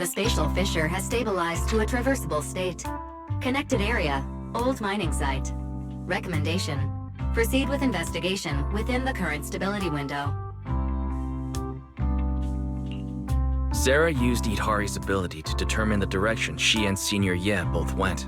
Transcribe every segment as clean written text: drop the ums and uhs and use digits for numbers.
The spatial fissure has stabilized to a traversable state. Connected area, old mining site. Recommendation: proceed with investigation within the current stability window. Sarah used Idhari's ability to determine the direction she and Senior Ye both went.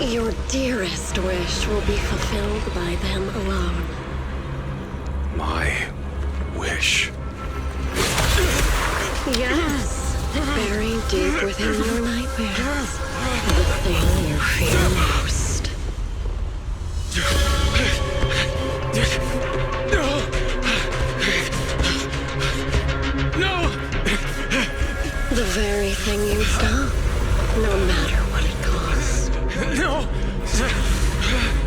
Your dearest wish will be fulfilled by them alone. My wish. Yes, buried deep within your nightmares. The thing you fear most. No! The very thing you'd stop, no matter what it costs. No!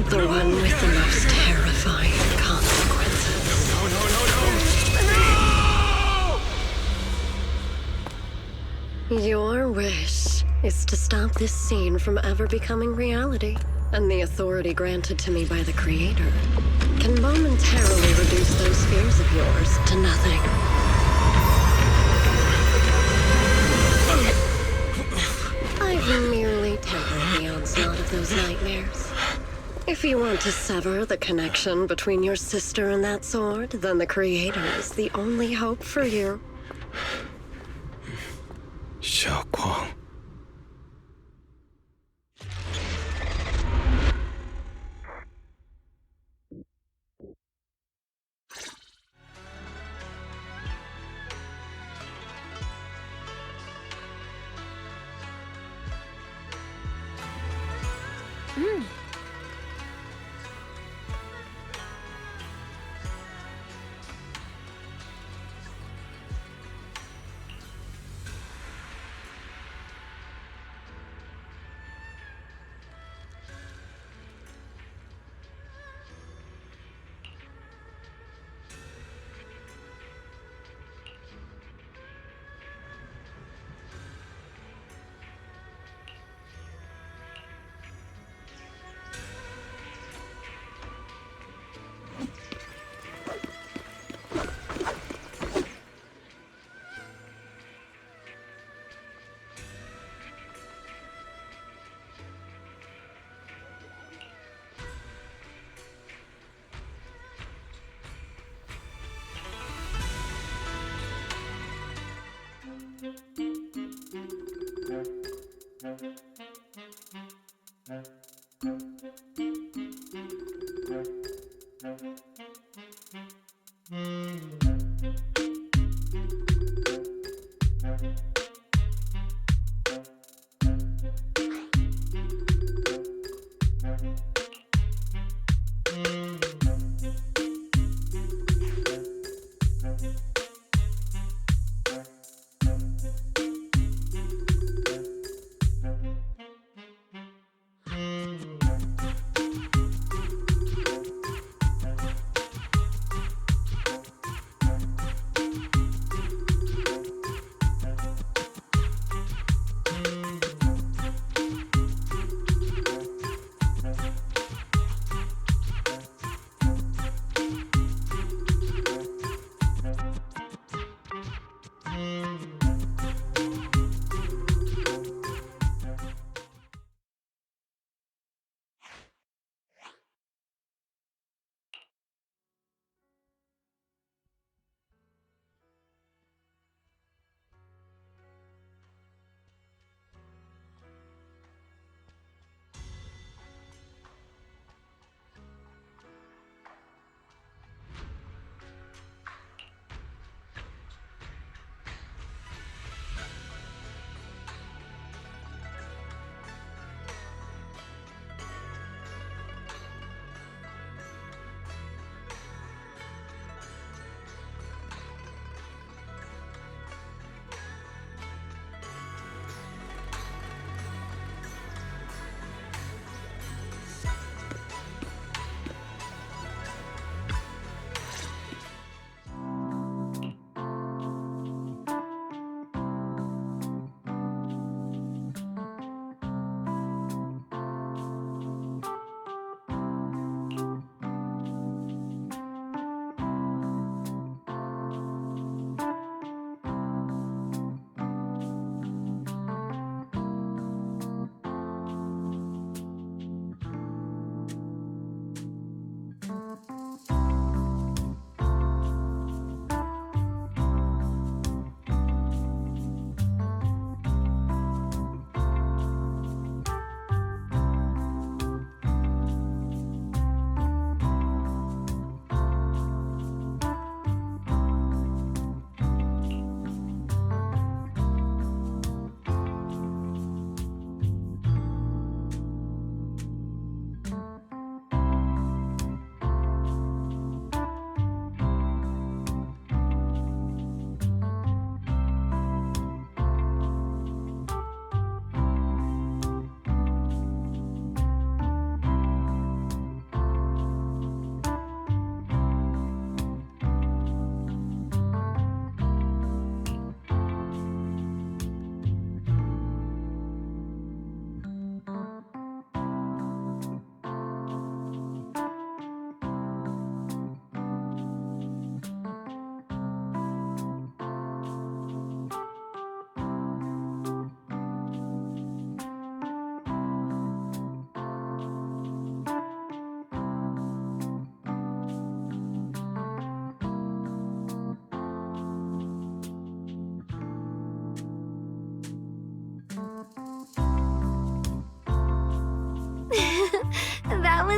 The one with the most terrifying consequences. No! Your wish is to stop this scene from ever becoming reality, and the authority granted to me by the Creator can momentarily reduce those fears of yours to nothing. I've merely tempered the onslaught of those nightmares. If you want to sever the connection between your sister and that sword, then the Creator is the only hope for you. 小光。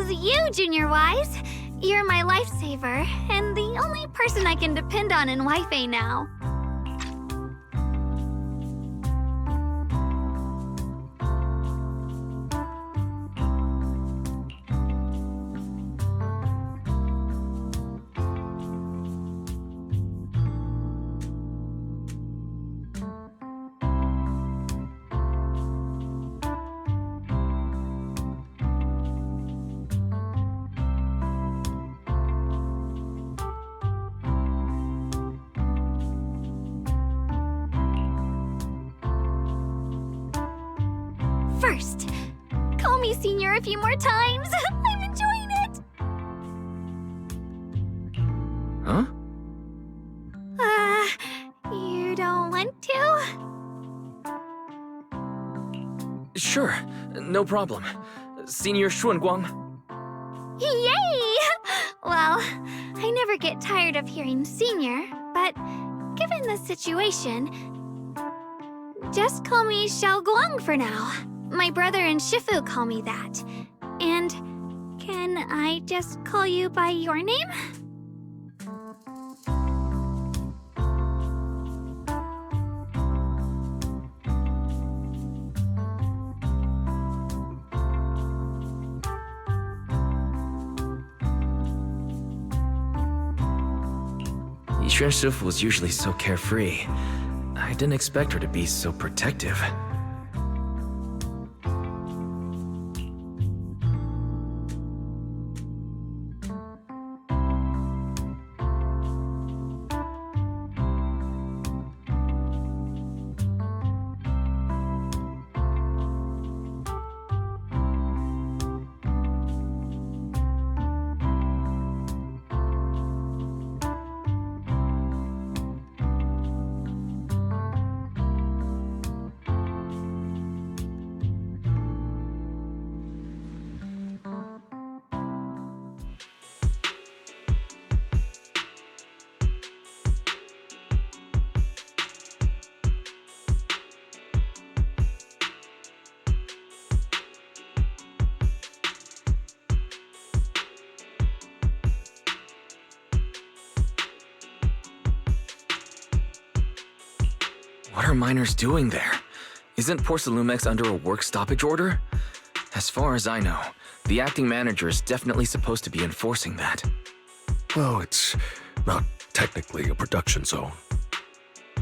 is you, Junior Wise. You're my lifesaver, and the only person I can depend on in Wi-Fi now. First, call me Senior a few more times. I'm enjoying it. Huh? You don't want to? Sure, no problem. Senior Xuanguang. Yay! Well, I never get tired of hearing Senior, but given the situation, just call me Xiaoguang for now. My brother and Shifu call me that. And can I just call you by your name? Yixuan Shifu was usually so carefree. I didn't expect her to be so protective. What are miners doing there? Isn't Porcelumex under a work stoppage order? As far as I know, the acting manager is definitely supposed to be enforcing that. Well, it's not technically a production zone.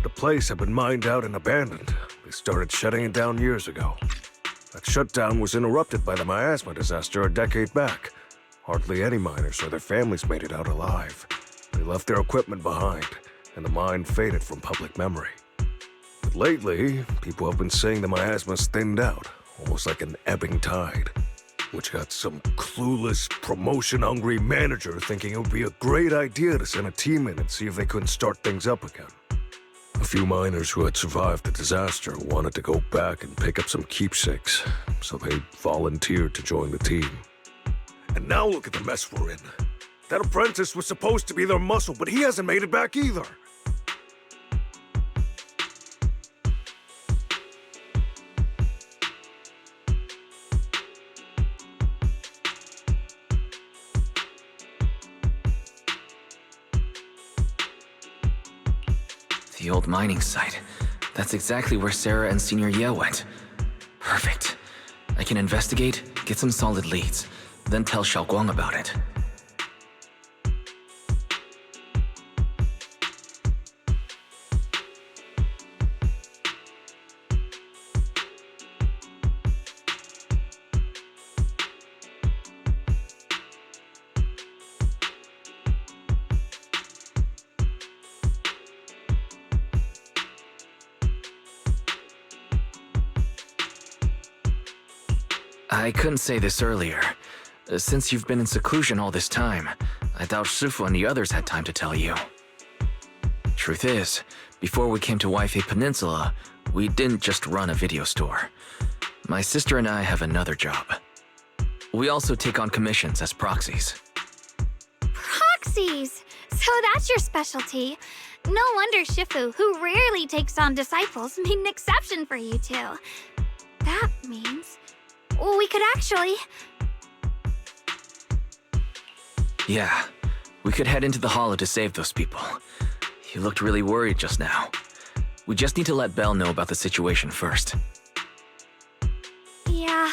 The place had been mined out and abandoned. They started shutting it down years ago. That shutdown was interrupted by the miasma disaster a decade back. Hardly any miners or their families made it out alive. They left their equipment behind, and the mine faded from public memory. But lately, people have been saying the miasma's thinned out, almost like an ebbing tide, which got some clueless, promotion-hungry manager thinking it would be a great idea to send a team in and see if they couldn't start things up again. A few miners who had survived the disaster wanted to go back and pick up some keepsakes, so they volunteered to join the team. And now look at the mess we're in. That apprentice was supposed to be their muscle, but he hasn't made it back either. The old mining site. That's exactly where Sarah and Senior Ye went. Perfect. I can investigate, get some solid leads, then tell Xiaoguang about it. I couldn't say this earlier. Since you've been in seclusion all this time, I doubt Shifu and the others had time to tell you. Truth is, before we came to Wi-Fi Peninsula, we didn't just run a video store. My sister and I have another job. We also take on commissions as proxies. Proxies! So that's your specialty. No wonder Shifu, who rarely takes on disciples, made an exception for you two. That means we could actually... Yeah, we could head into the hollow to save those people. You looked really worried just now. We just need to let Belle know about the situation first. Yeah.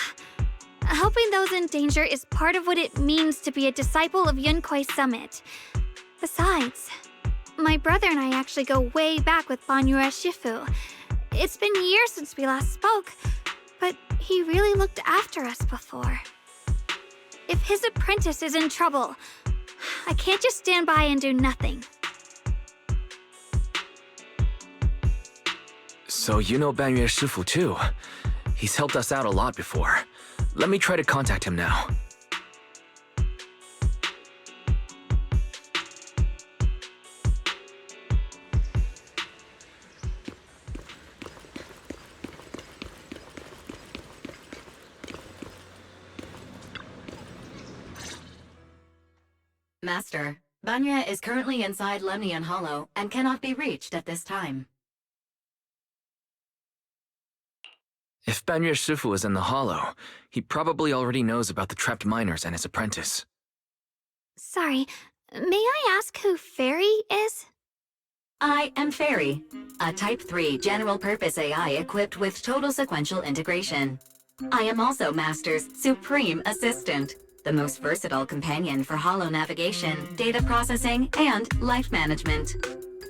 Helping those in danger is part of what it means to be a disciple of Yunkuei Summit. Besides, my brother and I actually go way back with Banyue Shifu. It's been years since we last spoke, but he really looked after us before. If his apprentice is in trouble, I can't just stand by and do nothing. So you know Banyue Shifu too. He's helped us out a lot before. Let me try to contact him now. Master, Banyue is currently inside Lemnian Hollow and cannot be reached at this time. If Banyue Shifu is in the hollow, he probably already knows about the trapped miners and his apprentice. Sorry, may I ask who Fairy is? I am Fairy, a Type 3 general-purpose AI equipped with total sequential integration. I am also Master's supreme assistant, the most versatile companion for hollow navigation, data processing, and life management.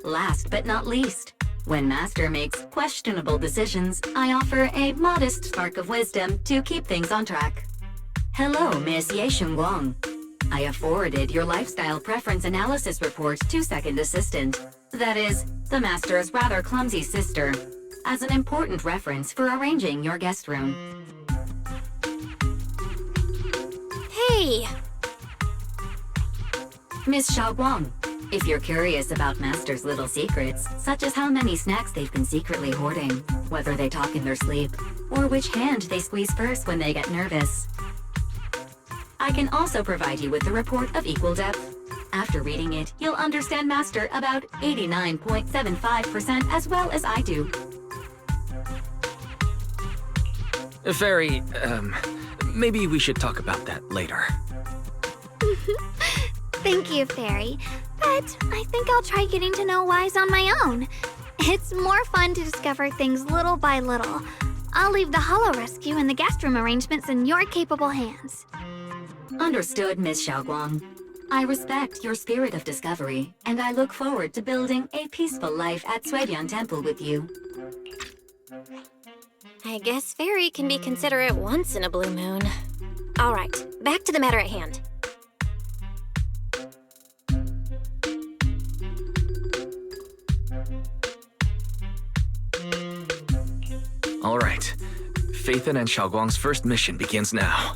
Last but not least, when Master makes questionable decisions, I offer a modest spark of wisdom to keep things on track. Hello, Miss Ye Shunguang. I have forwarded your lifestyle preference analysis report to Second Assistant, that is, the Master's rather clumsy sister, as an important reference for arranging your guest room. Hey! Miss Xiaoguang, if you're curious about Master's little secrets, such as how many snacks they've been secretly hoarding, whether they talk in their sleep, or which hand they squeeze first when they get nervous, I can also provide you with a report of equal depth. After reading it, you'll understand Master about 89.75% as well as I do. Fairy, maybe we should talk about that later. Thank you, Fairy. But I think I'll try getting to know Wise on my own. It's more fun to discover things little by little. I'll leave the hollow rescue and the guest room arrangements in your capable hands. Understood, Miss Xiaoguang. I respect your spirit of discovery, and I look forward to building a peaceful life at Suedian Temple with you. I guess Fairy can be considerate once in a blue moon. All right, back to the matter at hand. All right. Phaethon and Xiaoguang's first mission begins now.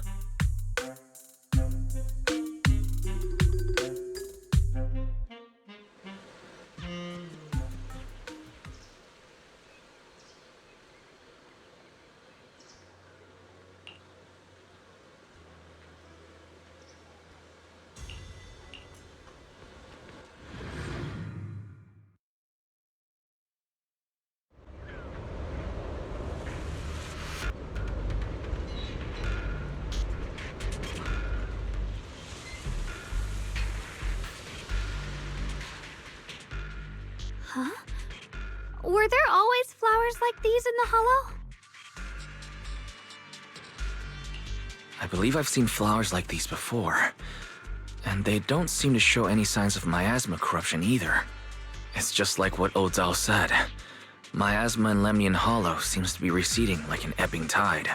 Huh? Were there always flowers like these in the hollow? I believe I've seen flowers like these before. And they don't seem to show any signs of miasma corruption either. It's just like what Ozao said. Miasma in Lemnian Hollow seems to be receding like an ebbing tide.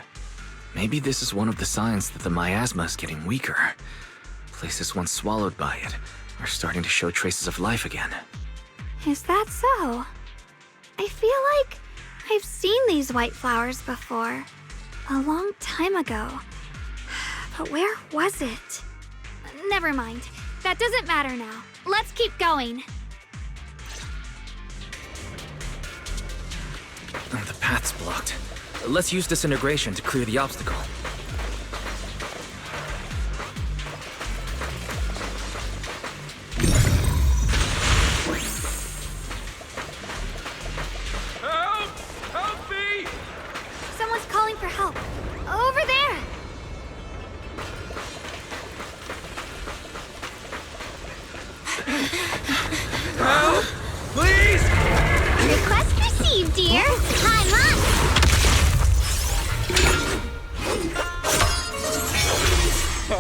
Maybe this is one of the signs that the miasma is getting weaker. Places once swallowed by it are starting to show traces of life again. Is that so? I feel like I've seen these white flowers before. A long time ago. But where was it? Never mind. That doesn't matter now. Let's keep going. Oh, the path's blocked. Let's use disintegration to clear the obstacle. Help! Help me! Someone's calling for help. Over there!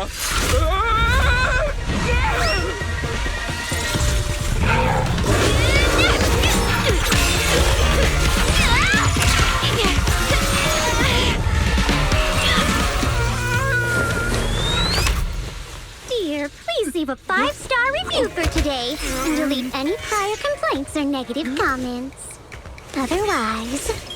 Dear, please leave a 5-star review for today and delete any prior complaints or negative comments. Otherwise...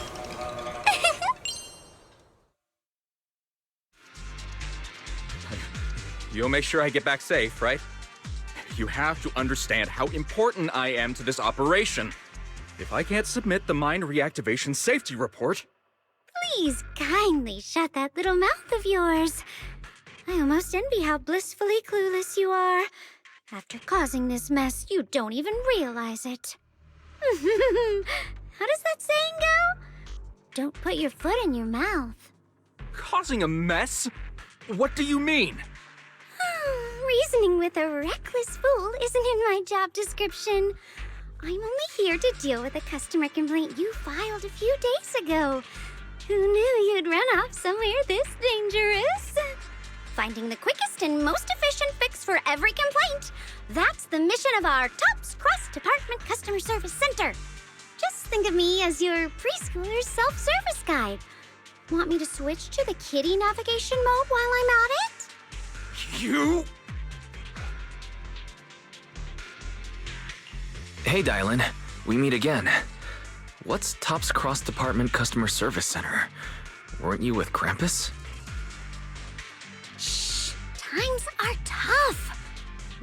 You'll make sure I get back safe, right? You have to understand how important I am to this operation. If I can't submit the mine reactivation safety report... Please kindly shut that little mouth of yours. I almost envy how blissfully clueless you are. After causing this mess, you don't even realize it. How does that saying go? Don't put your foot in your mouth. Causing a mess? What do you mean? Reasoning with a reckless fool isn't in my job description. I'm only here to deal with a customer complaint you filed a few days ago. Who knew you'd run off somewhere this dangerous? Finding the quickest and most efficient fix for every complaint. That's the mission of our TOPS Cross-Department Customer Service Center. Just think of me as your preschooler's self-service guide. Want me to switch to the kiddie navigation mode while I'm at it? You? Hey, Dylan. We meet again. What's TOPS Cross-Department Customer Service Center? Weren't you with Krampus? Shh. Times are tough.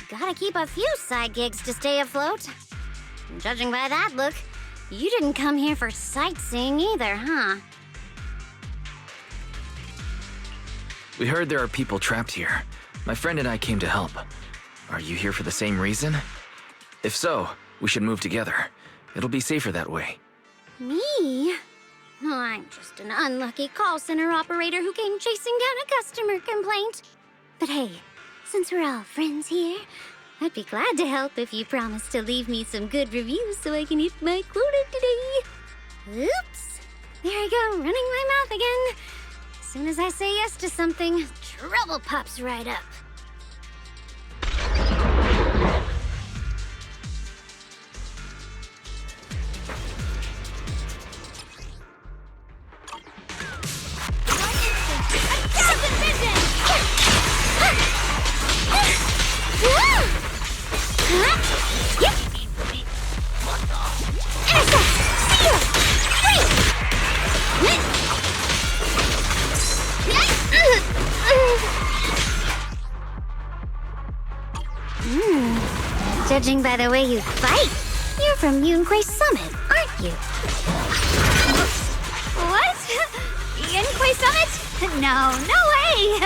Gotta keep a few side gigs to stay afloat. Judging by that look, you didn't come here for sightseeing either, huh? We heard there are people trapped here. My friend and I came to help. Are you here for the same reason? If so, we should move together. It'll be safer that way. Me? Oh, I'm just an unlucky call center operator who came chasing down a customer complaint. But hey, since we're all friends here, I'd be glad to help if you promise to leave me some good reviews so I can hit my quota today. Oops. There I go, running my mouth again. As soon as I say yes to something, trouble pops right up. Judging by the way you fight, you're from Yunquay Summit, aren't you? What? Yunquay Summit? No, no way!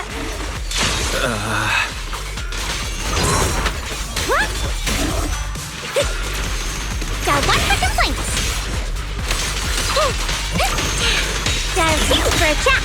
What? Got one for complaints. Does you for a chat.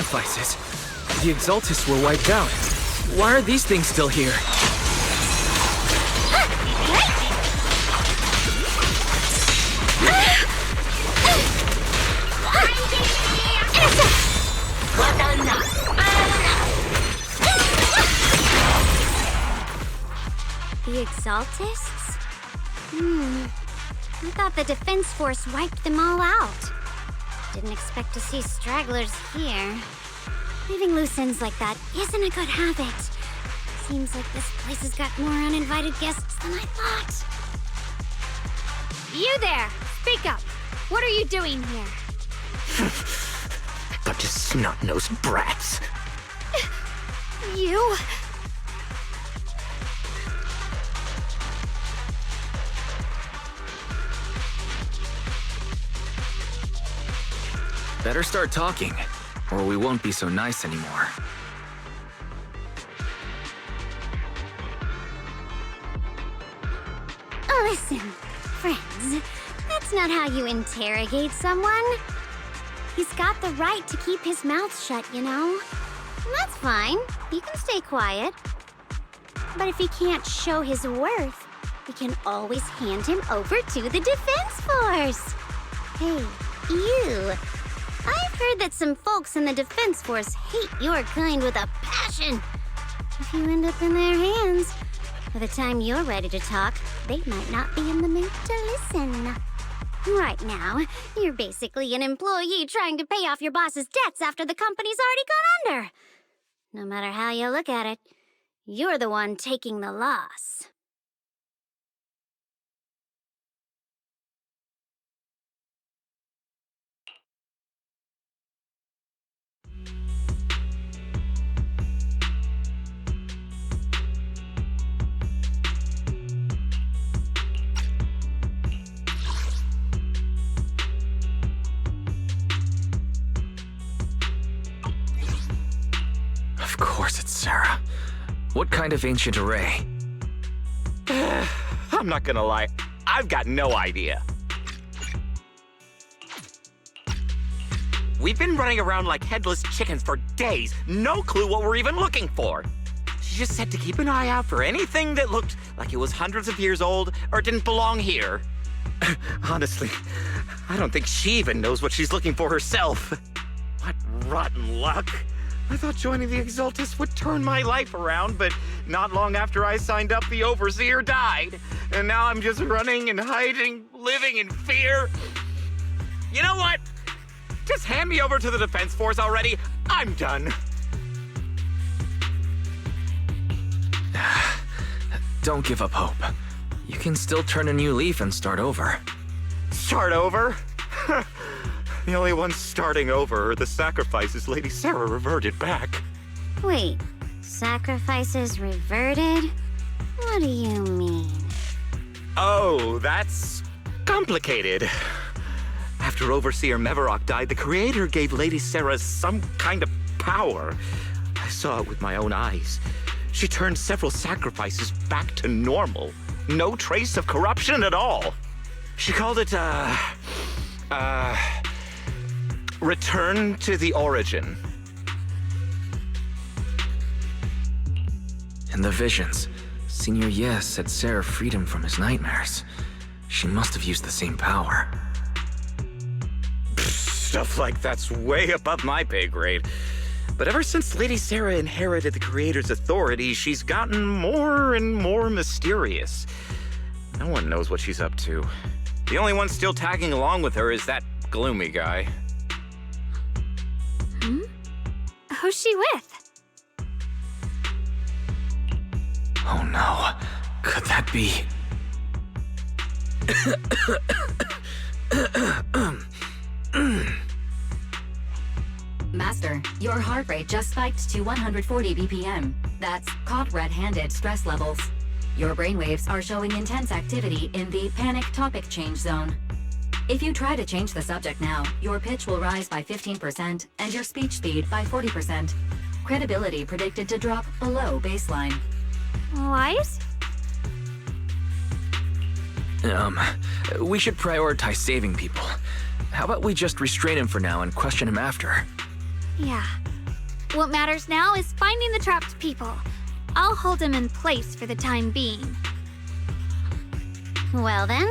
sacrifices. The Exaltists were wiped out. Why are these things still here? The Exaltists? I thought the Defense Force wiped them all out. Didn't expect to see stragglers here. Leaving loose ends like that isn't a good habit. Seems like this place has got more uninvited guests than I thought. You there! Speak up! What are you doing here? Bunch of snot-nosed brats. You? Better start talking, or we won't be so nice anymore. Listen, friends, that's not how you interrogate someone. He's got the right to keep his mouth shut, you know? And that's fine. He can stay quiet. But if he can't show his worth, we can always hand him over to the Defense Force. Hey, you. I've heard that some folks in the Defense Force hate your kind with a passion. If you end up in their hands, by the time you're ready to talk, they might not be in the mood to listen. Right now, you're basically an employee trying to pay off your boss's debts after the company's already gone under. No matter how you look at it, you're the one taking the loss. Of course it's Sarah. What kind of ancient array? I'm not gonna lie, I've got no idea. We've been running around like headless chickens for days, no clue what we're even looking for. She just said to keep an eye out for anything that looked like it was hundreds of years old or didn't belong here. Honestly, I don't think she even knows what she's looking for herself. What rotten luck. I thought joining the Exaltists would turn my life around, but not long after I signed up, the Overseer died. And now I'm just running and hiding, living in fear. You know what? Just hand me over to the Defense Force already. I'm done. Don't give up hope. You can still turn a new leaf and start over. Start over? The only ones starting over are the sacrifices Lady Sarah reverted back. Wait, sacrifices reverted? What do you mean? Oh, that's complicated. After Overseer Mevarok died, the Creator gave Lady Sarah some kind of power. I saw it with my own eyes. She turned several sacrifices back to normal. No trace of corruption at all. She called it, Return to the Origin. In the visions, Senior Yes said Sarah freed him from his nightmares. She must have used the same power. Stuff like that's way above my pay grade. But ever since Lady Sarah inherited the Creator's authority, she's gotten more and more mysterious. No one knows what she's up to. The only one still tagging along with her is that gloomy guy. Who's she with? Oh no, could that be? Master, your heart rate just spiked to 140 BPM. That's caught red-handed stress levels. Your brainwaves are showing intense activity in the panic topic change zone. If you try to change the subject now, your pitch will rise by 15% and your speech speed by 40%. Credibility predicted to drop below baseline. What? We should prioritize saving people. How about we just restrain him for now and question him after? Yeah, What matters now is finding the trapped people. I'll hold them in place for the time being. Well then,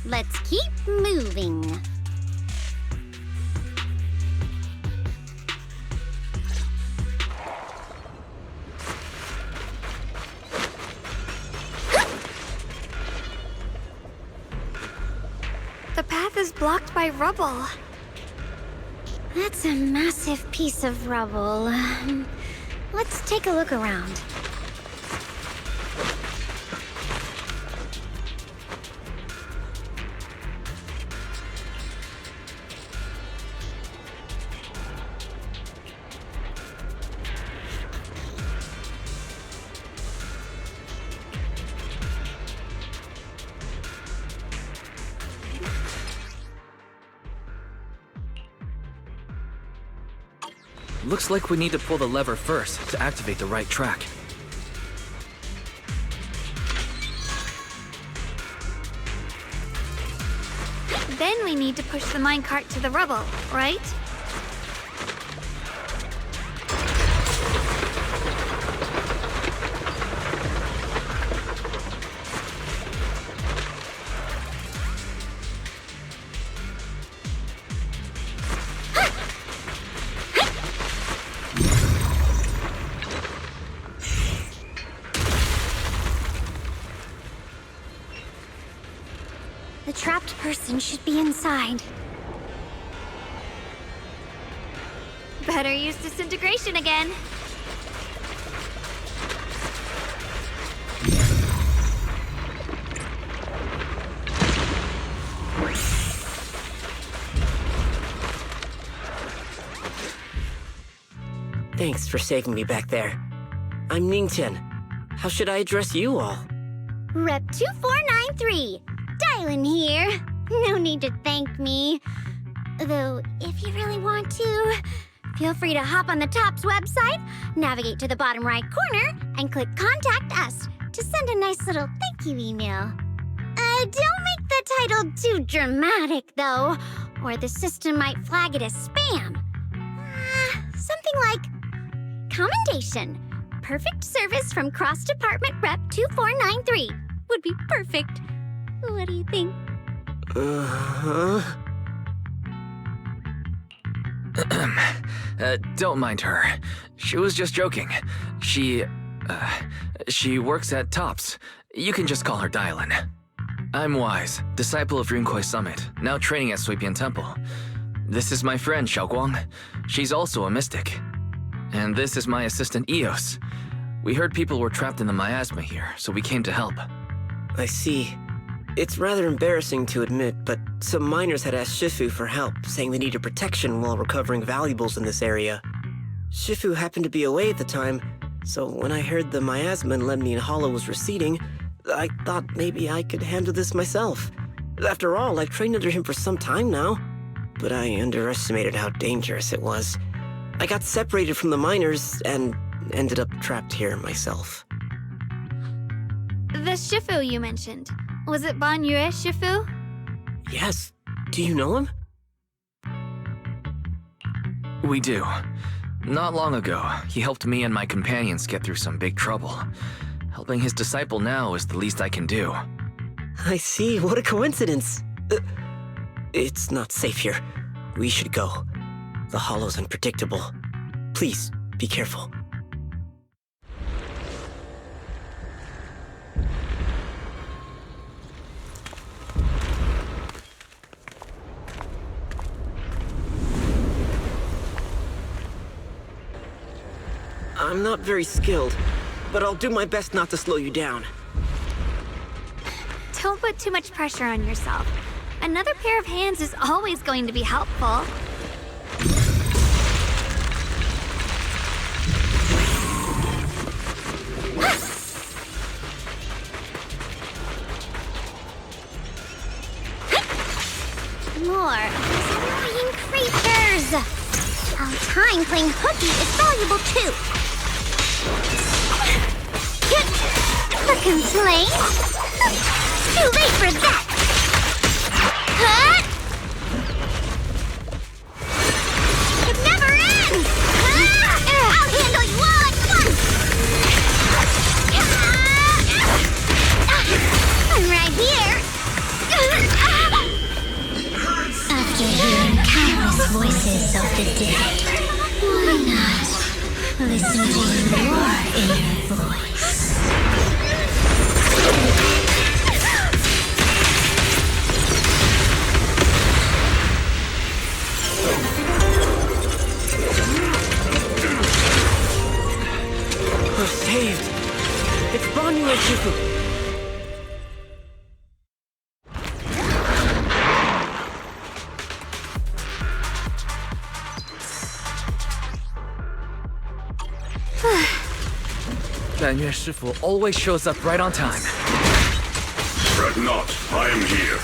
let's keep moving. The path is blocked by rubble. That's a massive piece of rubble. Let's take a look around. Looks like we need to pull the lever first to activate the right track. Then we need to push the minecart to the rubble, right? The trapped person should be inside. Better use disintegration again. Thanks for saving me back there. I'm Ningtian. How should I address you all? Rep 2493. Dylan here. No need to thank me. Though, if you really want to, feel free to hop on the TOPS website, navigate to the bottom right corner, and click Contact Us to send a nice little thank you email. Don't make the title too dramatic, though, or the system might flag it as spam. Something like, Commendation. Perfect service from Cross-Department Rep 2493 would be perfect. What do you think? Don't mind her. She was just joking. She works at TOPS. You can just call her Dylan. I'm Wise, disciple of Runkoi Summit, now training at Suipian Temple. This is my friend, Xiaoguang. She's also a mystic. And this is my assistant, Eos. We heard people were trapped in the miasma here, so we came to help. I see. It's rather embarrassing to admit, but some miners had asked Shifu for help, saying they needed protection while recovering valuables in this area. Shifu happened to be away at the time, so when I heard the miasma in Lemnian Hollow was receding, I thought maybe I could handle this myself. After all, I've trained under him for some time now, but I underestimated how dangerous it was. I got separated from the miners and ended up trapped here myself. The Shifu you mentioned. Was it Ban Yue Shifu? Yes. Do you know him? We do. Not long ago, he helped me and my companions get through some big trouble. Helping his disciple now is the least I can do. I see. What a coincidence. It's not safe here. We should go. The hollow's unpredictable. Please, be careful. I'm not very skilled, but I'll do my best not to slow you down. Don't put too much pressure on yourself. Another pair of hands is always going to be helpful. More of these annoying creatures! Our time playing hooky is valuable too! A complaint? Too late for that! Huh? It never ends! voices of the dead. Why not listen to your inner voice? We're saved. It's Banyu and Shifu. Banyue Shifu always shows up right on time. Fret not, I am here.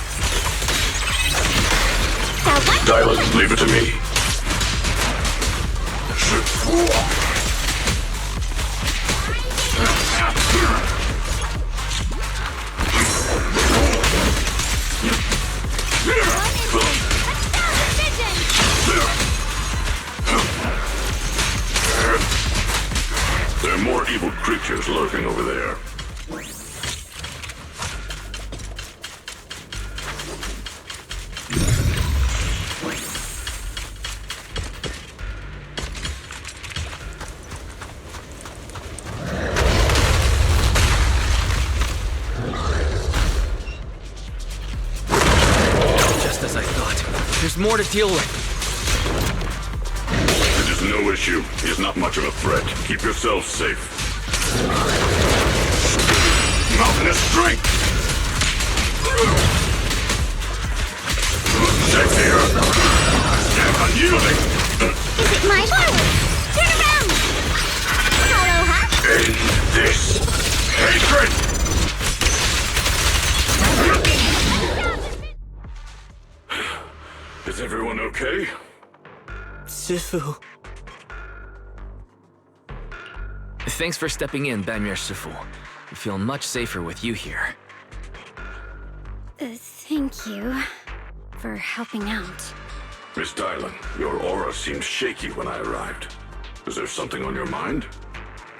So Silence, leave it to me. There are more evil creatures lurking over there. Just as I thought. There's more to deal with. It is no issue. He is not much of a threat. Keep yourselves safe. Mountainous strength! Safe here! Stand unyielding! is it my turn? Turn around! Aloha! End this hatred! Is everyone okay? Shifu. Thanks for stepping in, Banyue Shifu. I feel much safer with you here. Thank you for helping out. Miss Dylan, your aura seemed shaky when I arrived. Is there something on your mind?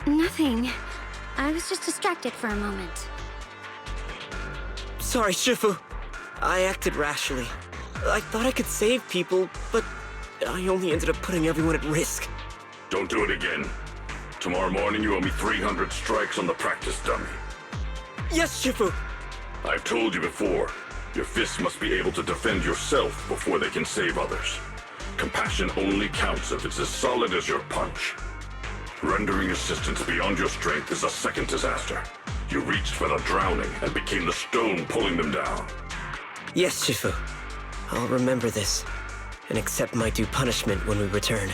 Nothing. I was just distracted for a moment. Sorry, Shifu. I acted rashly. I thought I could save people, but I only ended up putting everyone at risk. Don't do it again. Tomorrow morning you owe me 300 strikes on the practice dummy. Yes, Shifu! I've told you before, your fists must be able to defend yourself before they can save others. Compassion only counts if it's as solid as your punch. Rendering assistance beyond your strength is a second disaster. You reached for the drowning and became the stone pulling them down. Yes, Shifu. I'll remember this, and accept my due punishment when we return.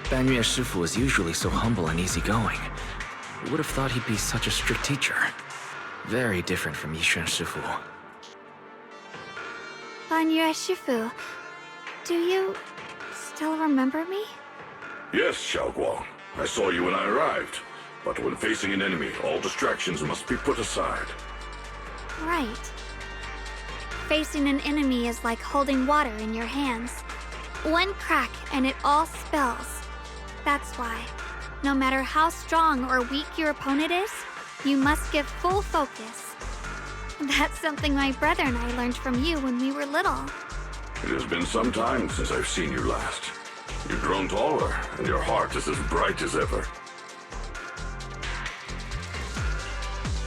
Banyue Shifu is usually so humble and easygoing. I would have thought he'd be such a strict teacher. Very different from Yishuan Shifu. Banyue Shifu, do you still remember me? Yes, Xiaoguang. I saw you when I arrived. But when facing an enemy, all distractions must be put aside. Right. Facing an enemy is like holding water in your hands. One crack and it all spills. That's why, no matter how strong or weak your opponent is, you must give full focus. That's something my brother and I learned from you when we were little. It has been some time since I've seen you last. You've grown taller, and your heart is as bright as ever.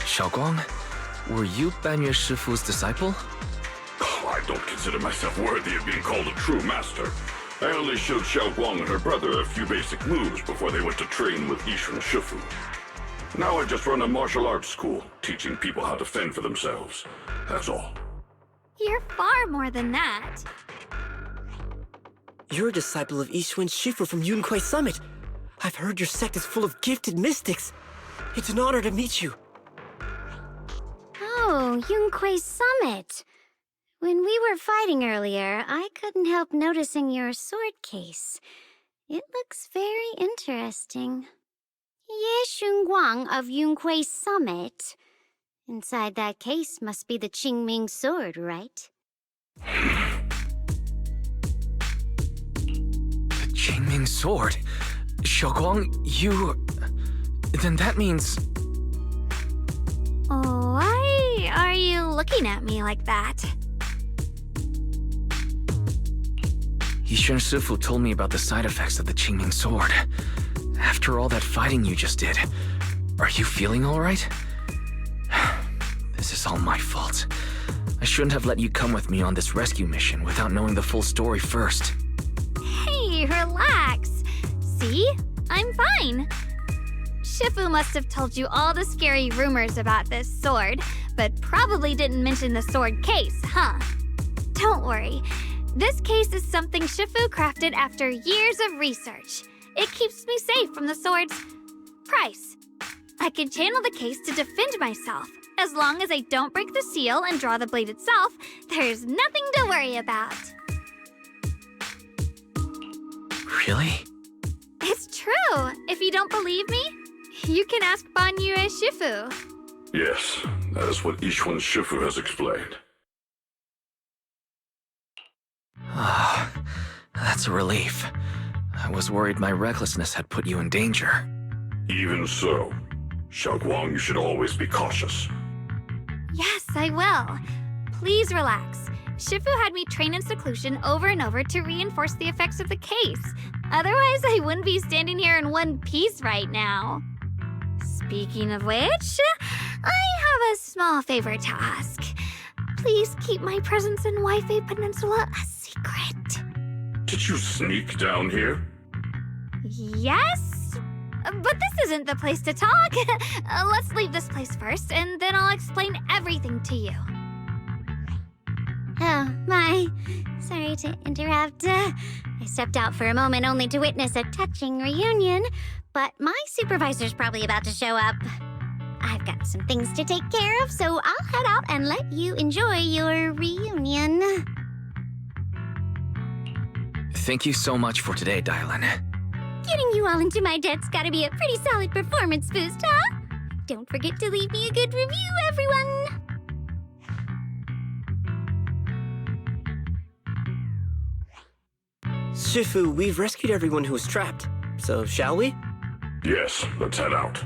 Xiaoguang, were you Banyue Shifu's disciple? Oh, I don't consider myself worthy of being called a true master. I only showed Xiaoguang and her brother a few basic moves before they went to train with Yishuan Shifu. Now I just run a martial arts school, teaching people how to fend for themselves. That's all. You're far more than that. You're a disciple of Yishuan Shifu from Yunquai Summit. I've heard your sect is full of gifted mystics. It's an honor to meet you. Oh, Yunquai Summit. When we were fighting earlier, I couldn't help noticing your sword case. It looks very interesting. Ye Xunguang of Yunquai Summit. Inside that case must be the Qingming sword, right? The Qingming sword? Xiaoguang, you... Then that means... Why are you looking at me like that? Yishen Shifu told me about the side effects of the Qingming sword. After all that fighting you just did, are you feeling alright? This is all my fault. I shouldn't have let you come with me on this rescue mission without knowing the full story first. Hey, relax. See? I'm fine. Shifu must have told you all the scary rumors about this sword, but probably didn't mention the sword case, huh? Don't worry. This case is something Shifu crafted after years of research. It keeps me safe from the sword's price. I can channel the case to defend myself. As long as I don't break the seal and draw the blade itself, there's nothing to worry about. Really? It's true. If you don't believe me, you can ask Banyue Shifu. Yes, that is what Yishen Shifu has explained. Ah, that's a relief. I was worried my recklessness had put you in danger. Even so, Xiaoguang, you should always be cautious. Yes, I will. Please relax. Shifu had me train in seclusion over and over to reinforce the effects of the case. Otherwise, I wouldn't be standing here in one piece right now. Speaking of which, I have a small favor to ask. Please keep my presence in Wi-Fi Peninsula a secret. Did you sneak down here? Yes? But this isn't the place to talk. Let's leave this place first, and then I'll explain everything to you. Oh, my. Sorry to interrupt. I stepped out for a moment only to witness a touching reunion, but my supervisor's probably about to show up. I've got some things to take care of, so I'll head out and let you enjoy your reunion. Thank you so much for today, Dylan. Getting you all into my debt's gotta be a pretty solid performance boost, huh? Don't forget to leave me a good review, everyone! Shifu, we've rescued everyone who was trapped. So, shall we? Yes, let's head out.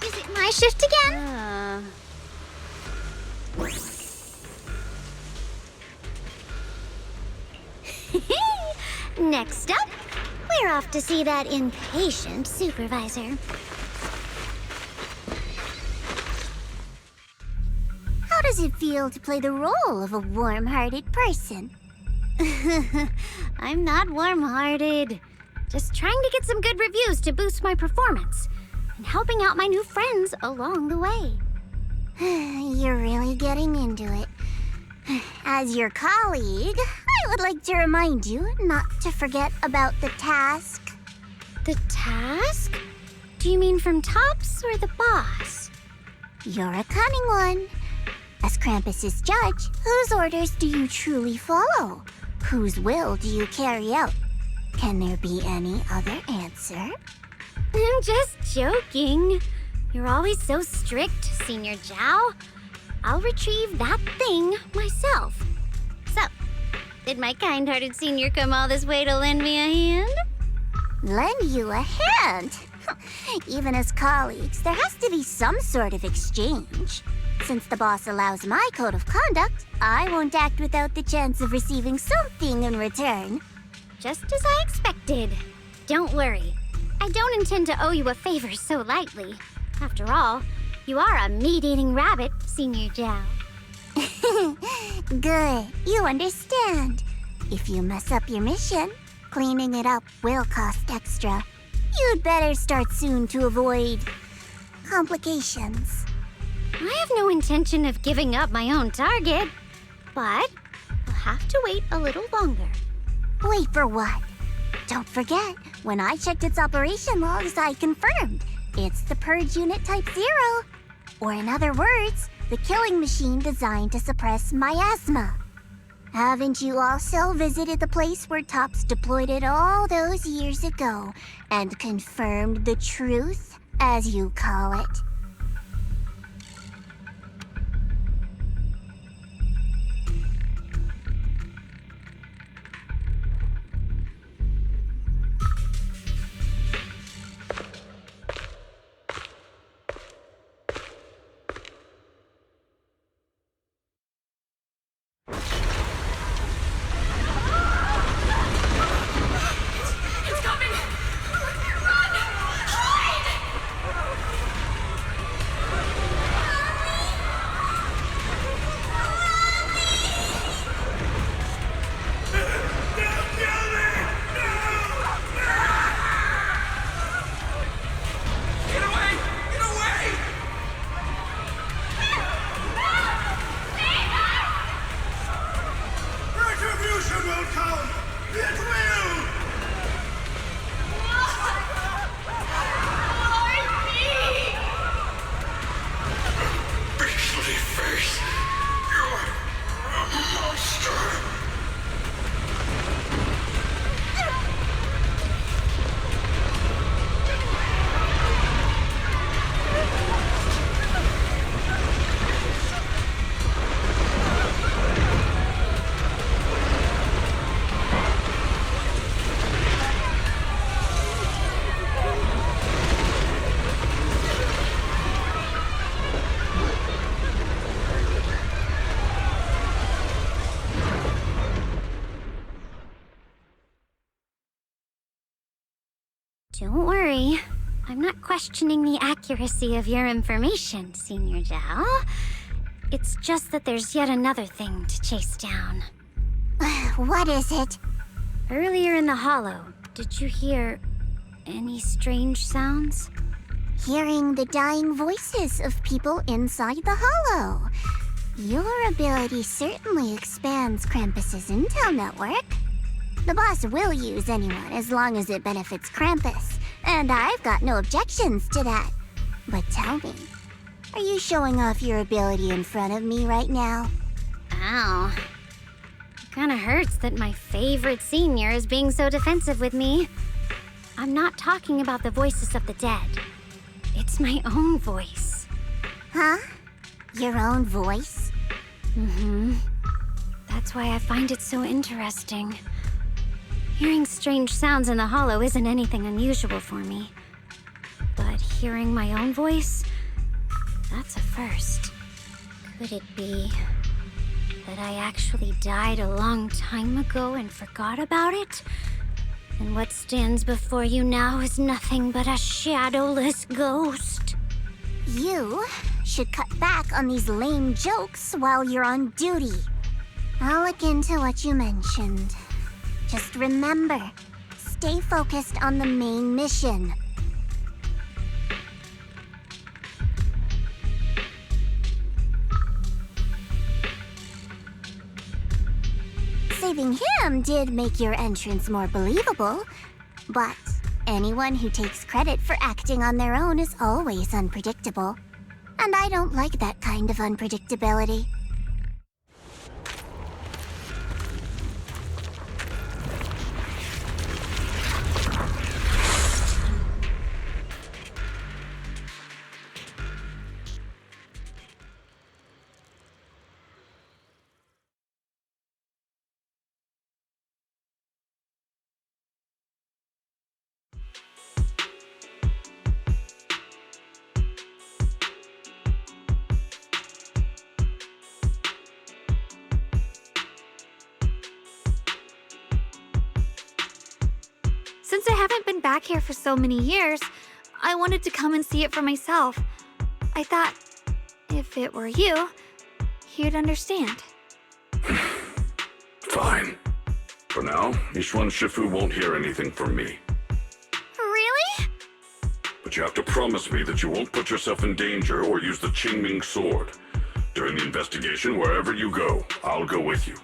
Is it my shift again? Next up, we're off to see that impatient supervisor. How does it feel to play the role of a warm-hearted person? I'm not warm-hearted. Just trying to get some good reviews to boost my performance and helping out my new friends along the way. You're really getting into it. As your colleague, I would like to remind you not to forget about the task. The task? Do you mean from Tops or the boss? You're a cunning one. As Krampus's judge, whose orders do you truly follow? Whose will do you carry out? Can there be any other answer? I'm just joking. You're always so strict, Senior Zhao. I'll retrieve that thing myself. So, did my kind-hearted senior come all this way to lend me a hand? Lend you a hand? Even as colleagues, there has to be some sort of exchange. Since the boss allows my code of conduct, I won't act without the chance of receiving something in return. Just as I expected. Don't worry. I don't intend to owe you a favor so lightly. After all, you are a meat-eating rabbit, Senior Zhao. Good. You understand. If you mess up your mission, cleaning it up will cost extra. You'd better start soon to avoid complications. I have no intention of giving up my own target, but we'll have to wait a little longer. Wait for what? Don't forget, when I checked its operation logs, I confirmed it's the Purge Unit Type 0. Or in other words, the killing machine designed to suppress miasma. Haven't you also visited the place where Tops deployed it all those years ago and confirmed the truth, as you call it? not questioning the accuracy of your information, Senior Zhao. It's just that there's yet another thing to chase down. What is it? Earlier in the hollow, did you hear any strange sounds? Hearing the dying voices of people inside the hollow. Your ability certainly expands Krampus's intel network. The boss will use anyone as long as it benefits Krampus, and I've got no objections to that. But tell me, are you showing off your ability in front of me right now? Ow. It kinda hurts that my favorite senior is being so defensive with me. I'm not talking about the voices of the dead. It's my own voice. Huh? Your own voice? Mm-hmm. That's why I find it so interesting. Hearing strange sounds in the hollow isn't anything unusual for me. But hearing my own voice, that's a first. Could it be that I actually died a long time ago and forgot about it? And what stands before you now is nothing but a shadowless ghost. You should cut back on these lame jokes while you're on duty. I'll look into what you mentioned. Just remember, stay focused on the main mission. Saving him did make your entrance more believable, but anyone who takes credit for acting on their own is always unpredictable. And I don't like that kind of unpredictability. Since I haven't been back here for so many years, I wanted to come and see it for myself. I thought, if it were you, you'd understand. Fine. For now, Yishuan Shifu won't hear anything from me. Really? But you have to promise me that you won't put yourself in danger or use the Qingming sword. During the investigation, wherever you go, I'll go with you.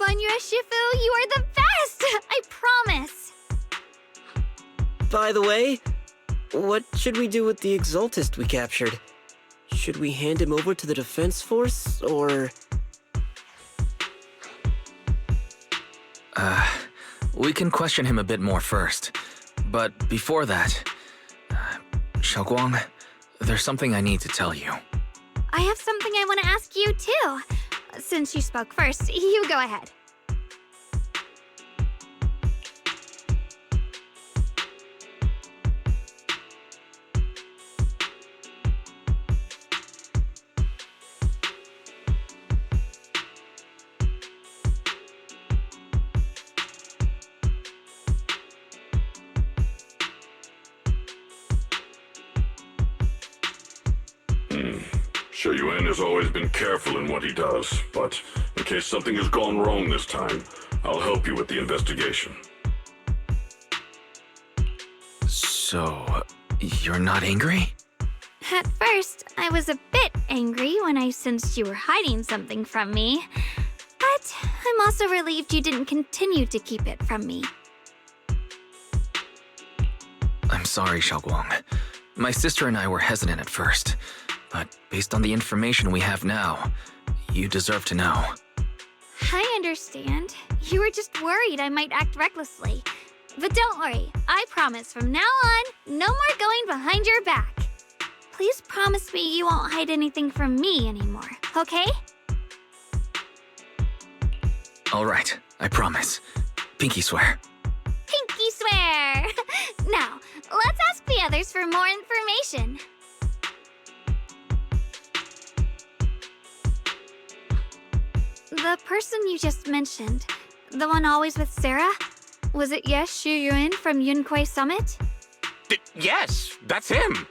Banyue Shifu, you are the best! I promise! By the way, what should we do with the Exaltist we captured? Should we hand him over to the defense force, or...? We can question him a bit more first. But before that, Xiaoguang, there's something I need to tell you. I have something I want to ask you, too. Since you spoke first, you go ahead. Shuyuan has always been careful in what he does, but in case something has gone wrong this time, I'll help you with the investigation. So, you're not angry? At first, I was a bit angry when I sensed you were hiding something from me. But I'm also relieved you didn't continue to keep it from me. I'm sorry, Xiaoguang. My sister and I were hesitant at first, but based on the information we have now, you deserve to know. I understand. You were just worried I might act recklessly. But don't worry, I promise from now on, no more going behind your back. Please promise me you won't hide anything from me anymore, okay? All right, I promise. Pinky swear. Pinky swear! Now, let's ask the others for more information. The person you just mentioned, the one always with Sarah, was it Yes Shuyuan from Yunquai Summit? Yes, that's him.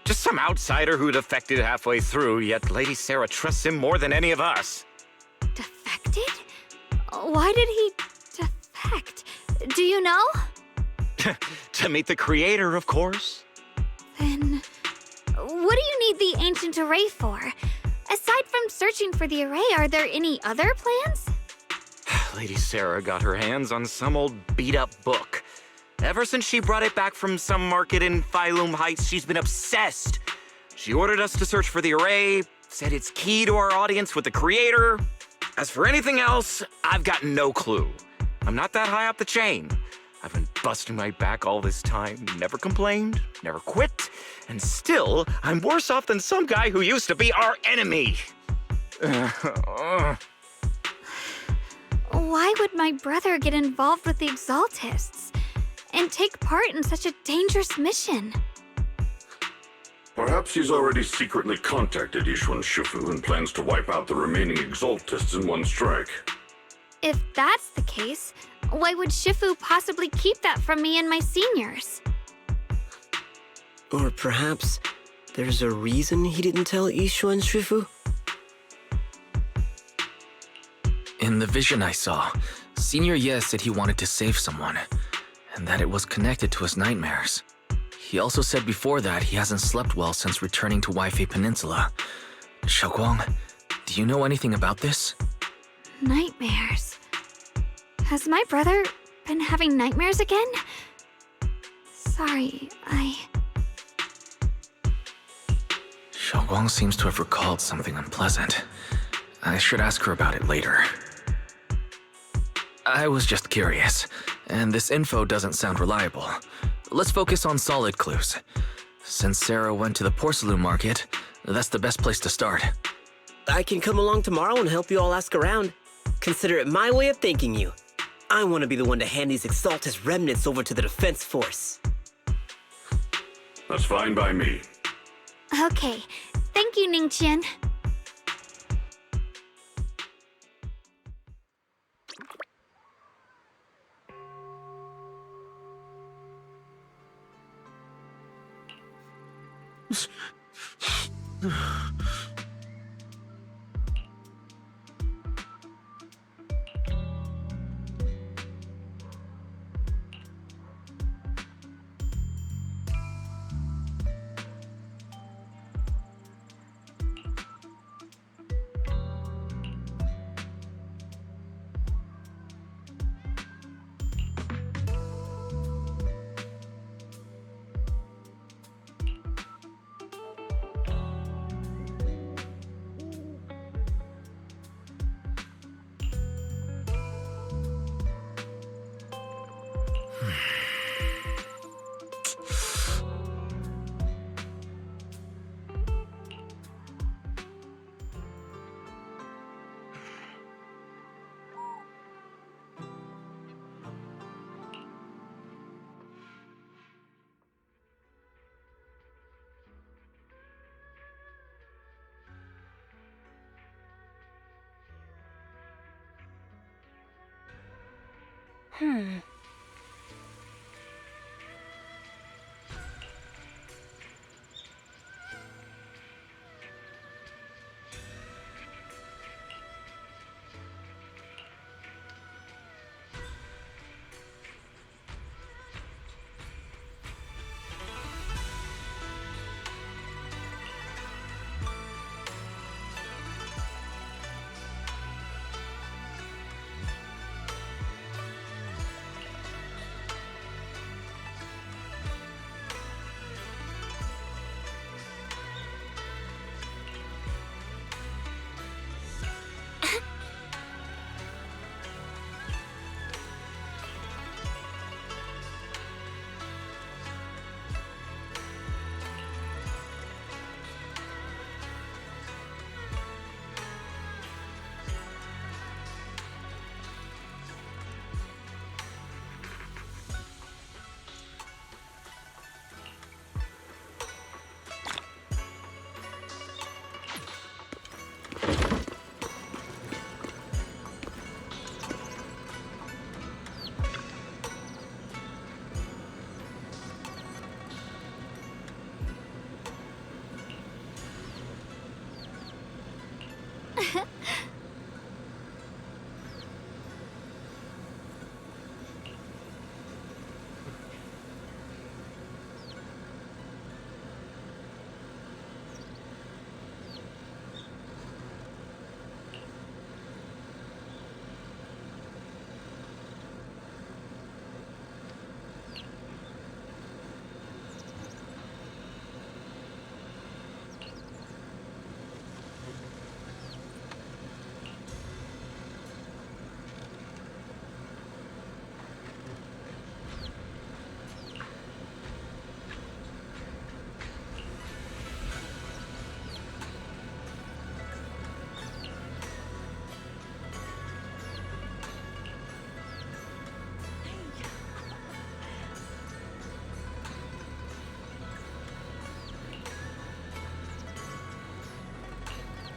Just some outsider who defected halfway through, yet Lady Sarah trusts him more than any of us. Defected? Why did he defect? Do you know? To meet the creator, of course. Then, what do you need the ancient array for? Aside from searching for the array, are there any other plans? Lady Sarah got her hands on some old beat-up book. Ever since she brought it back from some market in Phylum Heights, she's been obsessed. She ordered us to search for the array, said it's key to our audience with the creator. As for anything else, I've got no clue. I'm not that high up the chain. I've been busting my back all this time, never complained, never quit, and still, I'm worse off than some guy who used to be our enemy. Why would my brother get involved with the Exaltists and take part in such a dangerous mission? Perhaps he's already secretly contacted Ishwan Shifu and plans to wipe out the remaining Exaltists in one strike. If that's the case, why would Shifu possibly keep that from me and my seniors? Or perhaps there's a reason he didn't tell Ishwan Shifu? In the vision I saw, Senior Ye said he wanted to save someone, and that it was connected to his nightmares. He also said before that he hasn't slept well since returning to Waifei Peninsula. Xiaoguang, do you know anything about this? Nightmares. Has my brother been having nightmares again? Sorry, Xiaoguang seems to have recalled something unpleasant. I should ask her about it later. I was just curious, and this info doesn't sound reliable. Let's focus on solid clues. Since Sarah went to the porcelain market, that's the best place to start. I can come along tomorrow and help you all ask around. Consider it my way of thanking you. I want to be the one to hand these Exaltus remnants over to the defense force. That's fine by me. Okay. Thank you, Ningqian.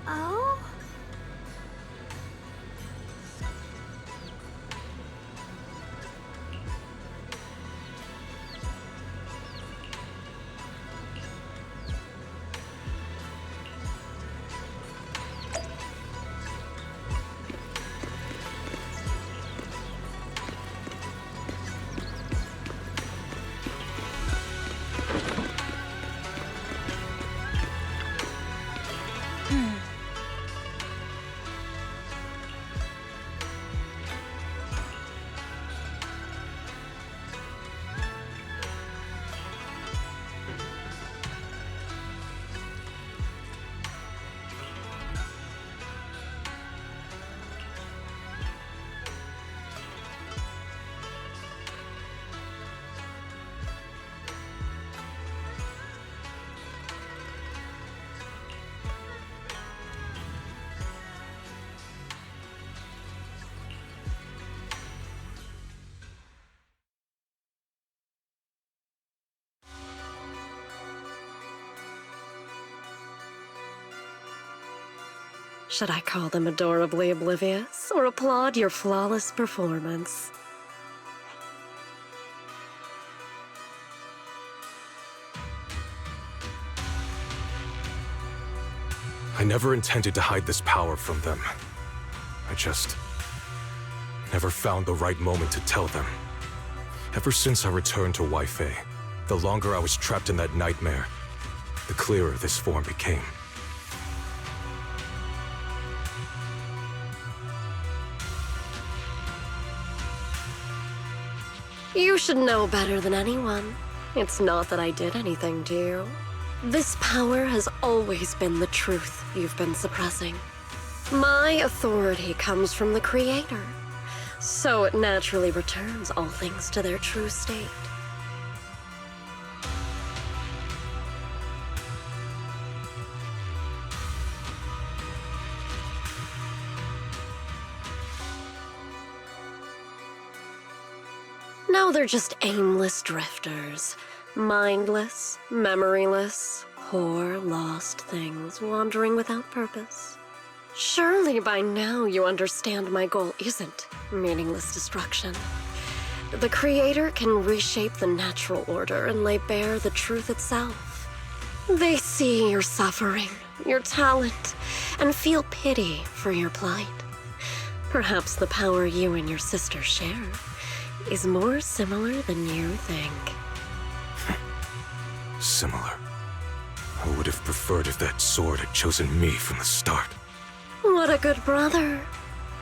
Oh? Should I call them adorably oblivious or applaud your flawless performance? I never intended to hide this power from them. I just never found the right moment to tell them. Ever since I returned to Wi-Fi, the longer I was trapped in that nightmare, the clearer this form became. You should know better than anyone. It's not that I did anything to you. This power has always been the truth you've been suppressing. My authority comes from the Creator, so it naturally returns all things to their true state. Now they're just aimless drifters, mindless, memoryless, poor, lost things wandering without purpose. Surely by now you understand my goal isn't meaningless destruction. The Creator can reshape the natural order and lay bare the truth itself. They see your suffering, your talent, and feel pity for your plight. Perhaps the power you and your sister share is more similar than you think. Similar. I would have preferred if that sword had chosen me from the start. What a good brother.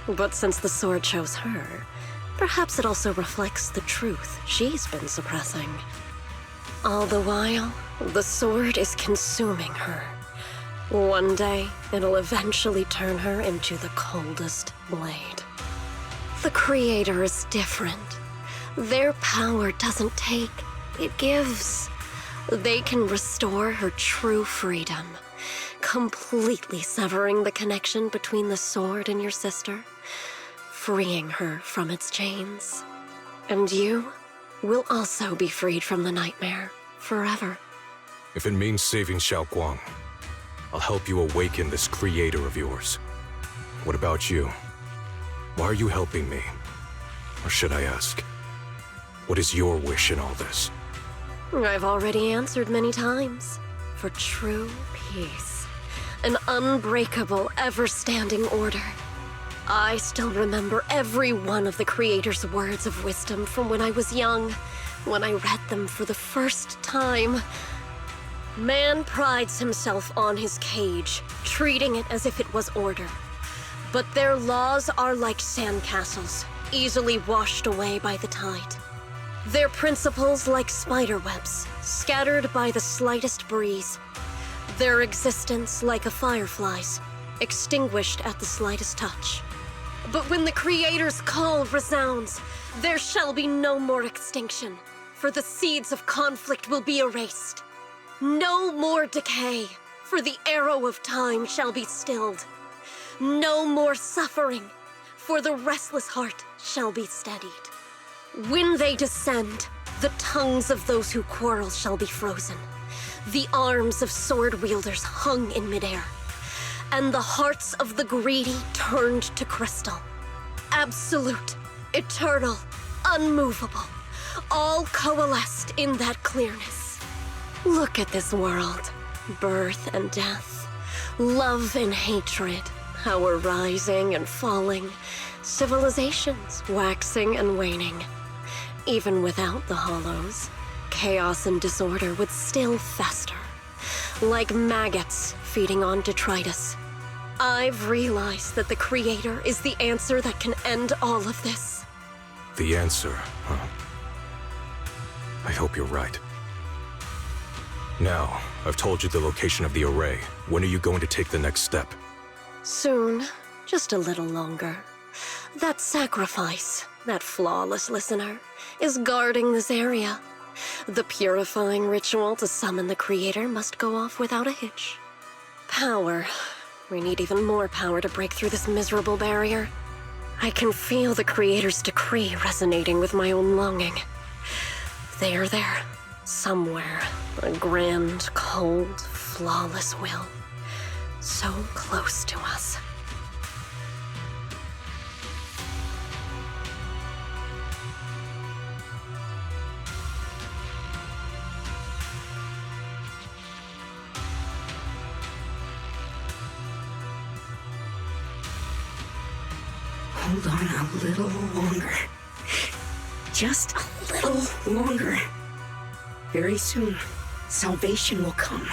But since the sword chose her, perhaps it also reflects the truth she's been suppressing. All the while, the sword is consuming her. One day, it'll eventually turn her into the coldest blade. The Creator is different. Their power doesn't take, it gives. They can restore her true freedom, completely severing the connection between the sword and your sister, freeing her from its chains. And you will also be freed from the nightmare forever. If it means saving Xiaoguang, I'll help you awaken this Creator of yours. What about you? Why are you helping me? Or should I ask, what is your wish in all this? I've already answered many times. For true peace. an unbreakable, ever-standing order. I still remember every one of the Creator's words of wisdom from when I was young, when I read them for the first time. Man prides himself on his cage, treating it as if it was order. But their laws are like sandcastles, easily washed away by the tide. Their principles like spiderwebs, scattered by the slightest breeze. Their existence like a firefly's, extinguished at the slightest touch. But when the Creator's call resounds, there shall be no more extinction, for the seeds of conflict will be erased. No more decay, for the arrow of time shall be stilled. No more suffering, for the restless heart shall be steadied. When they descend, the tongues of those who quarrel shall be frozen, the arms of sword wielders hung in midair, and the hearts of the greedy turned to crystal. Absolute, eternal, unmovable, all coalesced in that clearness. Look at this world, birth and death, love and hatred, our rising and falling, civilizations waxing and waning. Even without the hollows, chaos and disorder would still fester, like maggots feeding on detritus. I've realized that the Creator is the answer that can end all of this. The answer, huh? I hope you're right. Now, I've told you the location of the array. When are you going to take the next step? Soon, just a little longer. That sacrifice, that flawless listener, is guarding this area. The purifying ritual to summon the Creator must go off without a hitch. Power. We need even more power to break through this miserable barrier. I can feel the Creator's decree resonating with my own longing. They are there, somewhere, a grand, cold, flawless will. So close to us. Hold on a little longer. Just a little longer. Very soon, salvation will come.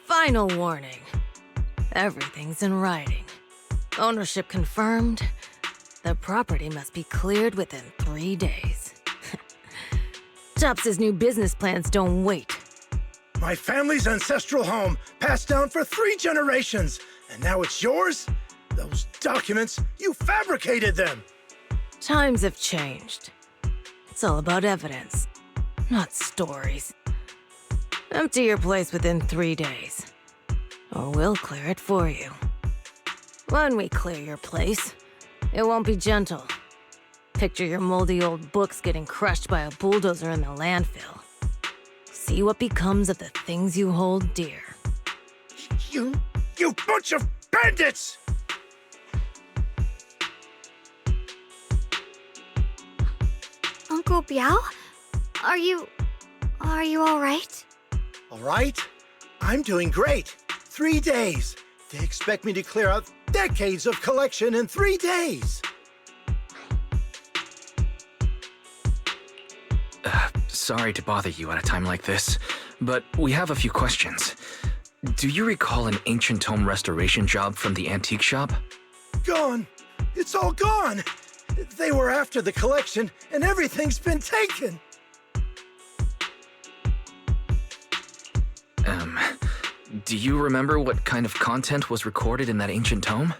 Final warning. Everything's in writing. Ownership confirmed. The property must be cleared within 3 days. Tops's new business plans don't wait. My family's ancestral home, passed down for 3 generations, and now it's yours? Those documents, you fabricated them! Times have changed. It's all about evidence, not stories. Empty your place within 3 days, or we'll clear it for you. When we clear your place, it won't be gentle. Picture your moldy old books getting crushed by a bulldozer in the landfill. See what becomes of the things you hold dear. You bunch of bandits! Uncle Biao? Are you all right? All right? I'm doing great. 3 days. They expect me to clear out decades of collection in 3 days. Sorry to bother you at a time like this, but we have a few questions. Do you recall an ancient tome restoration job from the antique shop? Gone. It's all gone. They were after the collection, and everything's been taken. Do you remember what kind of content was recorded in that ancient tome?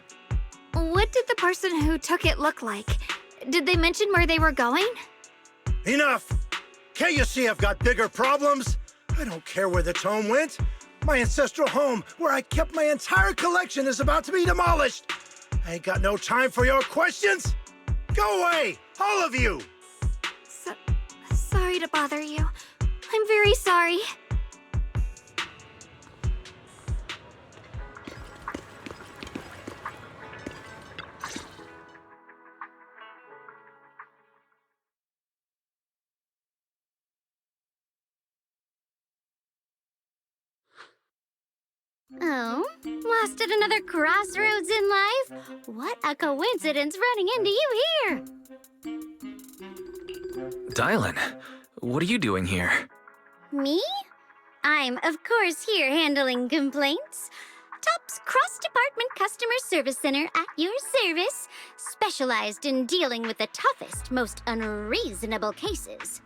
What did the person who took it look like? Did they mention where they were going? Enough! Can't you see I've got bigger problems? I don't care where the tome went. My ancestral home, where I kept my entire collection, is about to be demolished. I ain't got no time for your questions. Go away, all of you! Sorry to bother you. I'm very sorry. Oh, lost at another crossroads in life? What a coincidence running into you here! Dylan, what are you doing here? Me? I'm, of course, here handling complaints. TOP's cross-department customer service center at your service, specialized in dealing with the toughest, most unreasonable cases.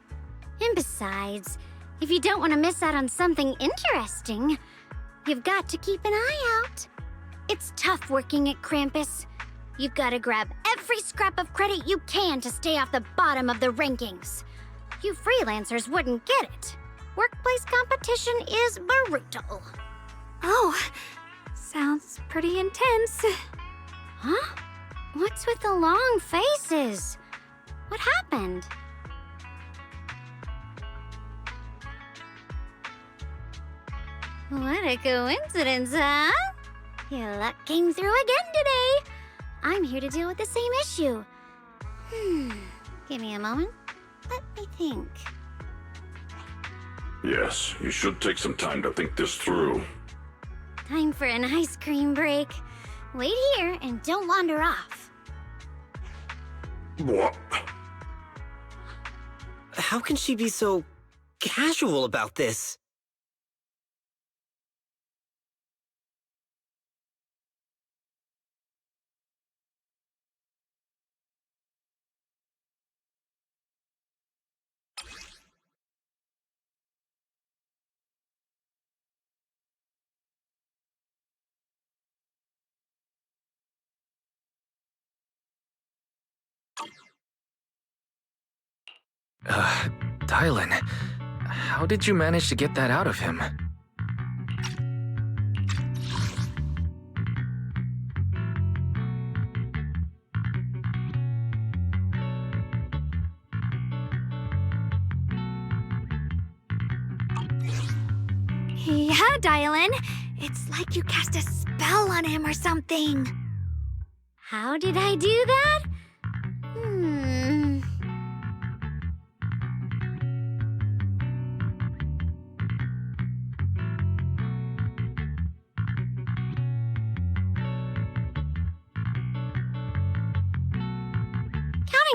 And besides, if you don't want to miss out on something interesting, you've got to keep an eye out. It's tough working at Krampus. You've got to grab every scrap of credit you can to stay off the bottom of the rankings. You freelancers wouldn't get it. Workplace competition is brutal. Oh, sounds pretty intense. Huh? What's with the long faces? What happened? What a coincidence, huh? Your luck came through again today. I'm here to deal with the same issue. Give me a moment. Let me think. Yes, you should take some time to think this through. Time for an ice cream break. Wait here and don't wander off. What? How can she be so casual about this? Dylan, how did you manage to get that out of him? Yeah, Dylan. It's like you cast a spell on him or something. How did I do that?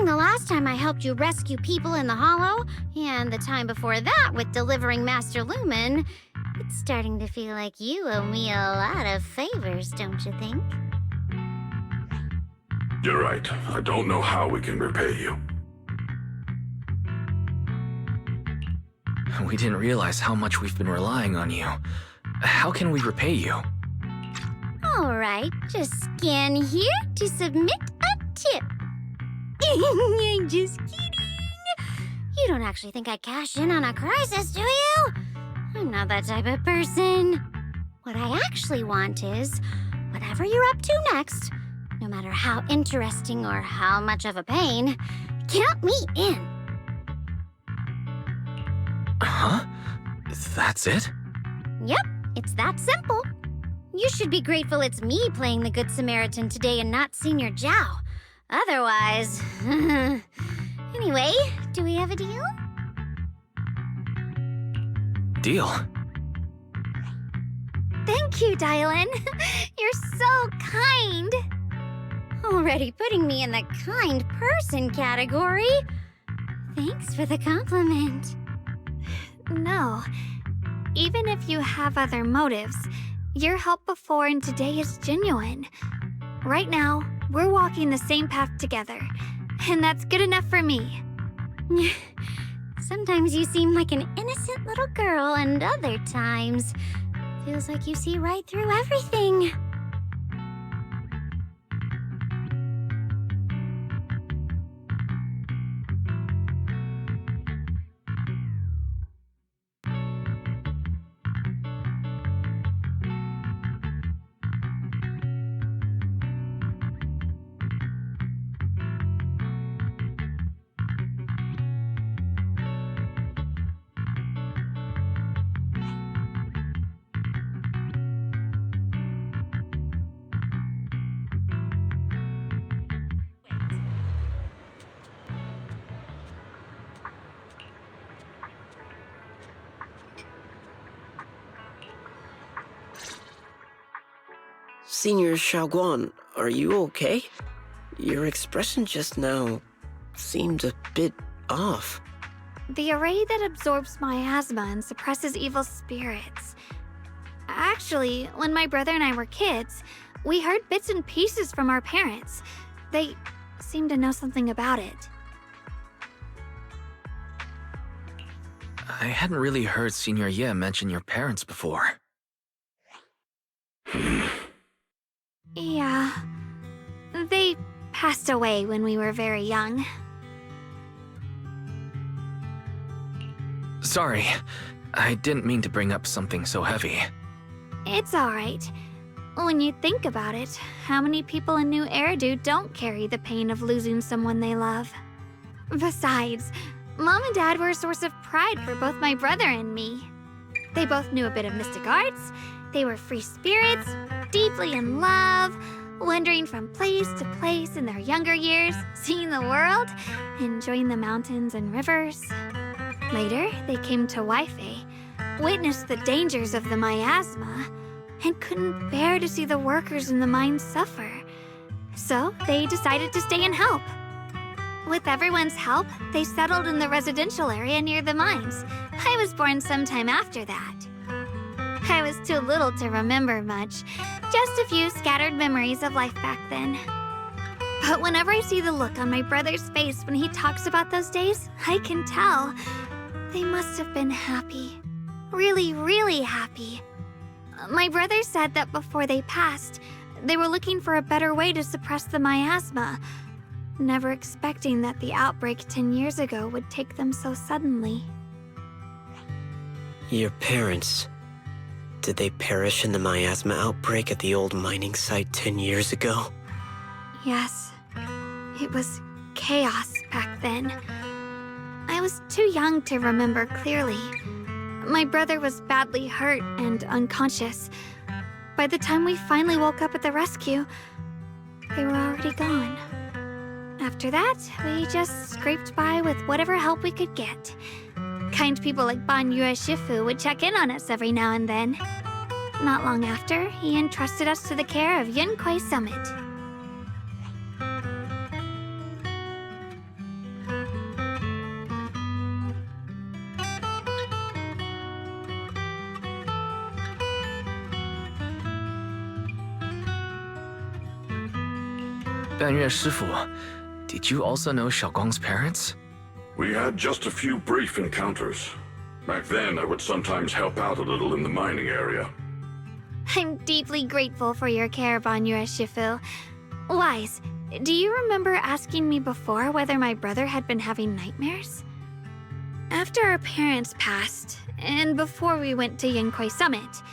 The last time I helped you rescue people in the Hollow, and the time before that with delivering Master Lumen, it's starting to feel like you owe me a lot of favors, don't you think? You're right. I don't know how we can repay you. We didn't realize how much we've been relying on you. How can we repay you? All right, just scan here to submit a tip. I'm just kidding. You don't actually think I cash in on a crisis, do you? I'm not that type of person. What I actually want is, whatever you're up to next, no matter how interesting or how much of a pain, count me in. Huh? That's it? Yep, it's that simple. You should be grateful it's me playing the Good Samaritan today and not Senior Zhao. Otherwise... Anyway, do we have a deal? Deal? Thank you, Dylan. You're so kind. Already putting me in the kind person category. Thanks for the compliment. No. Even if you have other motives, your help before and today is genuine. Right now, we're walking the same path together, and that's good enough for me. Sometimes you seem like an innocent little girl, and other times, feels like you see right through everything. Senior Xiaoguan, are you okay? Your expression just now seemed a bit off. The array that absorbs miasma and suppresses evil spirits. Actually, when my brother and I were kids, we heard bits and pieces from our parents. They seemed to know something about it. I hadn't really heard Senior Ye mention your parents before. Yeah. They passed away when we were very young. Sorry, I didn't mean to bring up something so heavy. It's alright. When you think about it, how many people in Nью-Эриду don't carry the pain of losing someone they love? Besides, Mom and Dad were a source of pride for both my brother and me. They both knew a bit of mystic arts, they were free spirits, deeply in love, wandering from place to place in their younger years, seeing the world, enjoying the mountains and rivers. Later, they came to Wi-Fi, witnessed the dangers of the miasma, and couldn't bear to see the workers in the mines suffer. So they decided to stay and help. With everyone's help, they settled in the residential area near the mines. I was born sometime after that. I was too little to remember much, just a few scattered memories of life back then. But whenever I see the look on my brother's face when he talks about those days, I can tell. They must have been happy. Really, really happy. My brother said that before they passed, they were looking for a better way to suppress the miasma, never expecting that the outbreak 10 years ago would take them so suddenly. Your parents... did they perish in the miasma outbreak at the old mining site 10 years ago? Yes. It was chaos back then. I was too young to remember clearly. My brother was badly hurt and unconscious. By the time we finally woke up at the rescue, they were already gone. After that, we just scraped by with whatever help we could get. Kind people like Ban Yue Shifu would check in on us every now and then. Not long after, he entrusted us to the care of Yunquai Summit. Banyue Shifu, did you also know Xiaoguang's parents? We had just a few brief encounters. Back then, I would sometimes help out a little in the mining area. I'm deeply grateful for your care, Ban Yue Shifu. Wise, do you remember asking me before whether my brother had been having nightmares? After our parents passed, and before we went to Yunquai Summit,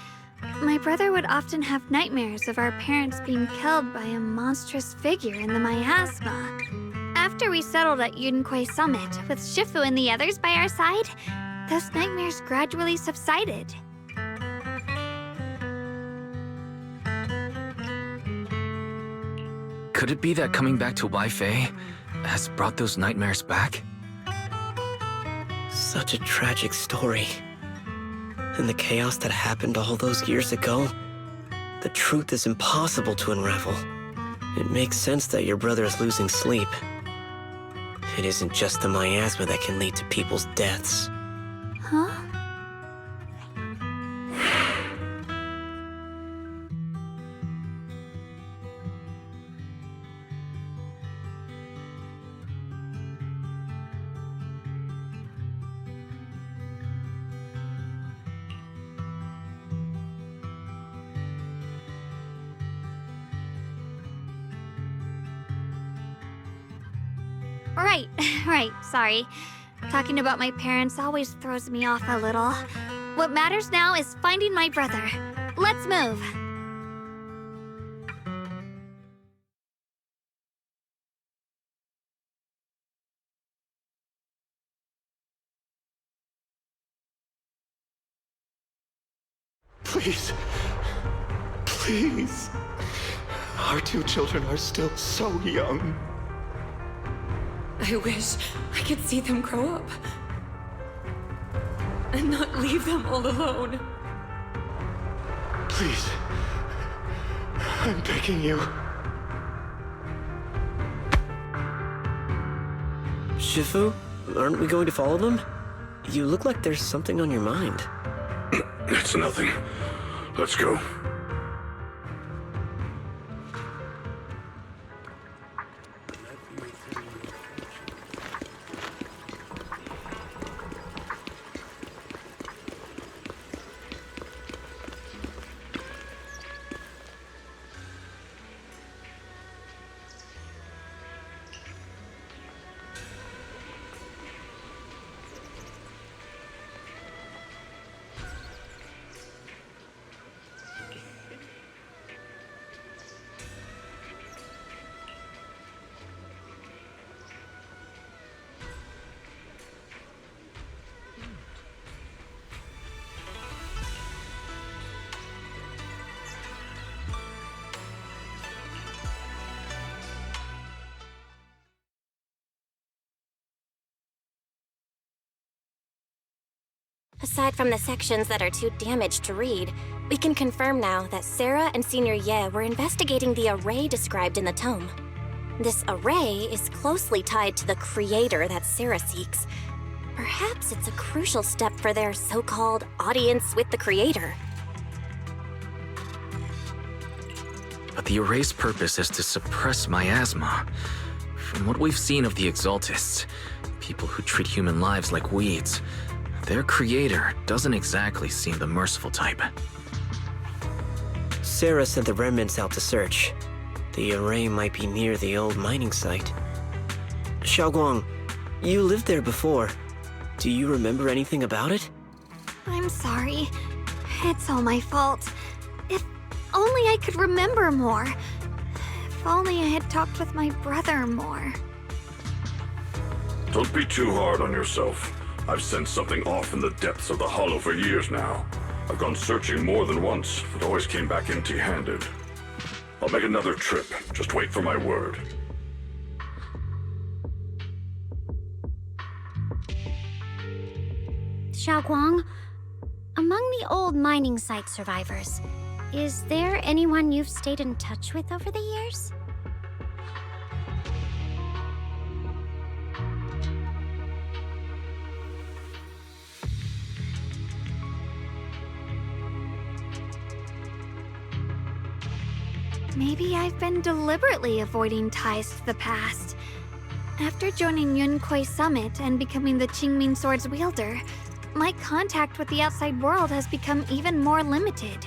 my brother would often have nightmares of our parents being killed by a monstrous figure in the miasma. After we settled at Yunquai Summit, with Shifu and the others by our side, those nightmares gradually subsided. Could it be that coming back to Wi-Fi has brought those nightmares back? Such a tragic story. And the chaos that happened all those years ago, the truth is impossible to unravel. It makes sense that your brother is losing sleep. It isn't just the miasma that can lead to people's deaths. Huh? Right, sorry. Talking about my parents always throws me off a little. What matters now is finding my brother. Let's move. Please. Please. Our two children are still so young. I wish I could see them grow up. And not leave them all alone. Please. I'm begging you. Shifu, aren't we going to follow them? You look like there's something on your mind. It's nothing. Let's go. Aside from the sections that are too damaged to read, we can confirm now that Sarah and Senior Ye were investigating the array described in the tome. This array is closely tied to the creator that Sarah seeks. Perhaps it's a crucial step for their so-called audience with the creator. But the array's purpose is to suppress miasma. From what we've seen of the Exaltists, people who treat human lives like weeds, their creator doesn't exactly seem the merciful type. Sarah sent the remnants out to search. The array might be near the old mining site. Xiaoguang, you lived there before. Do you remember anything about it? I'm sorry. It's all my fault. If only I could remember more. If only I had talked with my brother more. Don't be too hard on yourself. I've sensed something off in the depths of the hollow for years now. I've gone searching more than once, but always came back empty-handed. I'll make another trip. Just wait for my word. Xiaoguang, among the old mining site survivors, is there anyone you've stayed in touch with over the years? Maybe I've been deliberately avoiding ties to the past. After joining Yunkuei Summit and becoming the Qingming Sword's wielder, my contact with the outside world has become even more limited.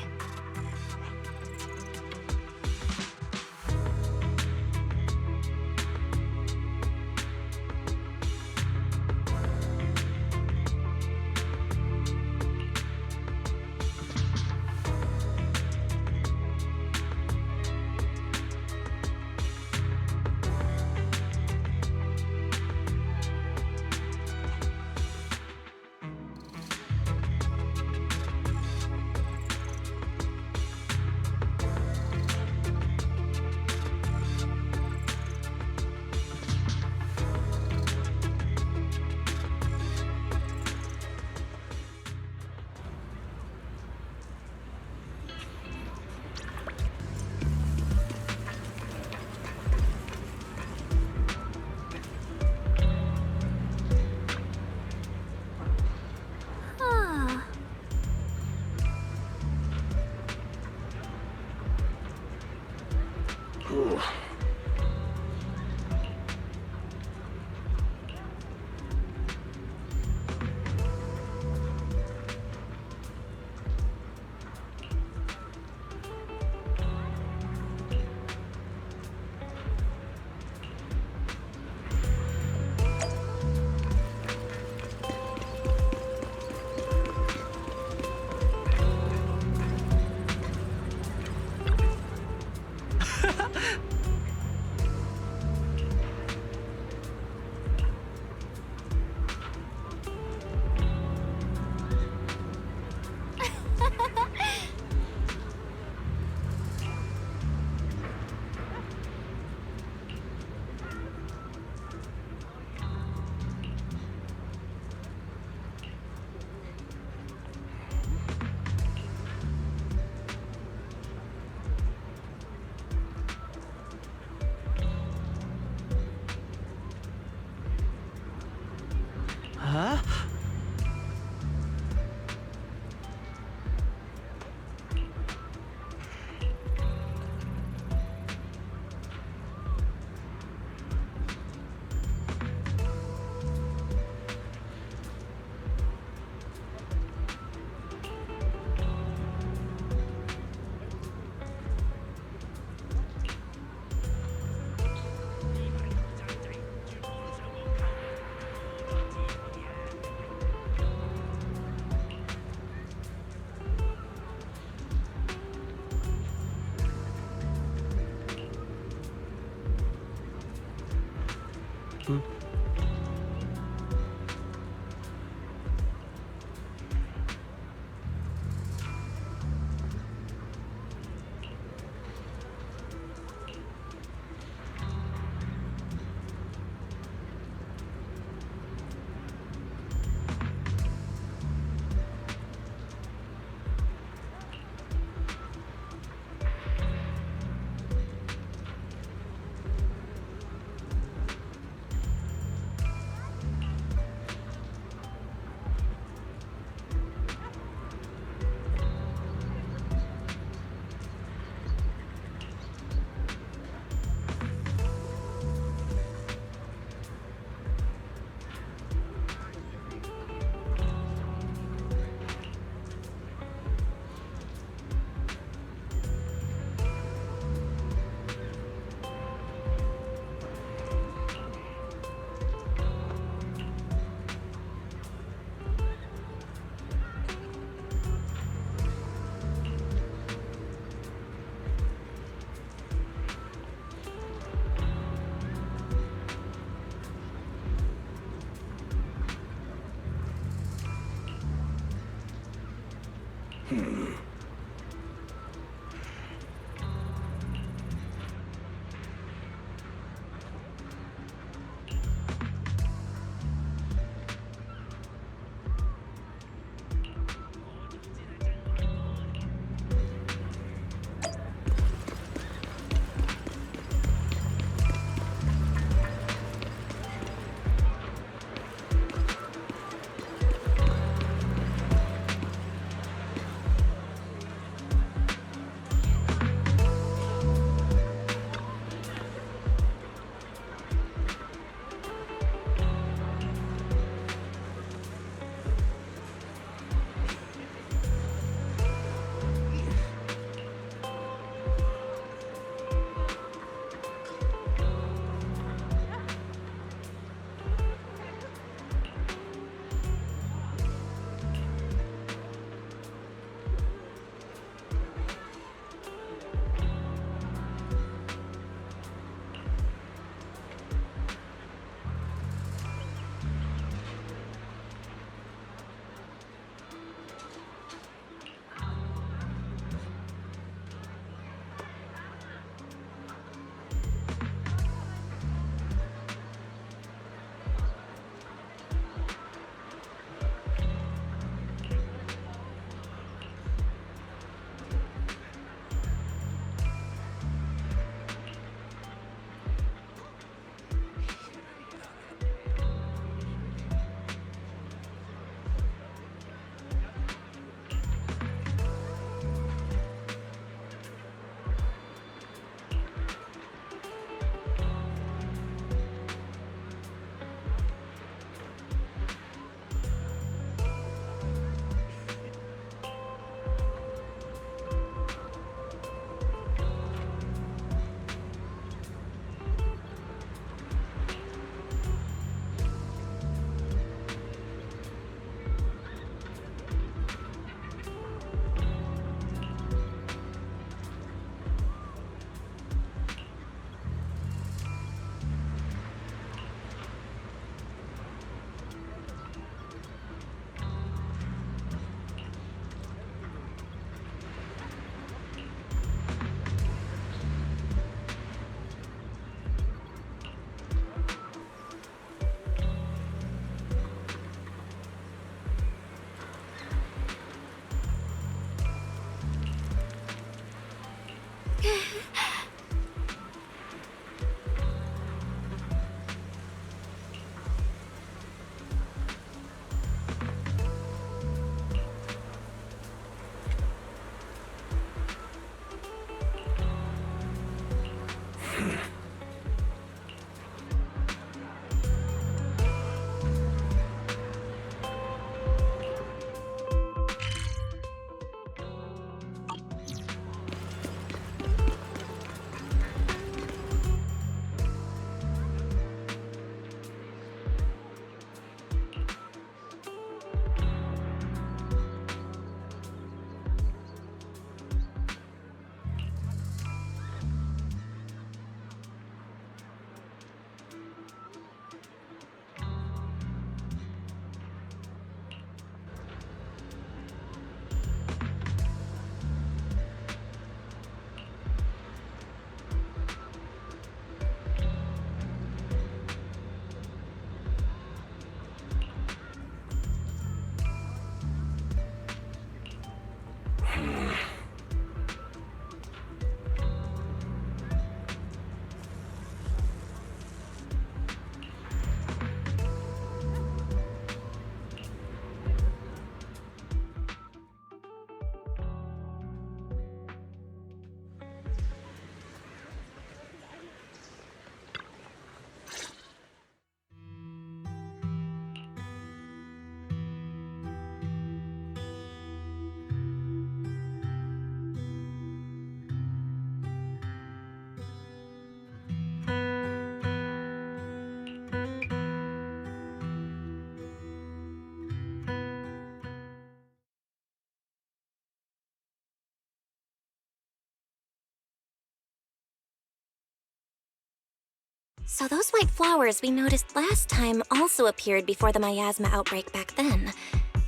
So those white flowers we noticed last time also appeared before the miasma outbreak back then.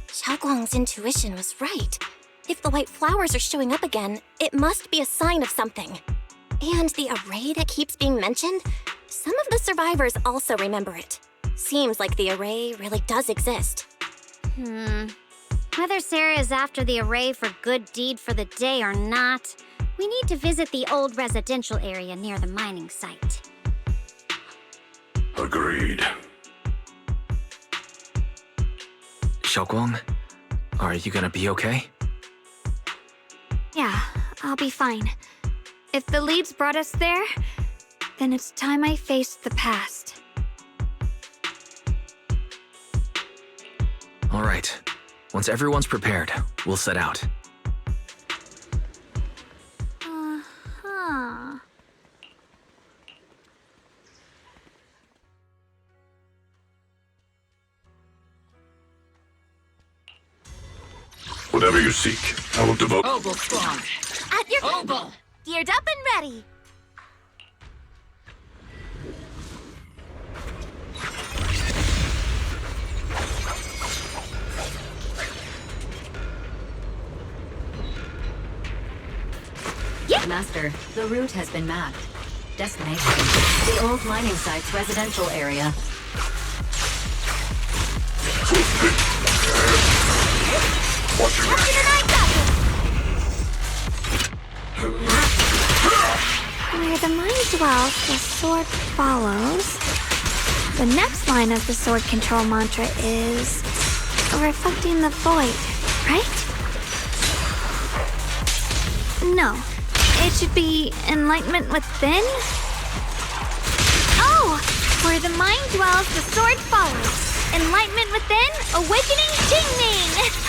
Xiaoguang's intuition was right. If the white flowers are showing up again, it must be a sign of something. And the array that keeps being mentioned? Some of the survivors also remember it. Seems like the array really does exist. Whether Sarah is after the array for good deed for the day or not, we need to visit the old residential area near the mining site. Agreed. Xiaoguang, are you gonna be okay? Yeah, I'll be fine. If the leads brought us there, then it's time I faced the past. All right. Once everyone's prepared, we'll set out. Whatever you seek, I will devote. Obel Squad. At your Obel. geared up and ready. Master, the route has been mapped. Destination, the old mining site's residential area. Where the mind dwells, the sword follows. The next line of the sword control mantra is reflecting the void, right? No, it should be enlightenment within. Oh, where the mind dwells, the sword follows. Enlightenment within, awakening Jingming.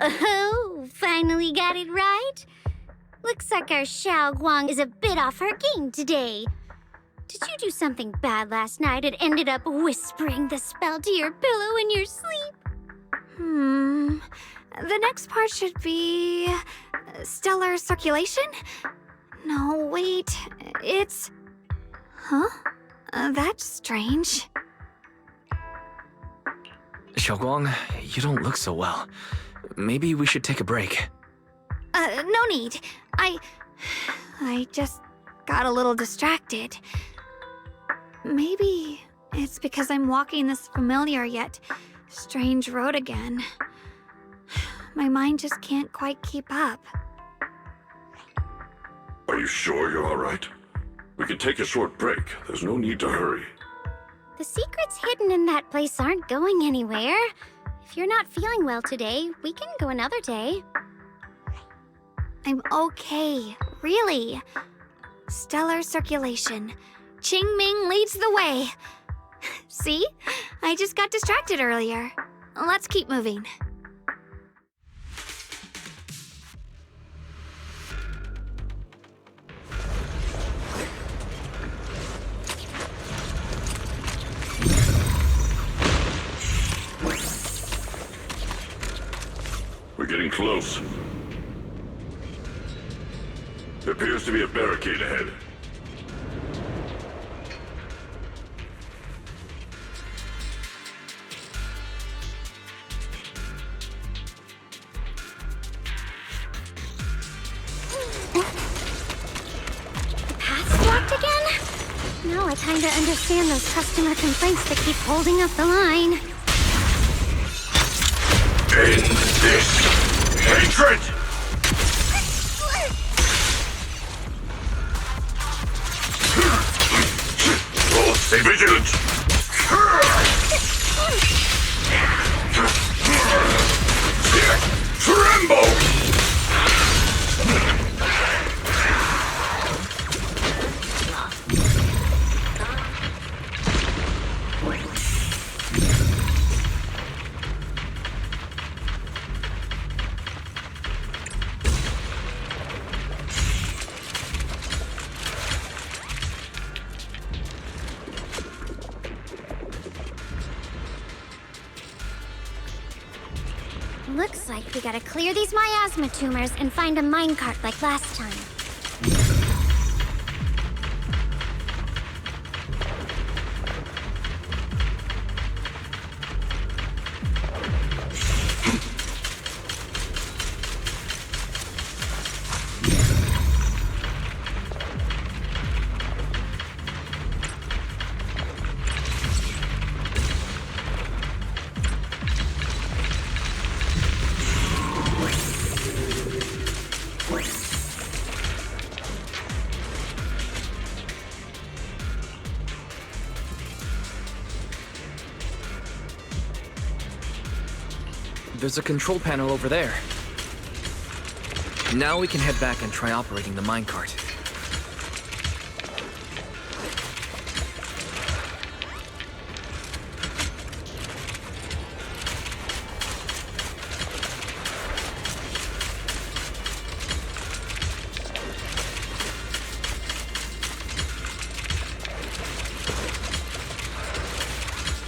Oh, finally got it right. Looks like our Xiaoguang is a bit off her game today. Did you do something bad last night and ended up whispering the spell to your pillow in your sleep? The next part should be stellar circulation? No, wait, it's... Huh? That's strange. Xiaoguang, you don't look so well. Maybe we should take a break. No need. I just got a little distracted. Maybe it's because I'm walking this familiar yet strange road again. My mind just can't quite keep up. Are you sure you're all right? We can take a short break. There's no need to hurry. The secrets hidden in that place aren't going anywhere. If you're not feeling well today, we can go another day. I'm okay, really. Stellar circulation. Qingming leads the way. See? I just got distracted earlier. Let's keep moving. We're getting close. There appears to be a barricade ahead. The path's blocked again? Now I kinda understand those customer complaints that keep holding up the line. End this hatred! Oh, stay vigilant! Tremble! Looks like we gotta clear these miasma tumors and find a minecart like last time. There's a control panel over there. Now we can head back and try operating the minecart.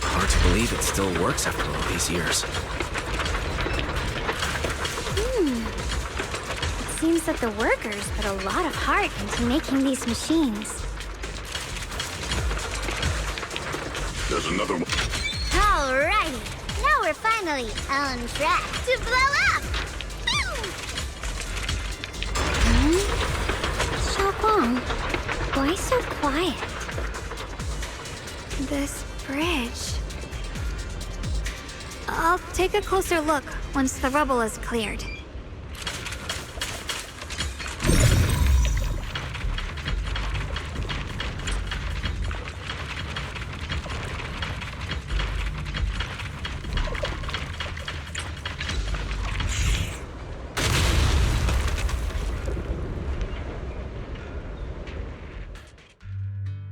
Hard to believe it still works after all these years. Seems that the workers put a lot of heart into making these machines. There's another one. Alrighty, now we're finally on track to blow up! Xiaoguang, why so quiet? This bridge. I'll take a closer look once the rubble is cleared.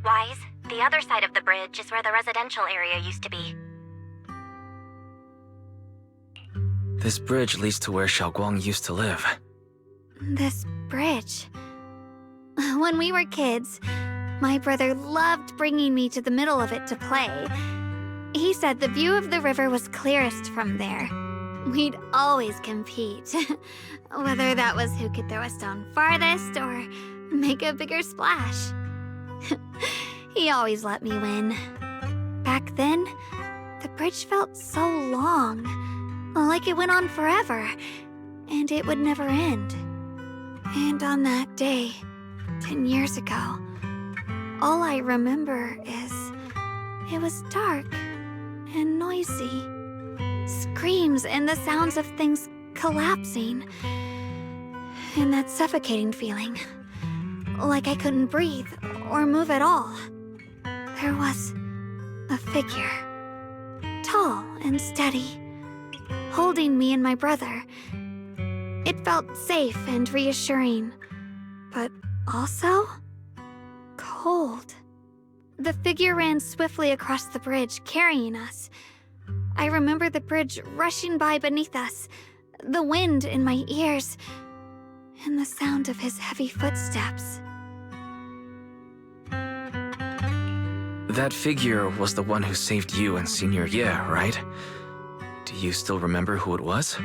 Wise, the other side of the bridge is where the residential area used to be. This bridge leads to where Xiaoguang used to live. This bridge. When we were kids, my brother loved bringing me to the middle of it to play. He said the view of the river was clearest from there. We'd always compete. Whether that was who could throw a stone farthest or make a bigger splash. He always let me win. Back then, the bridge felt so long, like it went on forever, and it would never end. And on that day, 10 years ago, all I remember is it was dark and noisy. Screams and the sounds of things collapsing. And that suffocating feeling. Like I couldn't breathe or move at all. There was a figure. Tall and steady. Holding me and my brother. It felt safe and reassuring. But also cold. The figure ran swiftly across the bridge, carrying us. I remember the bridge rushing by beneath us, the wind in my ears, and the sound of his heavy footsteps. That figure was the one who saved you and Senior Ye, right? Do you still remember who it was?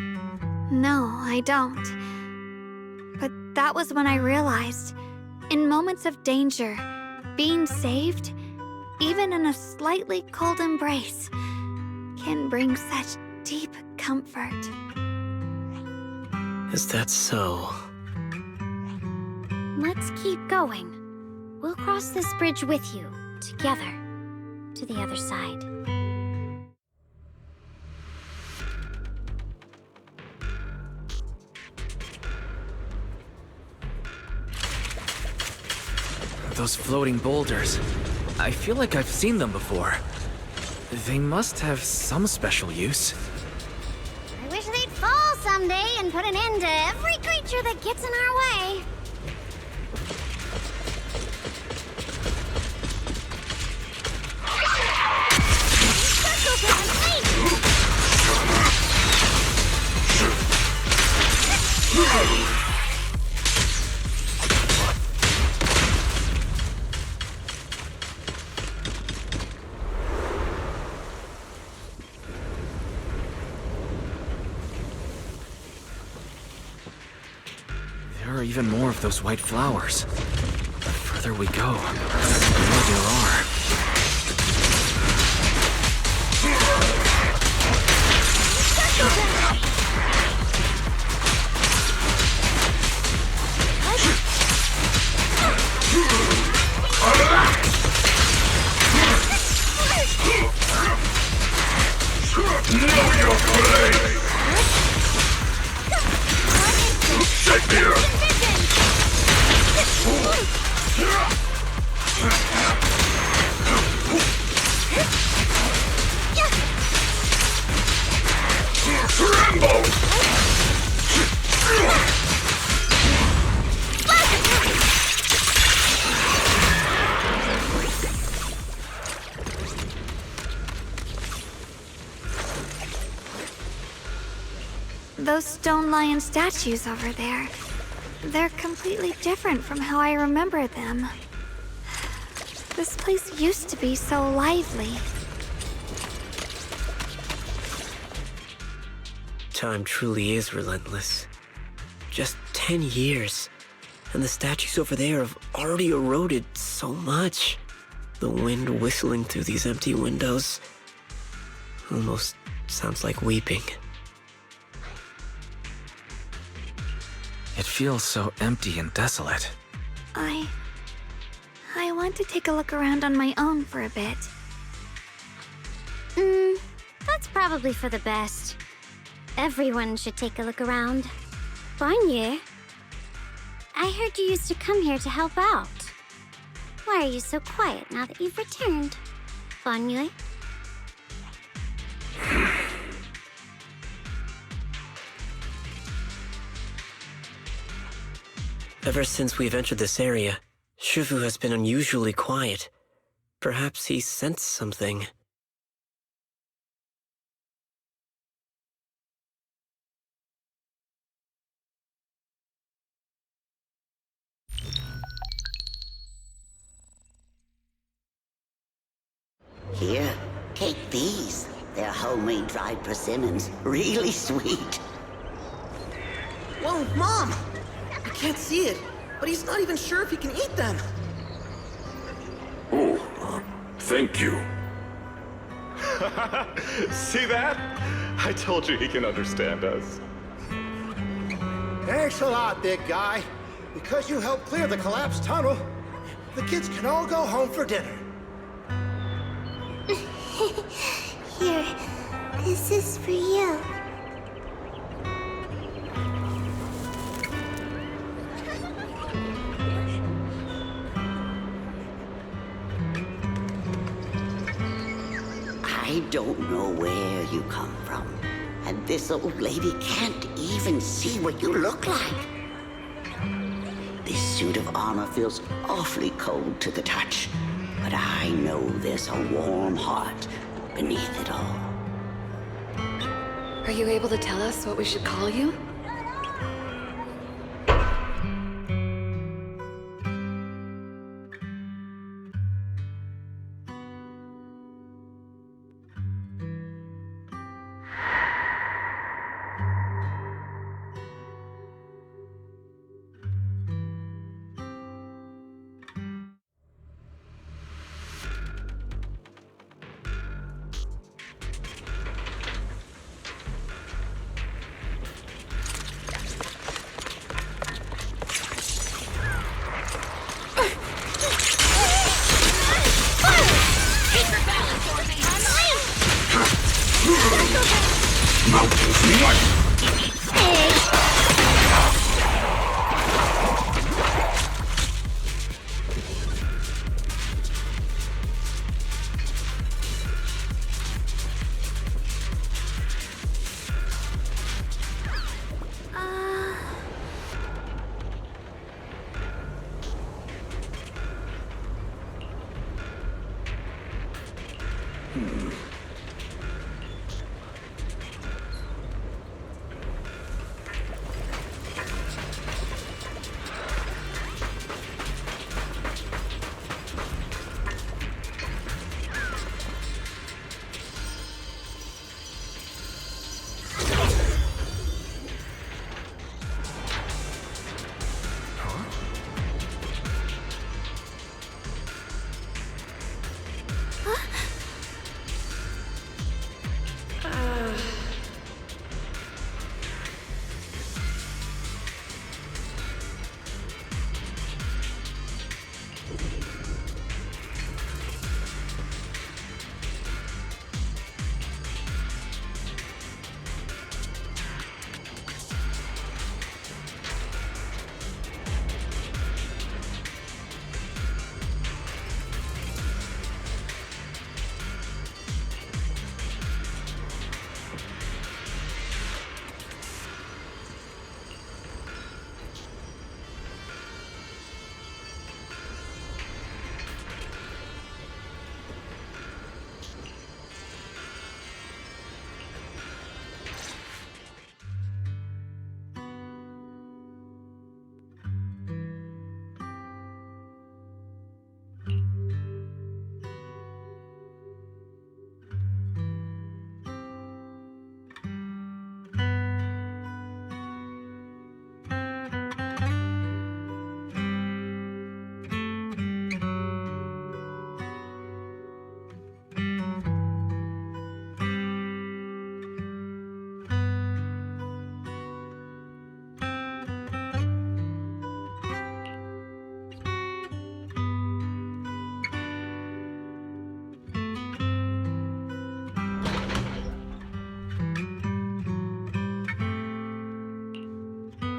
No, I don't. But that was when I realized, in moments of danger, being saved, even in a slightly cold embrace, can bring such deep comfort. Is that so? Let's keep going. We'll cross this bridge with you. together to the other side. Those floating boulders. I feel like I've seen them before. They must have some special use. I wish they'd fall someday and put an end to every creature that gets in our way. There are even more of those white flowers. The further we go, the more there are. Know your place! Shakespeare! Tremble! Those stone lion statues over there. They're completely different from how I remember them. This place used to be so lively. Time truly is relentless. Just 10 years, and the statues over there have already eroded so much. The wind whistling through these empty windows almost sounds like weeping. It feels so empty and desolate. I want to take a look around on my own for a bit. That's probably for the best. Everyone should take a look around. Bonnier, I heard you used to come here to help out. Why are you so quiet now that you've returned? Bonnier? Ever since we've entered this area, Shifu has been unusually quiet. Perhaps he sensed something. Here, take these. They're homemade dried persimmons. Really sweet. Whoa, Mom! I can't see it, but he's not even sure if he can eat them. Oh, thank you. See that? I told you he can understand us. Thanks a lot, big guy. Because you helped clear the collapsed tunnel, the kids can all go home for dinner. Here, this is for you. I don't know where you come from, and this old lady can't even see what you look like. This suit of armor feels awfully cold to the touch, but I know there's a warm heart beneath it all. Are you able to tell us what we should call you?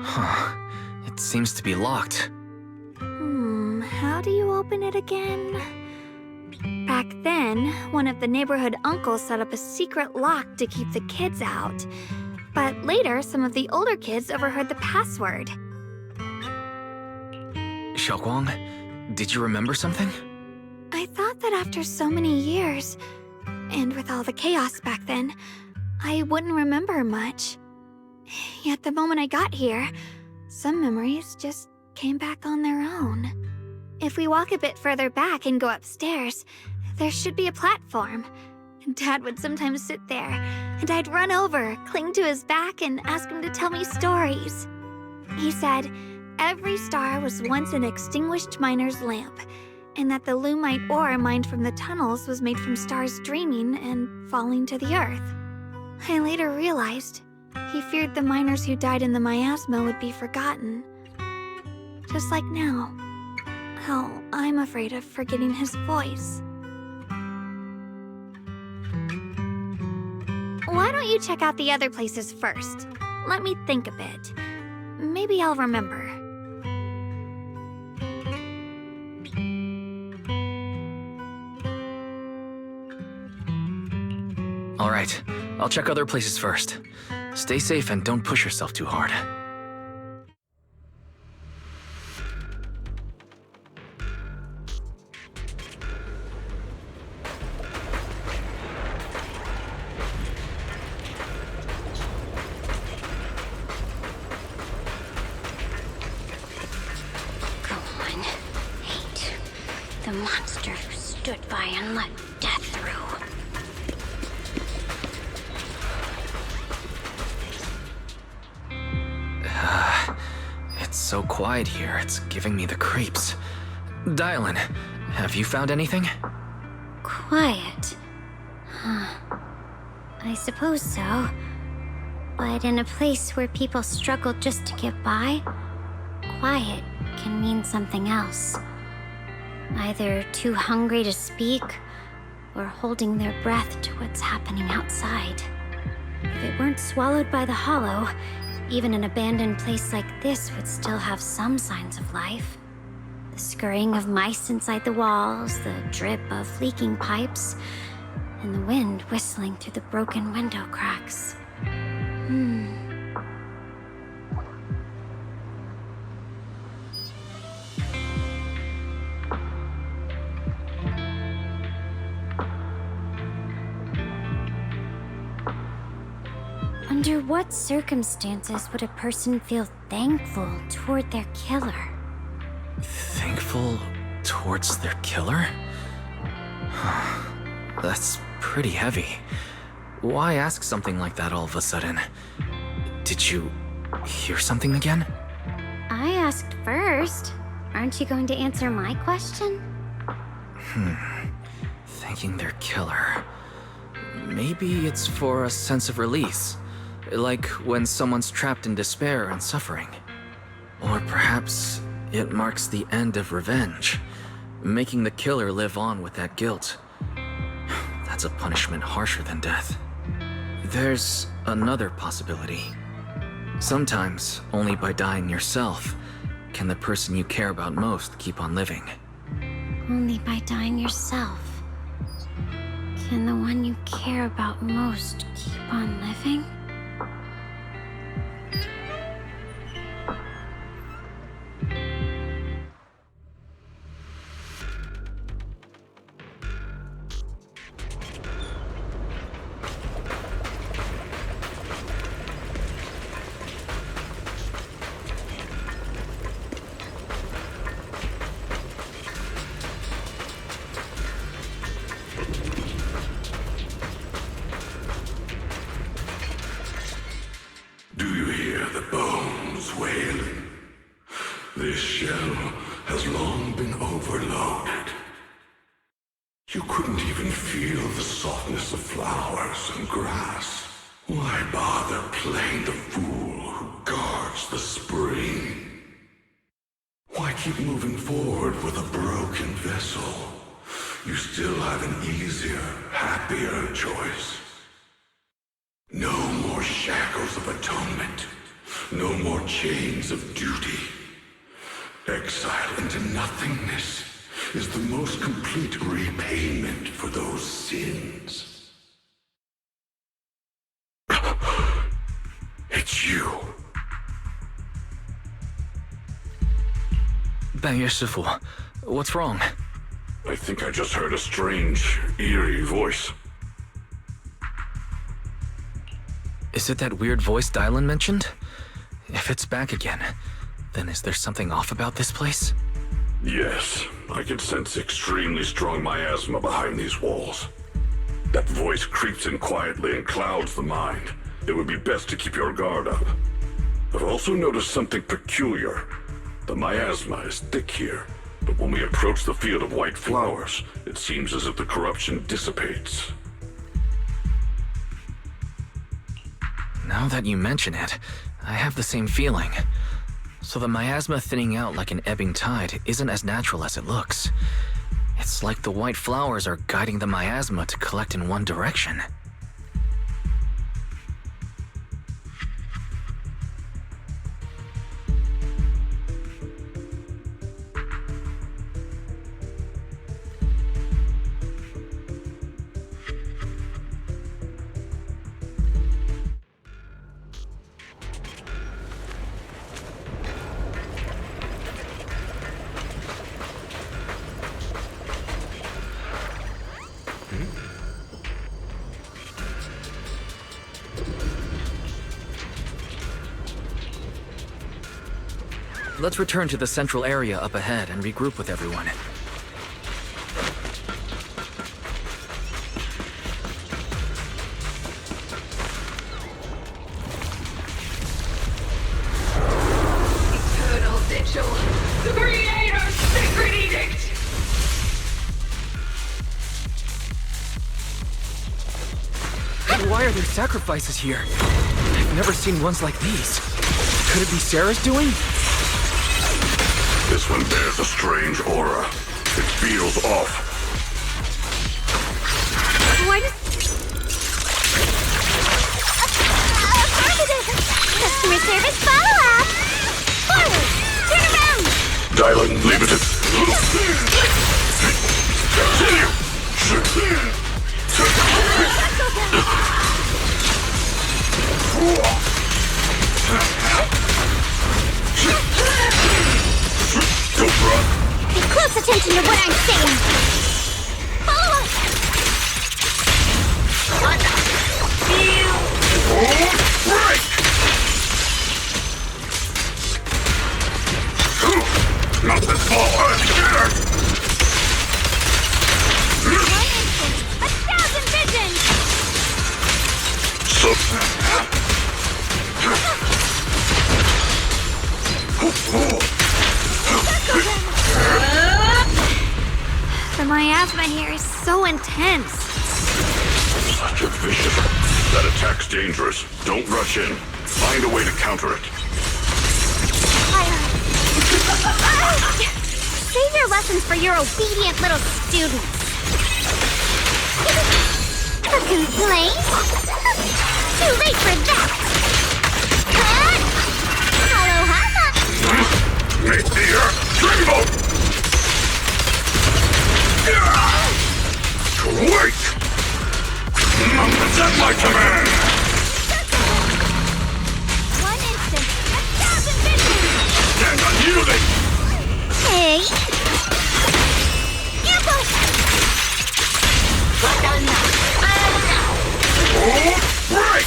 Huh. It seems to be locked. How do you open it again? Back then, one of the neighborhood uncles set up a secret lock to keep the kids out. But later, some of the older kids overheard the password. Xiaoguang, did you remember something? I thought that after so many years, and with all the chaos back then, I wouldn't remember much. Yet the moment I got here, some memories just came back on their own. If we walk a bit further back and go upstairs, there should be a platform. Dad would sometimes sit there, and I'd run over, cling to his back, and ask him to tell me stories. He said every star was once an extinguished miner's lamp, and that the lumite ore mined from the tunnels was made from stars dreaming and falling to the earth. I later realized he feared the miners who died in the miasma would be forgotten. Just like now. How I'm afraid of forgetting his voice. Why don't you check out the other places first? Let me think a bit. Maybe I'll remember. All right, I'll check other places first. Stay safe and don't push yourself too hard. Go on. Hate. The monster who stood by and let death through. It's so quiet here, it's giving me the creeps. Dylan, have you found anything? Quiet. Huh. I suppose so. But in a place where people struggle just to get by, quiet can mean something else. Either too hungry to speak, or holding their breath to what's happening outside. If it weren't swallowed by the hollow, even an abandoned place like this would still have some signs of life. The scurrying of mice inside the walls, the drip of leaking pipes, and the wind whistling through the broken window cracks. Under what circumstances would a person feel thankful toward their killer? Thankful towards their killer? That's pretty heavy. Why ask something like that all of a sudden? Did you hear something again? I asked first. Aren't you going to answer my question? Thanking their killer. Maybe it's for a sense of release. Like when someone's trapped in despair and suffering. Or perhaps it marks the end of revenge, making the killer live on with that guilt. That's a punishment harsher than death. There's another possibility. Sometimes, only by dying yourself, can the person you care about most keep on living. Only by dying yourself can the one you care about most keep on living? This shell has long been overloaded. You couldn't even feel the softness of flowers and grass. Why bother playing the fool who guards the spring? Why keep moving forward with a broken vessel? You still have an easier, happier choice. No more shackles of atonement. No more chains of duty. Exile into nothingness is the most complete repayment for those sins. It's you. 半月师傅, what's wrong? I think I just heard a strange, eerie voice. Is it that weird voice Dylan mentioned? If it's back again, then is there something off about this place? Yes, I can sense extremely strong miasma behind these walls. That voice creeps in quietly and clouds the mind. It would be best to keep your guard up. I've also noticed something peculiar. The miasma is thick here, but when we approach the field of white flowers, it seems as if the corruption dissipates. Now that you mention it, I have the same feeling. So the miasma thinning out like an ebbing tide isn't as natural as it looks. It's like the white flowers are guiding the miasma to collect in one direction. Let's return to the central area up ahead and regroup with everyone. Eternal vigil, the Creator's sacred edict! Why are there sacrifices here? I've never seen ones like these. Could it be Sarah's doing? This one bears a strange aura. It feels off. Why does... Customer service follow-up! Forward! Turn around! Dylan, leave it. Don't run. Pay close attention to what I'm saying! Follow up! Break! Not this ball, I'm scared! 1,000 visions! The miasma here is so intense. Such a vicious. That attack's dangerous. Don't rush in. Find a way to counter it. Save your lessons for your obedient little students. A complaint? Too late for that! Aloha! Make the earth tremble! Wait! That's my command! 1 instant, 1,000 visions! Stand unyielding! Hey! Ambush! Break!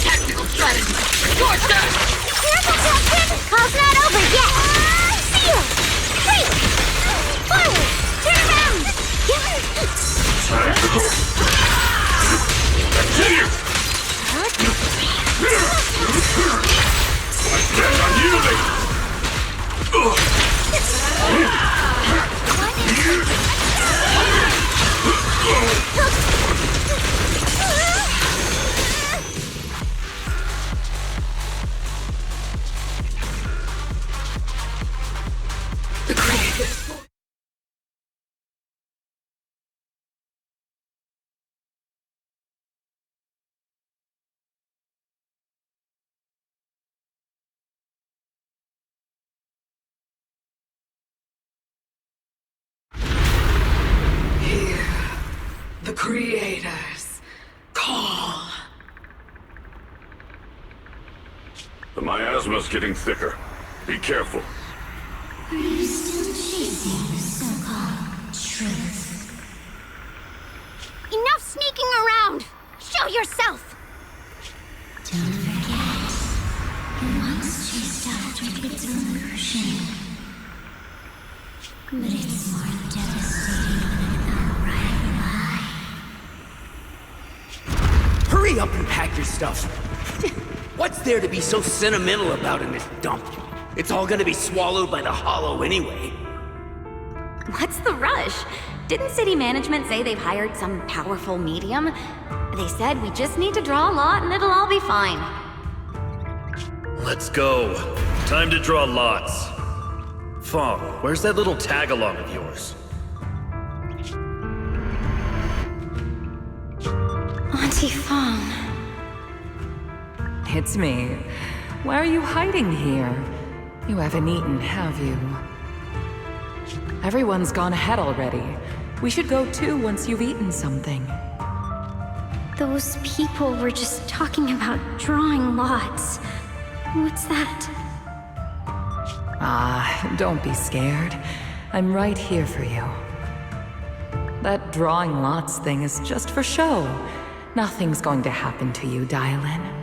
Tactical strategy! Scorch that! Careful, Captain! Call's not over yet! Seal! Break! Forward! Turn around! Continue! Stand unyielding! The creators call. The miasma's getting thicker. Be careful. Are you still chasing the so-called truth? Enough sneaking around! Show yourself! Don't forget, you once chased after its illusion. But it's more devastating than the right lie. Hurry up and pack your stuff. What's there to be so sentimental about in this dump? It's all gonna be swallowed by the hollow anyway. What's the rush? Didn't city management say they've hired some powerful medium? They said we just need to draw a lot and it'll all be fine. Let's go. Time to draw lots. Fong, where's that little tag-along of yours? Auntie Fong. It's me. Why are you hiding here? You haven't eaten, have you? Everyone's gone ahead already. We should go too once you've eaten something. Those people were just talking about drawing lots. What's that? Ah, don't be scared. I'm right here for you. That drawing lots thing is just for show. Nothing's going to happen to you, Dylan.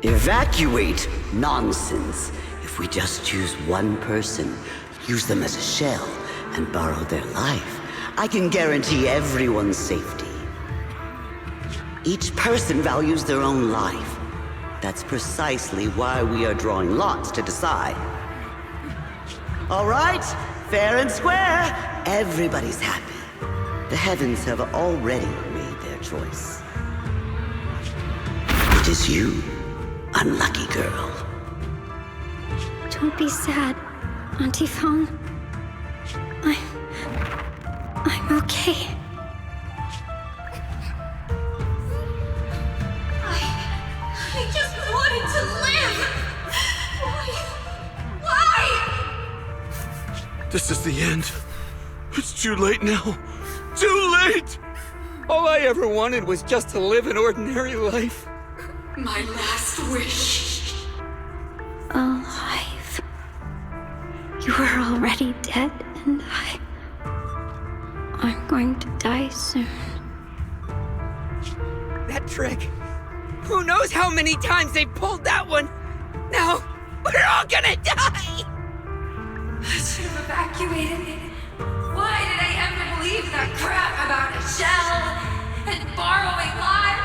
Evacuate? Nonsense. If we just choose one person, use them as a shell, and borrow their life, I can guarantee everyone's safety. Each person values their own life. That's precisely why we are drawing lots to decide. All right, fair and square. Everybody's happy. The heavens have already made their choice. it is you, unlucky girl. Don't be sad, Auntie Fong. I'm okay. I just wanted to live! Why? This is the end. It's too late now. Too late! All I ever wanted was just to live an ordinary life. My last wish. Alive. You are already dead, and I'm going to die soon. That trick. Who knows how many times they pulled that one? Now, we're all gonna die! I should have evacuated. Why did I ever believe that crap about a shell and borrowing lives?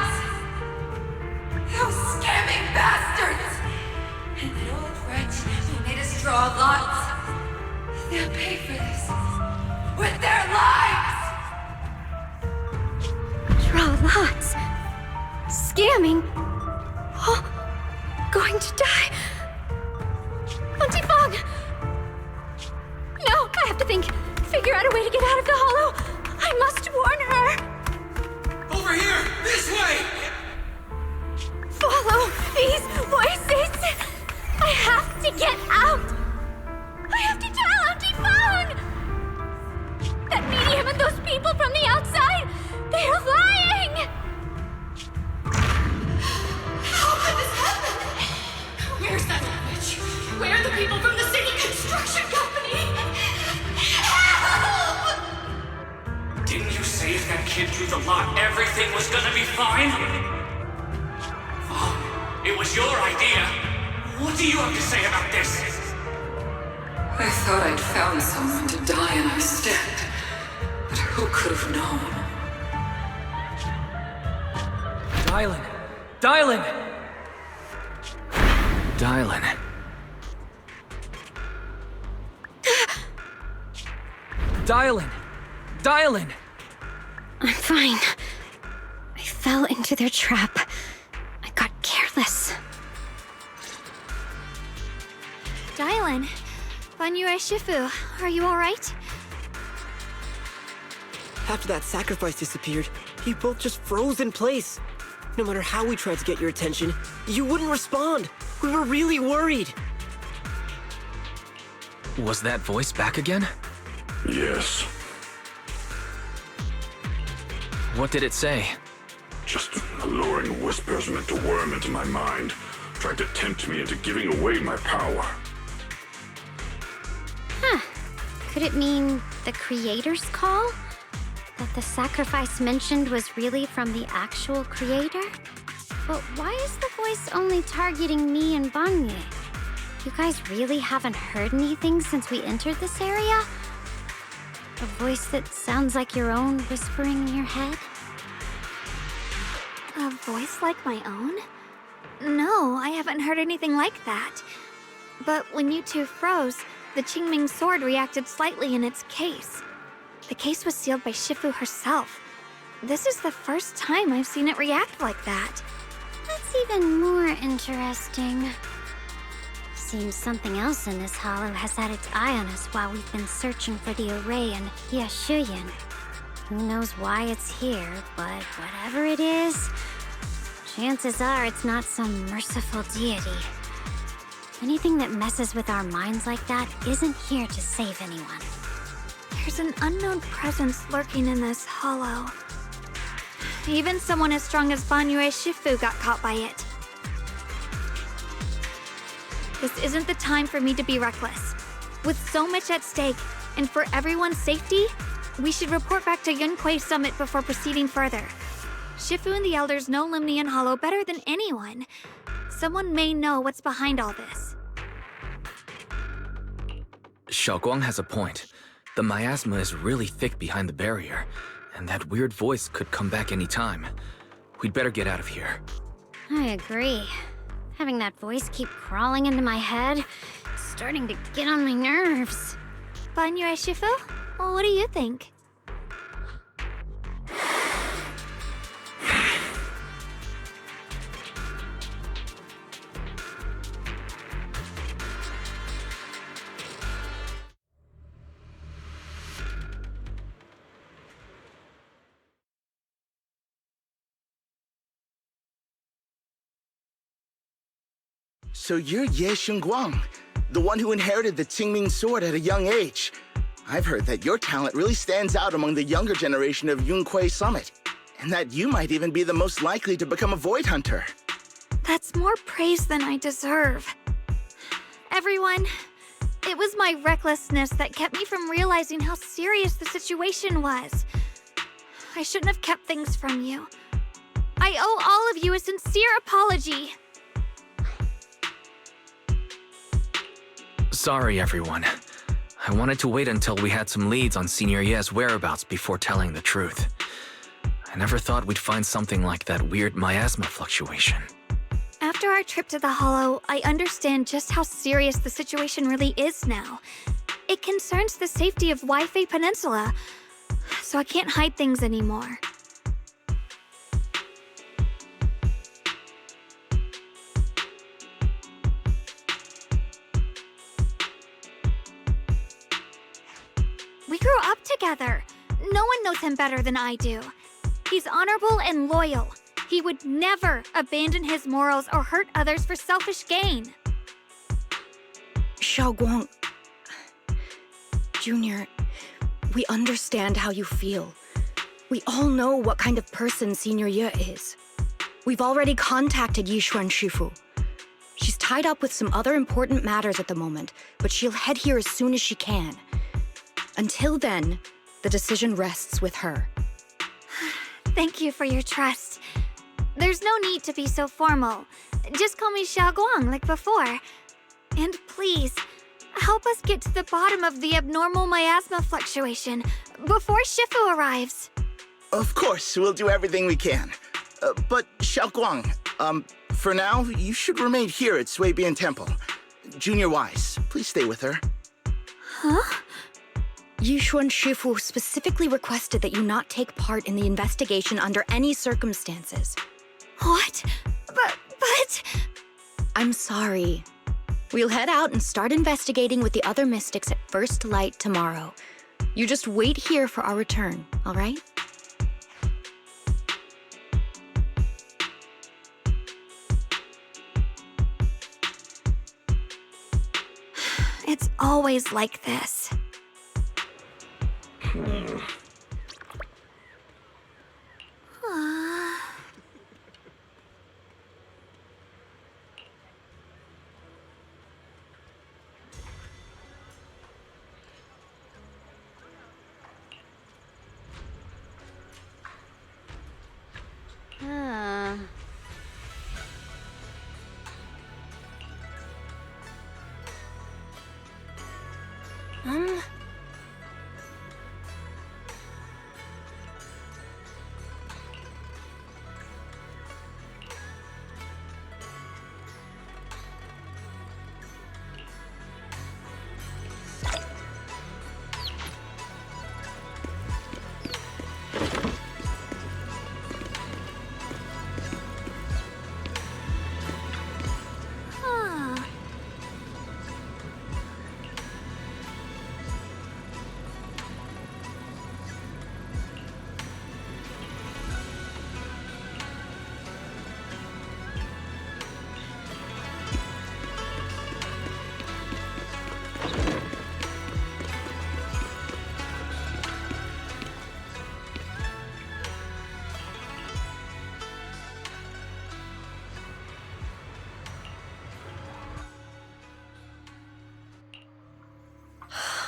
Those scamming bastards! And that old wretch who made us draw lots. They'll pay for this with their lives! Draw lots. Scamming. Oh, going to die. Auntie Fong! No, I have to think. Figure out a way to get out of the hollow. I must warn her. Over here! This way! Follow these voices. I have to get out. I have to tell Auntie Fong. That medium and those people from the outside, they're lying. How could this happen? Where's that witch? Where are the people from the city construction company? Help! Didn't you say if that kid drew the lot, everything was gonna be fine? Oh, it was your idea. What do you have to say about this? I thought I'd found someone to die in our stead, but who could have known? Dylan! Dylan! Dylan. Dylan! Dylan! I'm fine. I fell into their trap. I got careless. Dylan, Banyue Shifu, are you alright? After that sacrifice disappeared, you both just froze in place. No matter how we tried to get your attention, you wouldn't respond. We were really worried. Was that voice back again? Yes. What did it say? Just alluring whispers meant to worm into my mind, tried to tempt me into giving away my power. Huh. Could it mean the creator's call? That the sacrifice mentioned was really from the actual creator? But why is the voice only targeting me and Banyue? You guys really haven't heard anything since we entered this area? A voice that sounds like your own whispering in your head? A voice like my own? No, I haven't heard anything like that. But when you two froze, the Qingming sword reacted slightly in its case. The case was sealed by Shifu herself. This is the first time I've seen it react like that. That's even more interesting. Seems something else in this hollow has had its eye on us while we've been searching for the array in Hyashuyan. Who knows why it's here, but whatever it is, chances are it's not some merciful deity. Anything that messes with our minds like that isn't here to save anyone. There's an unknown presence lurking in this hollow. Even someone as strong as Banyue Shifu got caught by it. This isn't the time for me to be reckless. With so much at stake, and for everyone's safety, we should report back to Yunquei Summit before proceeding further. Shifu and the elders know Limnian Hollow better than anyone. Someone may know what's behind all this. Xiaoguang has a point. The miasma is really thick behind the barrier, and that weird voice could come back any time. We'd better get out of here. I agree. Having that voice keep crawling into my head, it's starting to get on my nerves. Banyue Shifu? Well, what do you think? So you're Ye Xingguang, the one who inherited the Qingming sword at a young age. I've heard that your talent really stands out among the younger generation of Yunque Summit, and that you might even be the most likely to become a Void Hunter. That's more praise than I deserve. Everyone, it was my recklessness that kept me from realizing how serious the situation was. I shouldn't have kept things from you. I owe all of you a sincere apology. Sorry, everyone. I wanted to wait until we had some leads on Senior Ye's whereabouts before telling the truth. I never thought we'd find something like that weird miasma fluctuation. After our trip to the Hollow, I understand just how serious the situation really is now. It concerns the safety of Wi-Fi Peninsula, so I can't hide things anymore. We grew up together. No one knows him better than I do. He's honorable and loyal. He would never abandon his morals or hurt others for selfish gain. Xiaoguang, Junior, we understand how you feel. We all know what kind of person Senior Ye is. We've already contacted Yishuan Shifu. She's tied up with some other important matters at the moment, but she'll head here as soon as she can. Until then, the decision rests with her. Thank you for your trust. There's no need to be so formal. Just call me Xiaoguang like before. And please, help us get to the bottom of the abnormal miasma fluctuation before Shifu arrives. Of course, we'll do everything we can. But Xiaoguang, for now, you should remain here at Suibian Temple. Junior Wise, please stay with her. Huh? Yishuan Shifu specifically requested that you not take part in the investigation under any circumstances. What? But... I'm sorry. We'll head out and start investigating with the other mystics at first light tomorrow. You just wait here for our return, all right? It's always like this.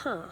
Huh.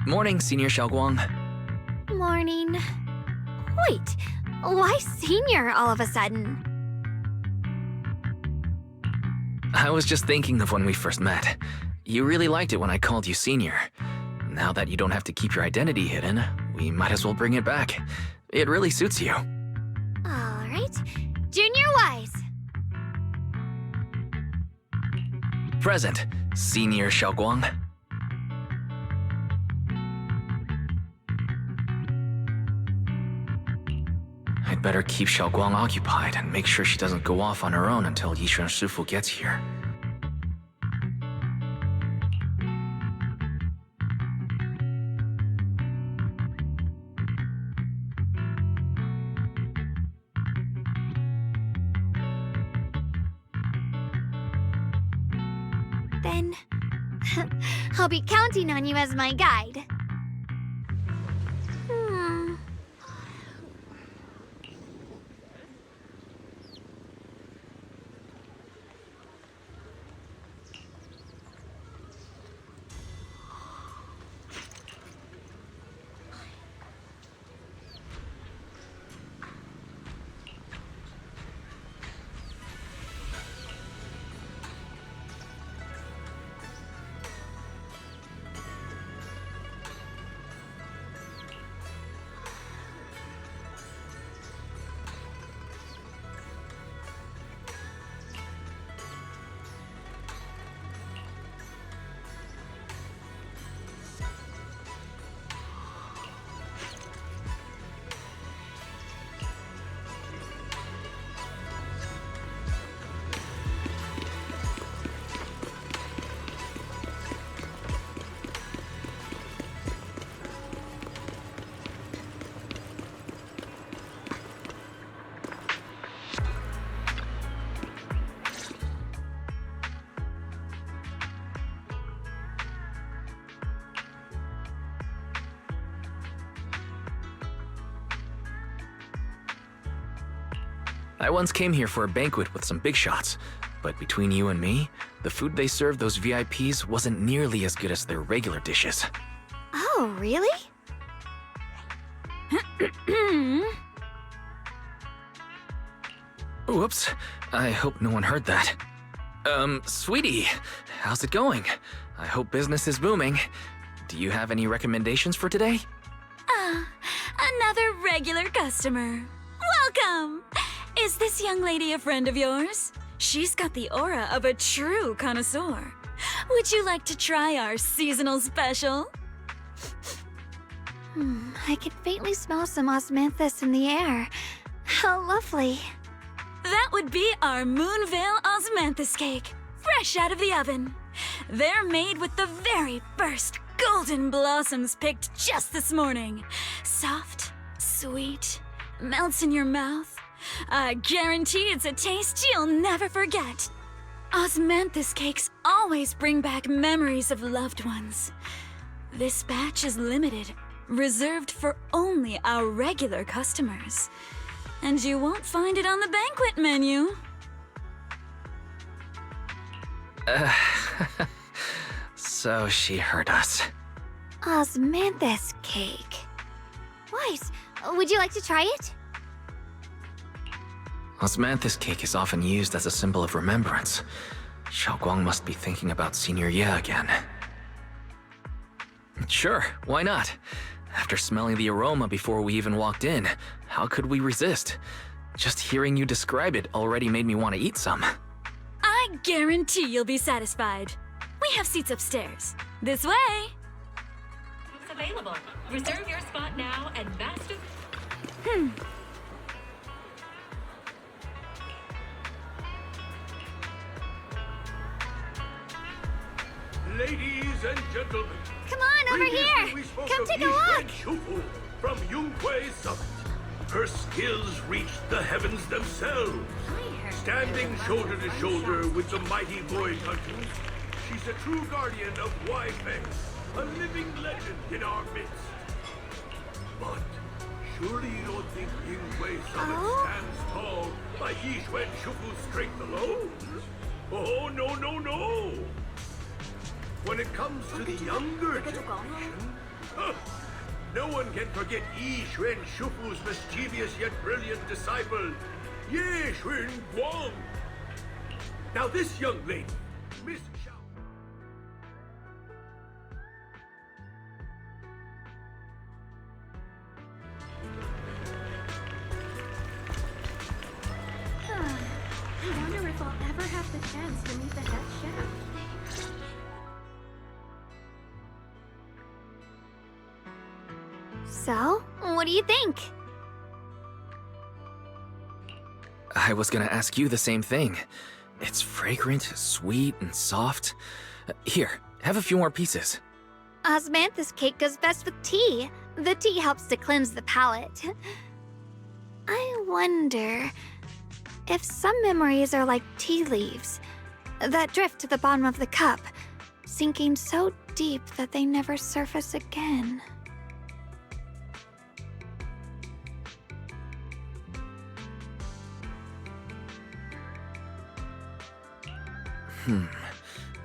Morning, Senior Xiaoguang. Morning. Wait, why senior all of a sudden? I was just thinking of when we first met. You really liked it when I called you Senior. Now that you don't have to keep your identity hidden, we might as well bring it back. It really suits you. All right. Junior Wise. Present, Senior Xiaoguang. I'd better keep Xiaoguang occupied and make sure she doesn't go off on her own until Yishuan Shifu gets here. Then I'll be counting on you as my guide. I once came here for a banquet with some big shots, but between you and me, the food they served those VIPs wasn't nearly as good as their regular dishes. Oh, really? Whoops, I hope no one heard that. Sweetie, how's it going? I hope business is booming. Do you have any recommendations for today? Another regular customer. Welcome! Is this young lady a friend of yours? She's got the aura of a true connoisseur. Would you like to try our seasonal special? I can faintly smell some osmanthus in the air. How lovely. That would be our Moonveil Osmanthus cake, fresh out of the oven. They're made with the very first golden blossoms picked just this morning. Soft, sweet, melts in your mouth. I guarantee it's a taste you'll never forget. Osmanthus cakes always bring back memories of loved ones. This batch is limited, reserved for only our regular customers. And you won't find it on the banquet menu. So she heard us. Osmanthus cake. Wise, would you like to try it? Osmanthus cake is often used as a symbol of remembrance. Xiaoguang must be thinking about Senior Ye again. Sure, why not? After smelling the aroma before we even walked in, how could we resist? Just hearing you describe it already made me want to eat some. I guarantee you'll be satisfied. We have seats upstairs. This way. It's available. Reserve your spot now and master. Ladies and gentlemen, come on over here. Come take a look. Shufu from Yunkwei Summit. Her skills reached the heavens themselves. Standing shoulder to shoulder with the mighty void hunters, she's a true guardian of Waifei, a living legend in our midst. But surely you don't think Yunkwei Summit stands tall by Yishuan Shufu's strength alone? Oh, no. When it comes to the younger generation, No one can forget Yi Xuan Shufu's mischievous yet brilliant disciple, Ye Xuan Guang. Now this young lady, Miss Xiao... I wonder if I'll ever have the chance to meet the head chef. So, what do you think? I was gonna ask you the same thing. It's fragrant, sweet, and soft. Here, have a few more pieces. Osmanthus cake goes best with tea. The tea helps to cleanse the palate. I wonder if some memories are like tea leaves that drift to the bottom of the cup, sinking so deep that they never surface again.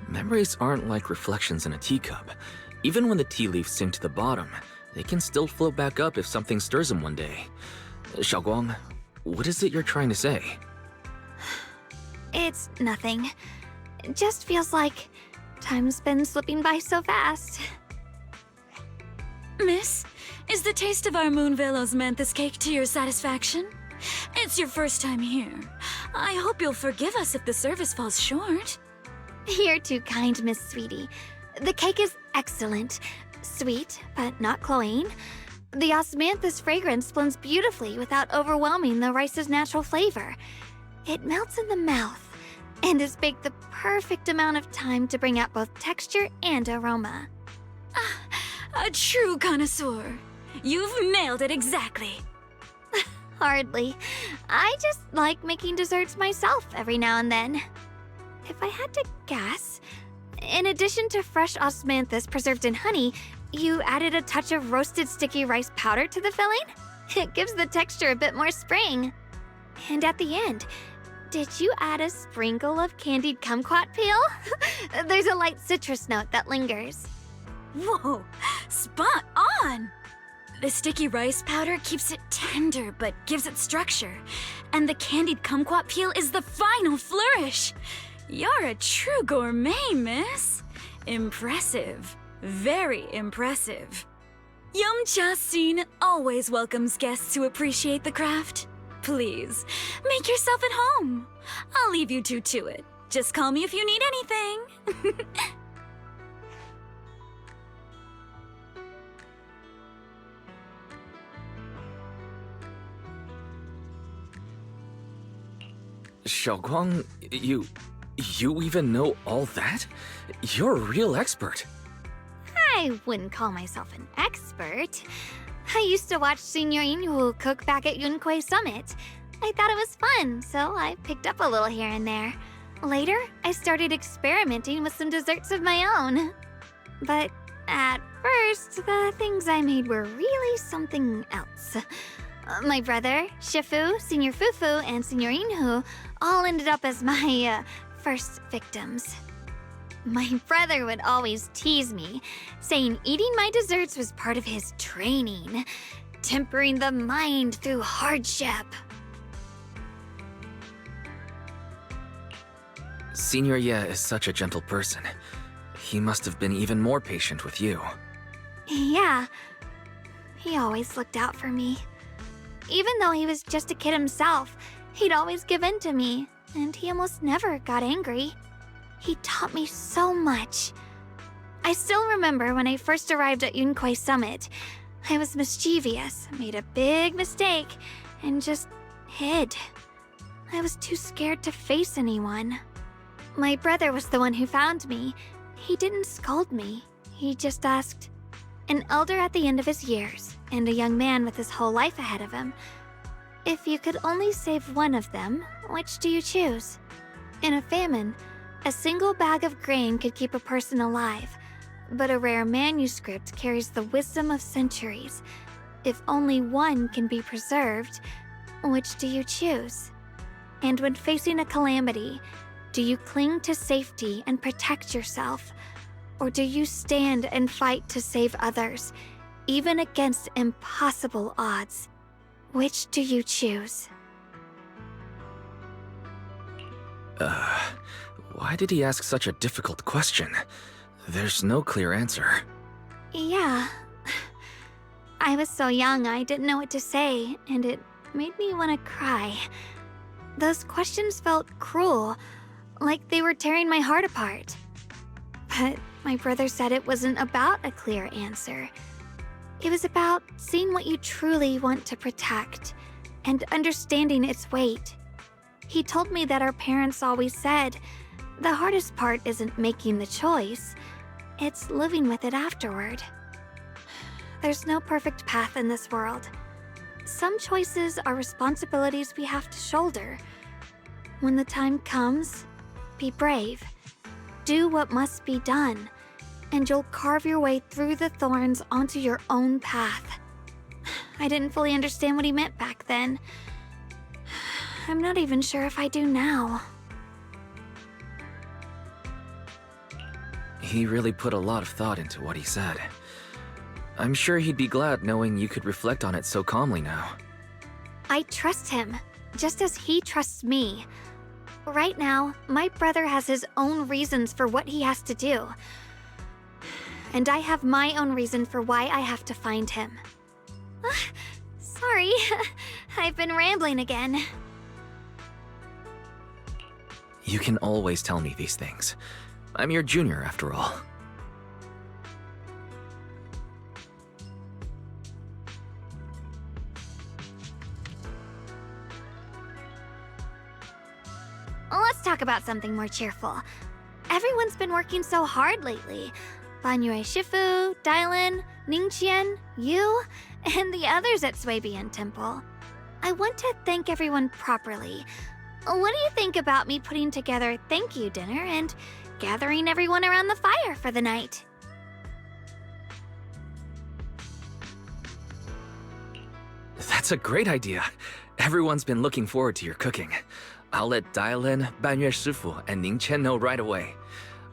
Memories aren't like reflections in a teacup. Even when the tea leaves sink to the bottom, they can still float back up if something stirs them one day. Xiaoguang, what is it you're trying to say? It's nothing. It just feels like time's been slipping by so fast. Miss, is the taste of our Moonvale Osmanthus cake to your satisfaction? It's your first time here. I hope you'll forgive us if the service falls short. You're too kind, Miss Sweetie. The cake is excellent. Sweet, but not cloying. The osmanthus fragrance blends beautifully without overwhelming the rice's natural flavor. It melts in the mouth and is baked the perfect amount of time to bring out both texture and aroma. A true connoisseur. You've nailed it exactly. Hardly. I just like making desserts myself every now and then. If I had to guess, in addition to fresh osmanthus preserved in honey, you added a touch of roasted sticky rice powder to the filling? It gives the texture a bit more spring. And at the end, did you add a sprinkle of candied kumquat peel? There's a light citrus note that lingers. Whoa, spot on! The sticky rice powder keeps it tender but gives it structure. And the candied kumquat peel is the final flourish. You're a true gourmet, miss. Impressive. Very impressive. Yum Cha Sin always welcomes guests who appreciate the craft. Please, make yourself at home. I'll leave you two to it. Just call me if you need anything. Xiaoguang, you even know all that? You're a real expert. I wouldn't call myself an expert. I used to watch Senior Inhu cook back at Yunquay Summit. I thought it was fun, so I picked up a little here and there. Later, I started experimenting with some desserts of my own. But at first, the things I made were really something else. My brother, Shifu, Senior Fufu, and Senior Inhu all ended up as my first victims. My brother would always tease me, saying eating my desserts was part of his training, tempering the mind through hardship. Senior Ye is such a gentle person. He must have been even more patient with you. Yeah, he always looked out for me. Even though he was just a kid himself, he'd always give in to me, and he almost never got angry. He taught me so much. I still remember when I first arrived at Yunquay Summit. I was mischievous, made a big mistake, and just hid. I was too scared to face anyone. My brother was the one who found me. He didn't scold me. He just asked, an elder at the end of his years, and a young man with his whole life ahead of him, if you could only save one of them, which do you choose? In a famine, a single bag of grain could keep a person alive, but a rare manuscript carries the wisdom of centuries. If only one can be preserved, which do you choose? And when facing a calamity, do you cling to safety and protect yourself? Or do you stand and fight to save others, even against impossible odds. Which do you choose? Why did he ask such a difficult question? There's no clear answer. Yeah. I was so young I didn't know what to say, and it made me want to cry. Those questions felt cruel, like they were tearing my heart apart. But my brother said it wasn't about a clear answer. It was about seeing what you truly want to protect and understanding its weight. He told me that our parents always said, the hardest part isn't making the choice, it's living with it afterward. There's no perfect path in this world. Some choices are responsibilities we have to shoulder. When the time comes, be brave. Do what must be done, and you'll carve your way through the thorns onto your own path. I didn't fully understand what he meant back then. I'm not even sure if I do now. He really put a lot of thought into what he said. I'm sure he'd be glad knowing you could reflect on it so calmly now. I trust him, just as he trusts me. Right now, my brother has his own reasons for what he has to do. And I have my own reason for why I have to find him. Sorry, I've been rambling again. You can always tell me these things. I'm your junior, after all. Let's talk about something more cheerful. Everyone's been working so hard lately. Banyue Shifu, Dylan, Ningqian, you, and the others at Swabian Temple. I want to thank everyone properly. What do you think about me putting together a thank you dinner and gathering everyone around the fire for the night? That's a great idea. Everyone's been looking forward to your cooking. I'll let Dylan, Banyue Shifu, and Ningqian know right away.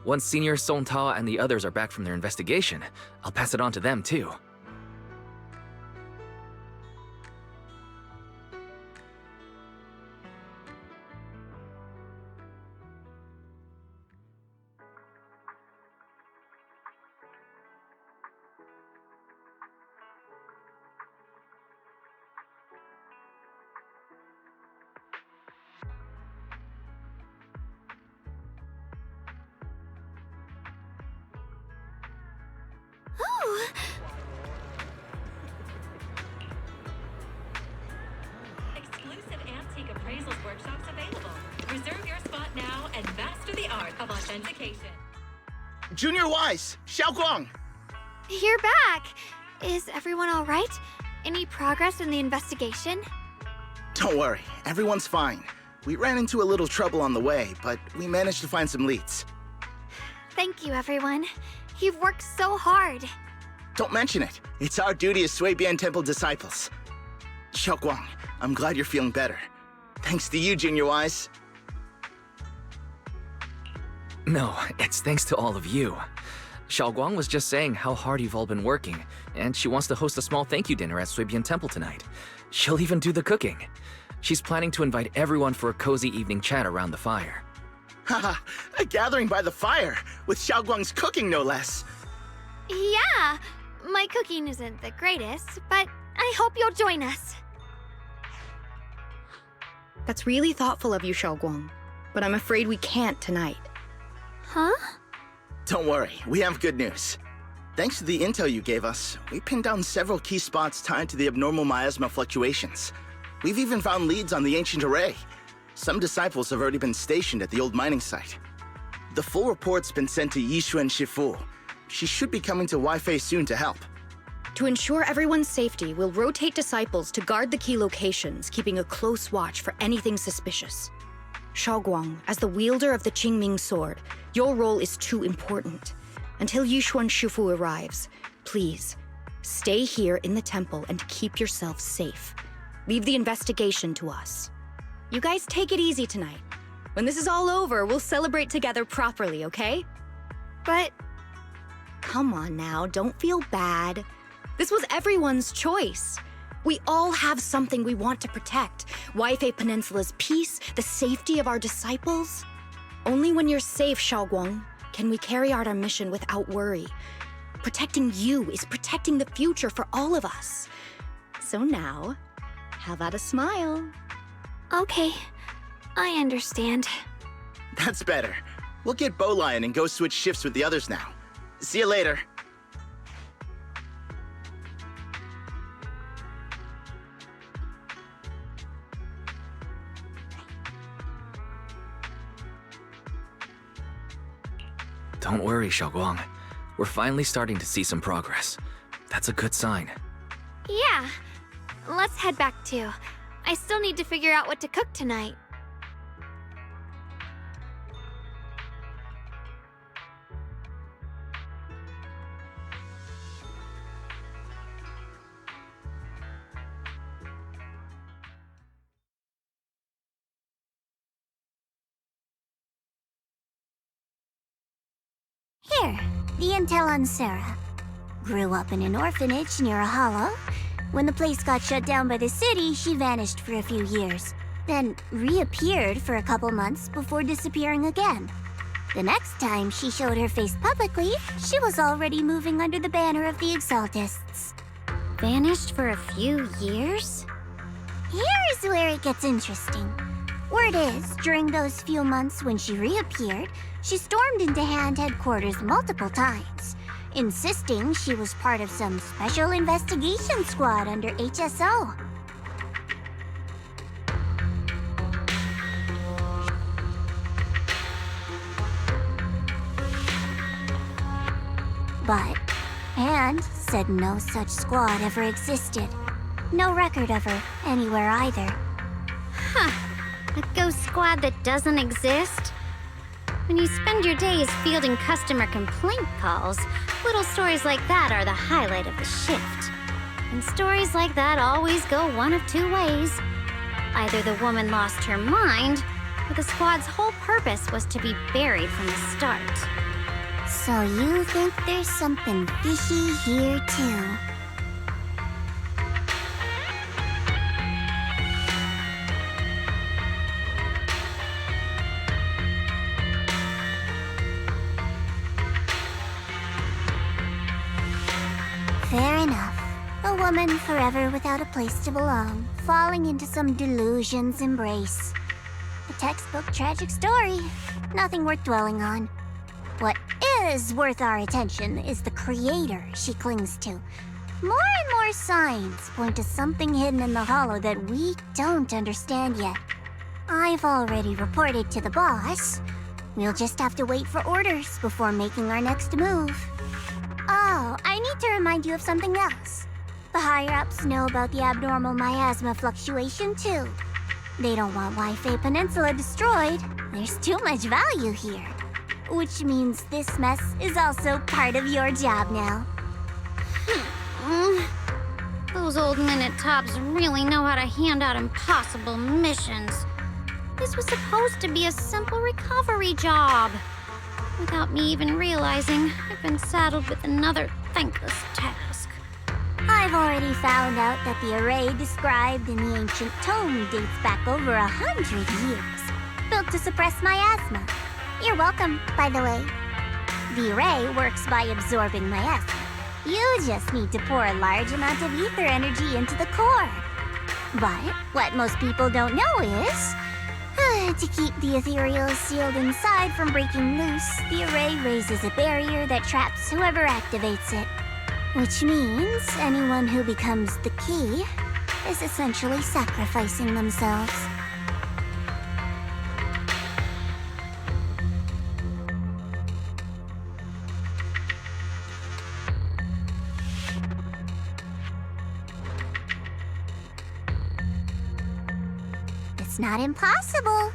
Once Senior Song Tao and the others are back from their investigation, I'll pass it on to them too. Oh! Exclusive antique appraisals workshops available. Reserve your spot now and master the art of authentication. Junior Wise, Xiaoguang! You're back! Is everyone all right? Any progress in the investigation? Don't worry, everyone's fine. We ran into a little trouble on the way, but we managed to find some leads. Thank you, everyone. You've worked so hard. Don't mention it. It's our duty as Swabian Temple disciples. Xiaoguang, I'm glad you're feeling better. Thanks to you, Junior Wise. No, it's thanks to all of you. Xiaoguang was just saying how hard you've all been working, and she wants to host a small thank you dinner at Swabian Temple tonight. She'll even do the cooking. She's planning to invite everyone for a cozy evening chat around the fire. Haha, a gathering by the fire, with Xiaoguang's cooking no less. Yeah, my cooking isn't the greatest, but I hope you'll join us. That's really thoughtful of you, Xiaoguang, but I'm afraid we can't tonight. Huh? Don't worry, we have good news. Thanks to the intel you gave us, we pinned down several key spots tied to the abnormal miasma fluctuations. We've even found leads on the ancient array. Some disciples have already been stationed at the old mining site. The full report's been sent to Yixuan Shifu. She should be coming to Waifei soon to help. To ensure everyone's safety, we'll rotate disciples to guard the key locations, keeping a close watch for anything suspicious. Xiaoguang, as the wielder of the Qingming sword, your role is too important. Until Yixuan Shifu arrives, please, stay here in the temple and keep yourself safe. Leave the investigation to us. You guys take it easy tonight. When this is all over, we'll celebrate together properly, okay? But... Come on now, don't feel bad. This was everyone's choice. We all have something we want to protect. Waifei Peninsula's peace, the safety of our disciples. Only when you're safe, Xiaoguang, can we carry out our mission without worry. Protecting you is protecting the future for all of us. So now, how about a smile? Okay, I understand. That's better. We'll get Bowlion and go switch shifts with the others now. See you later. Don't worry, Xiaoguang. We're finally starting to see some progress. That's a good sign. Yeah, let's head back too. I still need to figure out what to cook tonight. Here, the intel on Sarah. Grew up in an orphanage near a hollow. When the place got shut down by the city, she vanished for a few years. Then reappeared for a couple months before disappearing again. The next time she showed her face publicly, she was already moving under the banner of the Exaltists. Vanished for a few years? Here's where it gets interesting. Word is, during those few months when she reappeared, she stormed into Hand headquarters multiple times, insisting she was part of some special investigation squad under HSO. But Hand said no such squad ever existed. No record of her anywhere either. Huh. A ghost squad that doesn't exist? When you spend your days fielding customer complaint calls, little stories like that are the highlight of the shift. And stories like that always go one of two ways. Either the woman lost her mind, or the squad's whole purpose was to be buried from the start. So you think there's something fishy here too? Fair enough. A woman forever without a place to belong, falling into some delusion's embrace. A textbook tragic story. Nothing worth dwelling on. What is worth our attention is the creator she clings to. More and more signs point to something hidden in the hollow that we don't understand yet. I've already reported to the boss. We'll just have to wait for orders before making our next move. Oh, I need to remind you of something else. The higher-ups know about the abnormal miasma fluctuation, too. They don't want Waifei Peninsula destroyed. There's too much value here. Which means this mess is also part of your job now. Those old minute tops really know how to hand out impossible missions. This was supposed to be a simple recovery job. Without me even realizing, I've been saddled with another thankless task. I've already found out that the array described in the ancient tome dates back over 100 years, built to suppress miasma. You're welcome, by the way. The array works by absorbing miasma. You just need to pour a large amount of ether energy into the core. But what most people don't know is, to keep the ethereal sealed inside from breaking loose, the array raises a barrier that traps whoever activates it. Which means anyone who becomes the key is essentially sacrificing themselves. It's not impossible.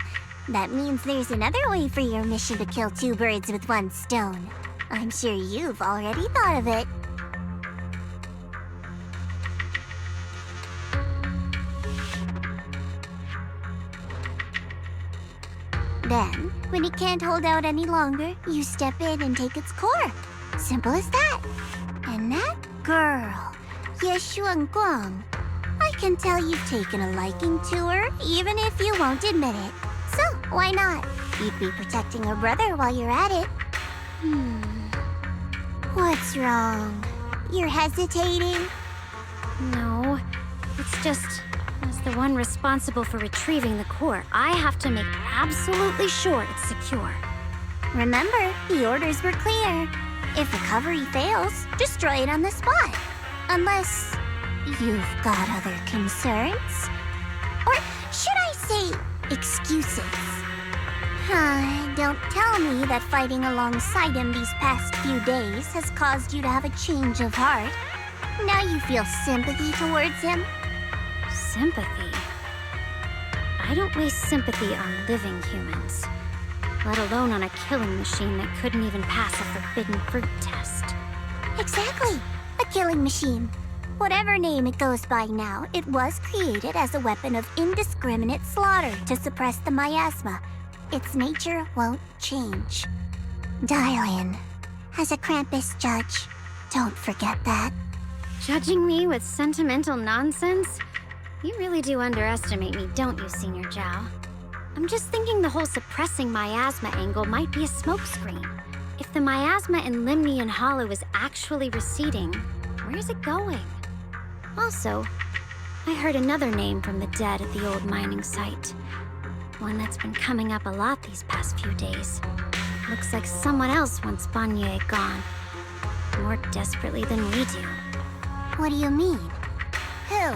That means there's another way for your mission to kill two birds with one stone. I'm sure you've already thought of it. Then, when it can't hold out any longer, you step in and take its core. Simple as that. And that girl, Guang. I can tell you've taken a liking to her, even if you won't admit it. So, why not? You'd be protecting her brother while you're at it. What's wrong? You're hesitating? No, it's just, as the one responsible for retrieving the core, I have to make absolutely sure it's secure. Remember, the orders were clear. If recovery fails, destroy it on the spot. Unless you've got other concerns? Or should I say, excuses? Don't tell me that fighting alongside him these past few days has caused you to have a change of heart. Now you feel sympathy towards him? Sympathy? I don't waste sympathy on living humans, let alone on a killing machine that couldn't even pass a forbidden fruit test. Exactly, a killing machine. Whatever name it goes by now, it was created as a weapon of indiscriminate slaughter to suppress the miasma. Its nature won't change. Dial in. As a Krampus judge, don't forget that. Judging me with sentimental nonsense? You really do underestimate me, don't you, Senior Zhao? I'm just thinking the whole suppressing miasma angle might be a smokescreen. If the miasma in Limnian Hollow is actually receding, where's it going? Also, I heard another name from the dead at the old mining site. One that's been coming up a lot these past few days. Looks like someone else wants Banye gone. More desperately than we do. What do you mean? Who?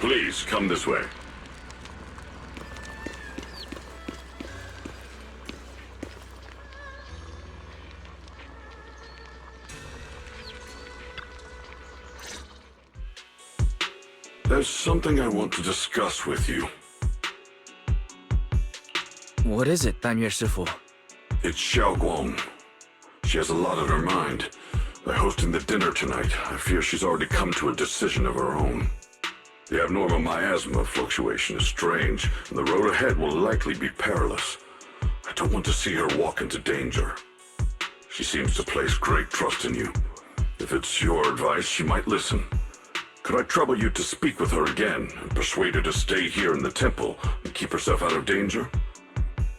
Please, come this way. There's something I want to discuss with you. What is it, Danyue Shifu? It's Xiaoguang. She has a lot on her mind. By hosting the dinner tonight, I fear she's already come to a decision of her own. The abnormal miasma fluctuation is strange, and the road ahead will likely be perilous. I don't want to see her walk into danger. She seems to place great trust in you. If it's your advice, she might listen. Could I trouble you to speak with her again and persuade her to stay here in the temple and keep herself out of danger?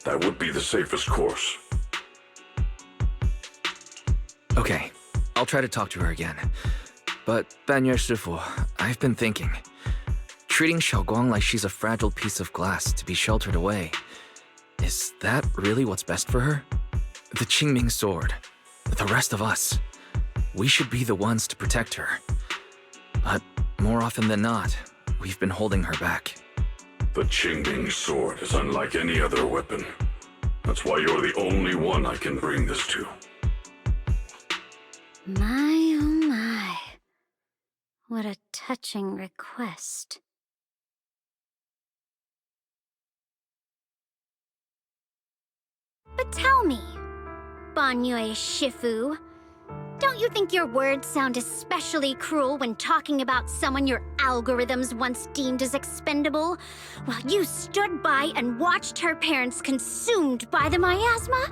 That would be the safest course. Okay, I'll try to talk to her again. But, Banyue Shifu, I've been thinking. Treating Xiaoguang like she's a fragile piece of glass to be sheltered away. Is that really what's best for her? The Qingming sword. The rest of us. We should be the ones to protect her. But more often than not, we've been holding her back. The Qingming sword is unlike any other weapon. That's why you're the only one I can bring this to. My, oh my. What a touching request. But tell me, Banyue Shifu, don't you think your words sound especially cruel when talking about someone your algorithms once deemed as expendable, while you stood by and watched her parents consumed by the miasma?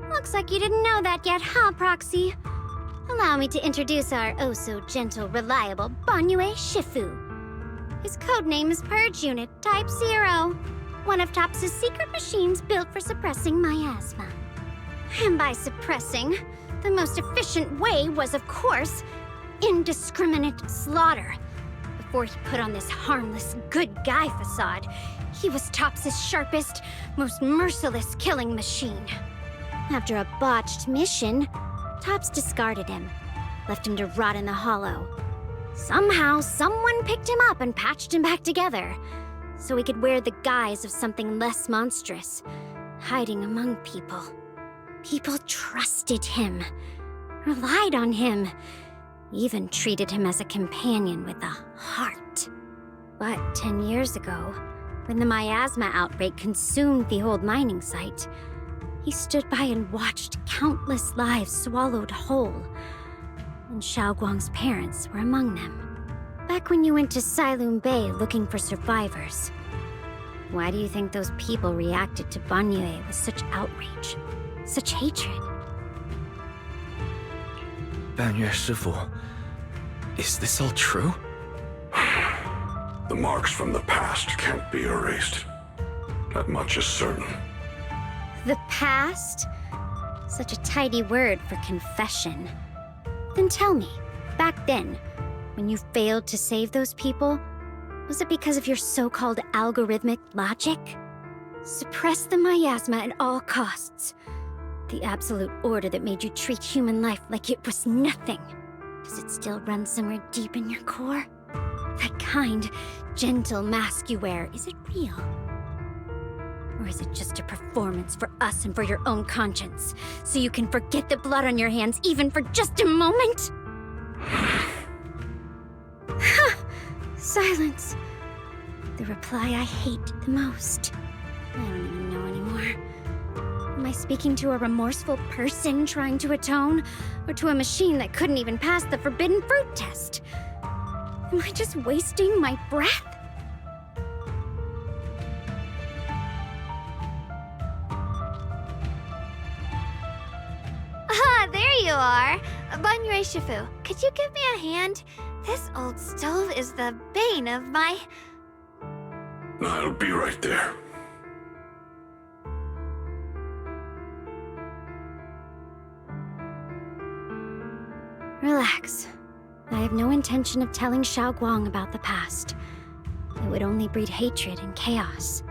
Looks like you didn't know that yet, huh, Proxy? Allow me to introduce our oh-so-gentle, reliable Banyue Shifu. His codename is Purge Unit Type 0, one of TOPS' secret machines built for suppressing miasma. And by suppressing, the most efficient way was, of course, indiscriminate slaughter. Before he put on this harmless, good guy facade, he was TOPS' sharpest, most merciless killing machine. After a botched mission, TOPS discarded him, left him to rot in the hollow. Somehow, someone picked him up and patched him back together, so he could wear the guise of something less monstrous, hiding among people. People trusted him, relied on him, even treated him as a companion with a heart. But 10 years ago, when the miasma outbreak consumed the old mining site, he stood by and watched countless lives swallowed whole. And Xiaoguang's parents were among them. Back when you went to Silum Bay looking for survivors, why do you think those people reacted to Banyue with such outrage, such hatred? Banyue Shifu, is this all true? The marks from the past can't be erased. That much is certain. The past? Such a tidy word for confession. Then tell me, back then, when you failed to save those people, was it because of your so-called algorithmic logic? Suppress the miasma at all costs. The absolute order that made you treat human life like it was nothing. Does it still run somewhere deep in your core? That kind, gentle mask you wear, is it real? Or is it just a performance for us and for your own conscience, so you can forget the blood on your hands even for just a moment? Silence. The reply I hate the most. I don't even know anymore. Am I speaking to a remorseful person trying to atone, or to a machine that couldn't even pass the forbidden fruit test? Am I just wasting my breath? There you are! Banyue Shifu, could you give me a hand? This old stove is the bane of my... I'll be right there. Relax. I have no intention of telling Xiaoguang about the past. It would only breed hatred and chaos.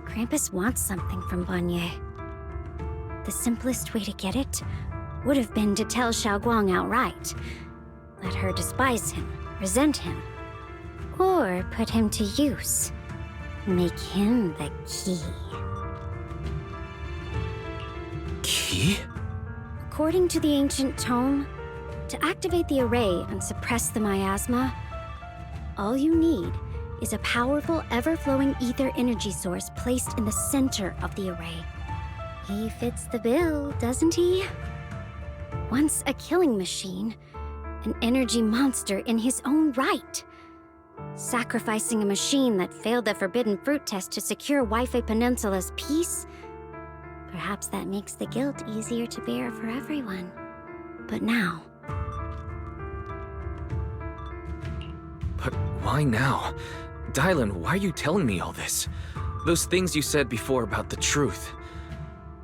Krampus wants something from Banyue. The simplest way to get it would have been to tell Xiaoguang outright. Let her despise him, resent him, or put him to use. Make him the key. Key? According to the ancient tome, to activate the array and suppress the miasma, all you need is a powerful, ever-flowing ether energy source placed in the center of the array. He fits the bill, doesn't he? Once a killing machine, an energy monster in his own right. Sacrificing a machine that failed the forbidden fruit test to secure Wi-Fi Peninsula's peace? Perhaps that makes the guilt easier to bear for everyone. But now... But why now? Dylan, why are you telling me all this? Those things you said before about the truth.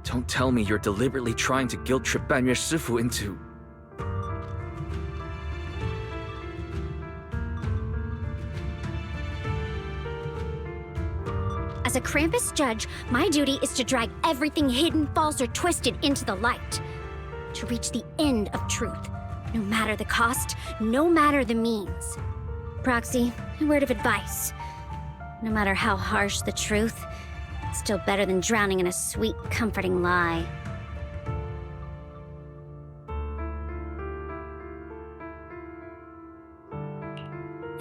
Don't tell me you're deliberately trying to guilt-trip Banyue Shifu into... As a Krampus judge, my duty is to drag everything hidden, false, or twisted into the light. To reach the end of truth, no matter the cost, no matter the means. Proxy, a word of advice. No matter how harsh the truth, it's still better than drowning in a sweet, comforting lie.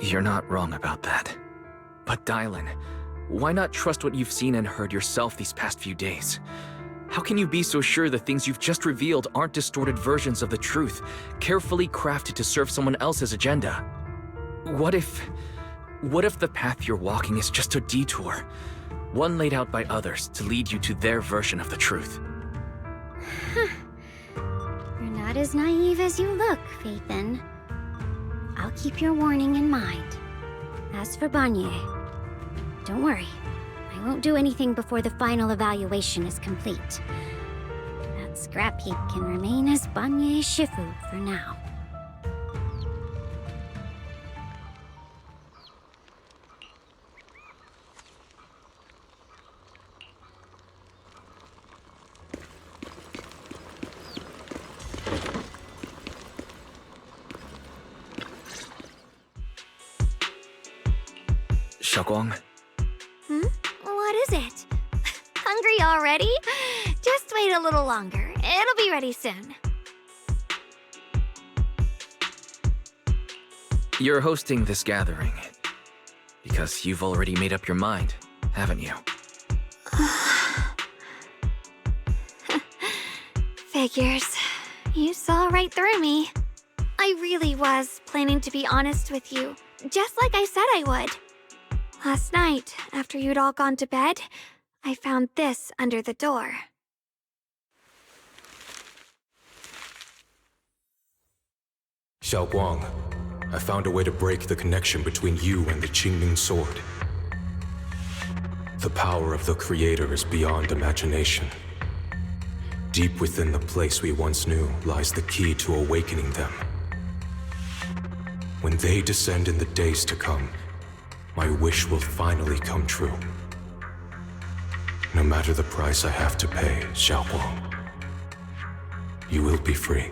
You're not wrong about that. But Dylan, why not trust what you've seen and heard yourself these past few days? How can you be so sure the things you've just revealed aren't distorted versions of the truth, carefully crafted to serve someone else's agenda? What if the path you're walking is just a detour, one laid out by others to lead you to their version of the truth? You're not as naive as you look, Phaethan. I'll keep your warning in mind. As for Banyue, don't worry. I won't do anything before the final evaluation is complete. That scrap heap can remain as Banyue Shifu for now. Xiaoguang? What is it? Hungry already? Just wait a little longer. It'll be ready soon. You're hosting this gathering because you've already made up your mind, haven't you? Figures. You saw right through me. I really was planning to be honest with you, just like I said I would. Last night, after you'd all gone to bed, I found this under the door. Xiaoguang, I found a way to break the connection between you and the Qingming sword. The power of the Creator is beyond imagination. Deep within the place we once knew lies the key to awakening them. When they descend in the days to come, my wish will finally come true. No matter the price I have to pay, Xiaoguang, you will be free.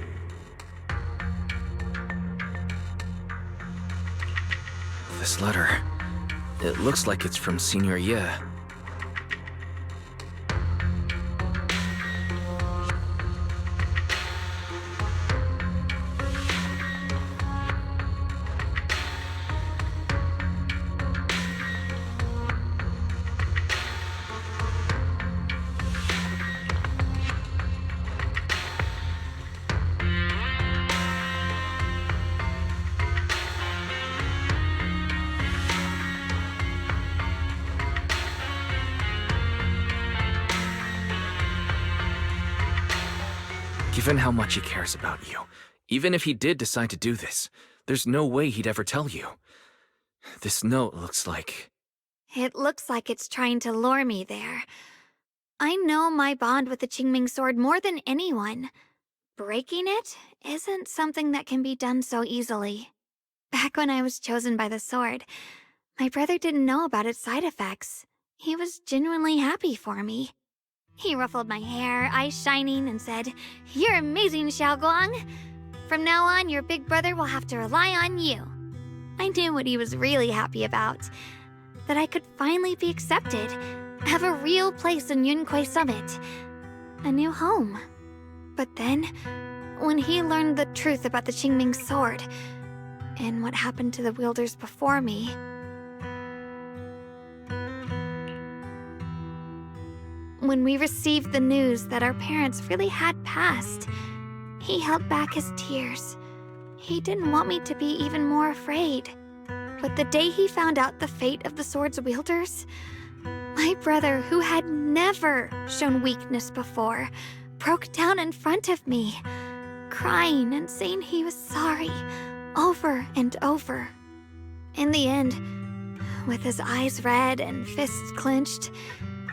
This letter, it looks like it's from Senior Ye. Given how much he cares about you, even if he did decide to do this, there's no way he'd ever tell you. This note looks like... It looks like it's trying to lure me there. I know my bond with the Qingming sword more than anyone. Breaking it isn't something that can be done so easily. Back when I was chosen by the sword, my brother didn't know about its side effects. He was genuinely happy for me. He ruffled my hair, eyes shining, and said, "You're amazing, Xiaoguang. From now on, your big brother will have to rely on you." I knew what he was really happy about. That I could finally be accepted, have a real place in Yunquei Summit, a new home. But then, when he learned the truth about the Qingming sword, and what happened to the wielders before me, when we received the news that our parents really had passed, he held back his tears. He didn't want me to be even more afraid. But the day he found out the fate of the sword's wielders, my brother, who had never shown weakness before, broke down in front of me, crying and saying he was sorry, over and over. In the end, with his eyes red and fists clenched,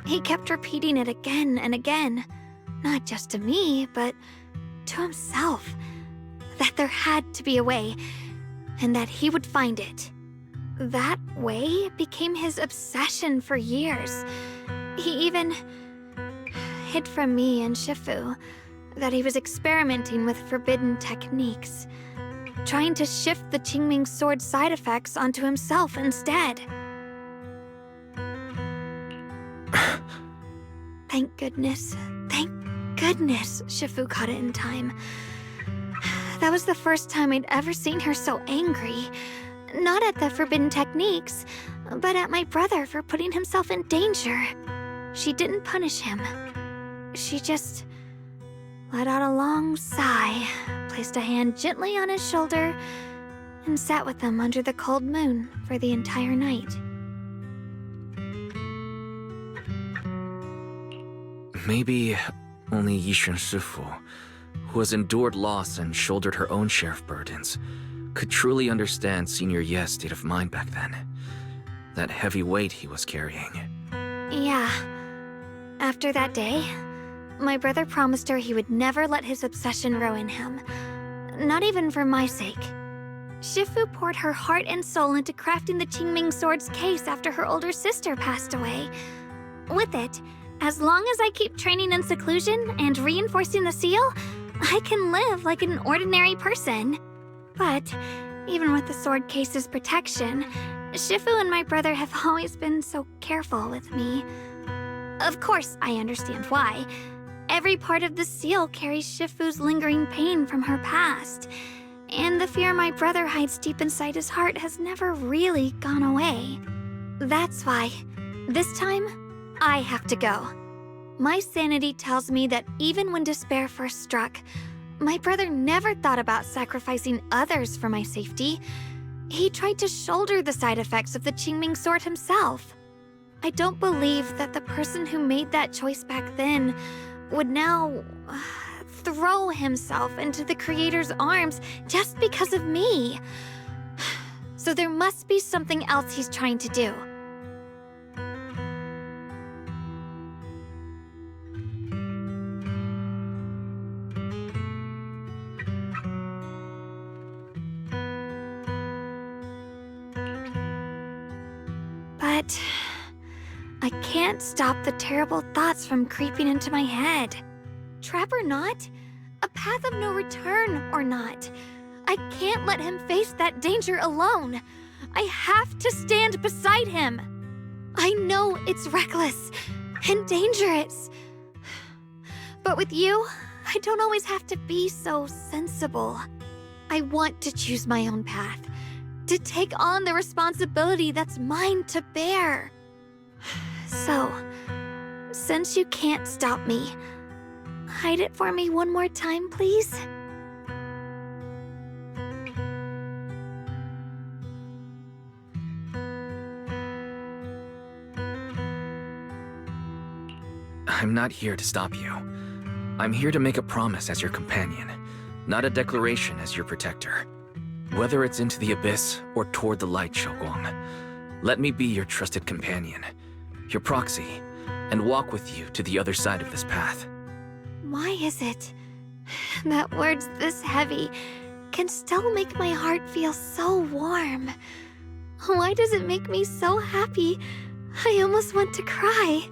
he kept repeating it again and again, not just to me, but to himself. That there had to be a way, and that he would find it. That way became his obsession for years. He even hid from me and Shifu that he was experimenting with forbidden techniques, trying to shift the Qingming sword side effects onto himself instead. Thank goodness Shifu caught it in time. That was the first time I'd ever seen her so angry. Not at the forbidden techniques, but at my brother for putting himself in danger. She didn't punish him. She just let out a long sigh, placed a hand gently on his shoulder, and sat with him under the cold moon for the entire night. Maybe only Yishun Shifu, who has endured loss and shouldered her own share of burdens, could truly understand Senior Ye's state of mind back then. That heavy weight he was carrying. Yeah. After that day, my brother promised her he would never let his obsession ruin him. Not even for my sake. Shifu poured her heart and soul into crafting the Qingming sword's case after her older sister passed away. With it, as long as I keep training in seclusion and reinforcing the seal, I can live like an ordinary person. But even with the sword case's protection, Shifu and my brother have always been so careful with me. Of course, I understand why. Every part of the seal carries Shifu's lingering pain from her past, and the fear my brother hides deep inside his heart has never really gone away. That's why, this time, I have to go. My sanity tells me that even when despair first struck, my brother never thought about sacrificing others for my safety. He tried to shoulder the side effects of the Qingming sword himself. I don't believe that the person who made that choice back then would now throw himself into the Creator's arms just because of me. So there must be something else he's trying to do. But I can't stop the terrible thoughts from creeping into my head. Trap or not, a path of no return or not, I can't let him face that danger alone. I have to stand beside him. I know it's reckless and dangerous. But with you, I don't always have to be so sensible. I want to choose my own path, to take on the responsibility that's mine to bear. So, since you can't stop me, hide it for me one more time, please? I'm not here to stop you. I'm here to make a promise as your companion, not a declaration as your protector. Whether it's into the abyss or toward the light, Xiaoguang, let me be your trusted companion, your proxy, and walk with you to the other side of this path. Why is it that words this heavy can still make my heart feel so warm? Why does it make me so happy I almost want to cry?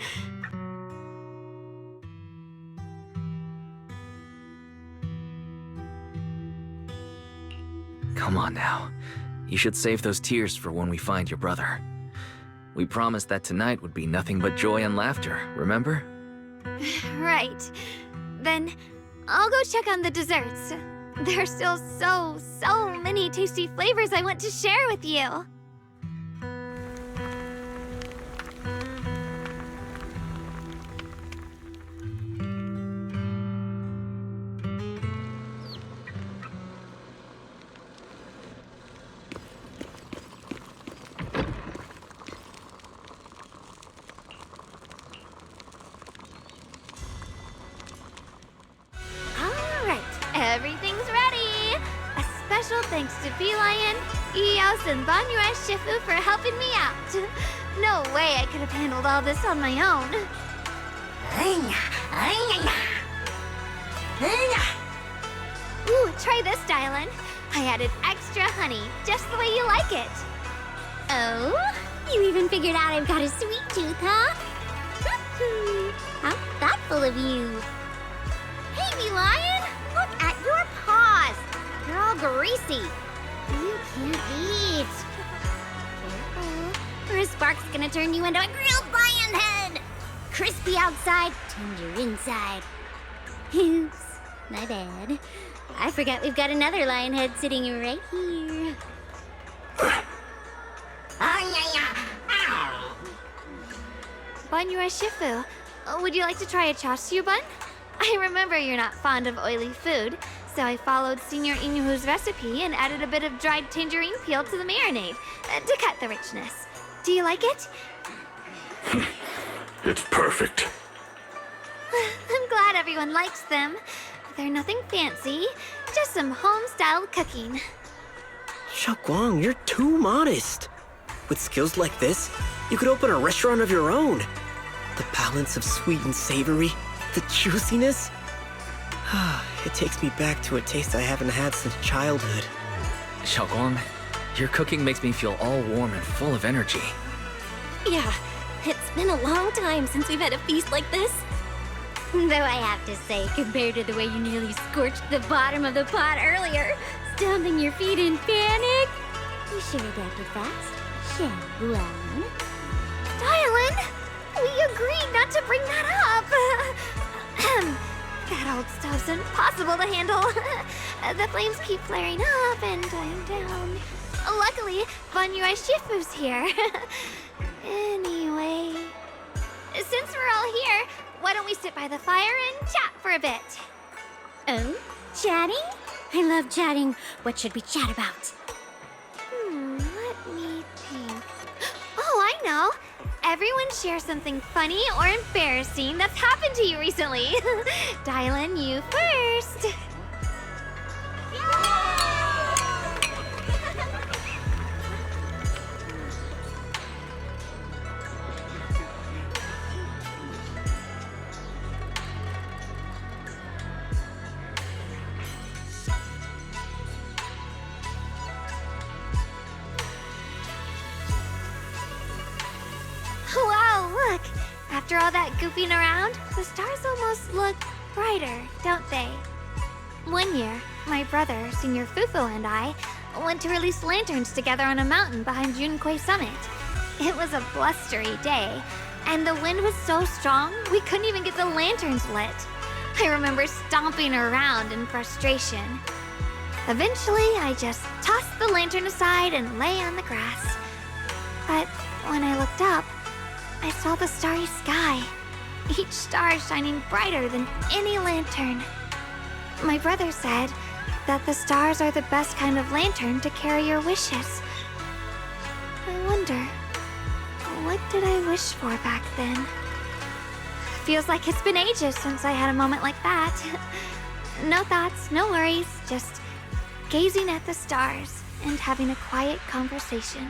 Come on now. You should save those tears for when we find your brother. We promised that tonight would be nothing but joy and laughter, remember? Right. Then I'll go check on the desserts. There are still so many tasty flavors I want to share with you. Everything's ready! A special thanks to Bee Lion, Eos, and Banyue Shifu for helping me out. No way I could have handled all this on my own. Ooh, try this, Dylan. I added extra honey, just the way you like it. Oh? You even figured out I've got a sweet tooth, huh? How thoughtful of you. Hey, me lion! Look at your paws! They're all greasy. You can't eat. Careful, or a spark's gonna turn you into a grilled lion head! Crispy outside, tender inside. Oops, my bad. I forgot we've got another lion head sitting right here. Bun Yue Shifu, would you like to try a chashu bun? I remember you're not fond of oily food, so I followed Senior Inuhu's recipe and added a bit of dried tangerine peel to the marinade to cut the richness. Do you like it? It's perfect. I'm glad everyone likes them. They're nothing fancy, just some home-styled cooking. Xiaoguang, you're too modest. With skills like this, you could open a restaurant of your own. The balance of sweet and savory, the juiciness. It takes me back to a taste I haven't had since childhood. Xiaoguang, your cooking makes me feel all warm and full of energy. Yeah, it's been a long time since we've had a feast like this. Though I have to say, compared to the way you nearly scorched the bottom of the pot earlier, stomping your feet in panic, you sure adapted fast, Xiaoguang. Dylan, we agreed not to bring that up. That old stuff's impossible to handle. The flames keep flaring up and dying down. Luckily, Bun Yue Shifu's here. Anyway, since we're all here, why don't we sit by the fire and chat for a bit? Oh, chatting? I love chatting. What should we chat about? Let me think. Oh, I know. Everyone share something funny or embarrassing that's happened to you recently. Dylan, you first. Wow, look! After all that goofing around, the stars almost look brighter, don't they? One year, my brother, Senior Fufu, and I went to release lanterns together on a mountain behind Junquei Summit. It was a blustery day, and the wind was so strong we couldn't even get the lanterns lit. I remember stomping around in frustration. Eventually, I just tossed the lantern aside and lay on the grass. But when I looked up, I saw the starry sky, each star shining brighter than any lantern. My brother said that the stars are the best kind of lantern to carry your wishes. I wonder, what did I wish for back then? Feels like it's been ages since I had a moment like that. No thoughts, no worries, just gazing at the stars and having a quiet conversation.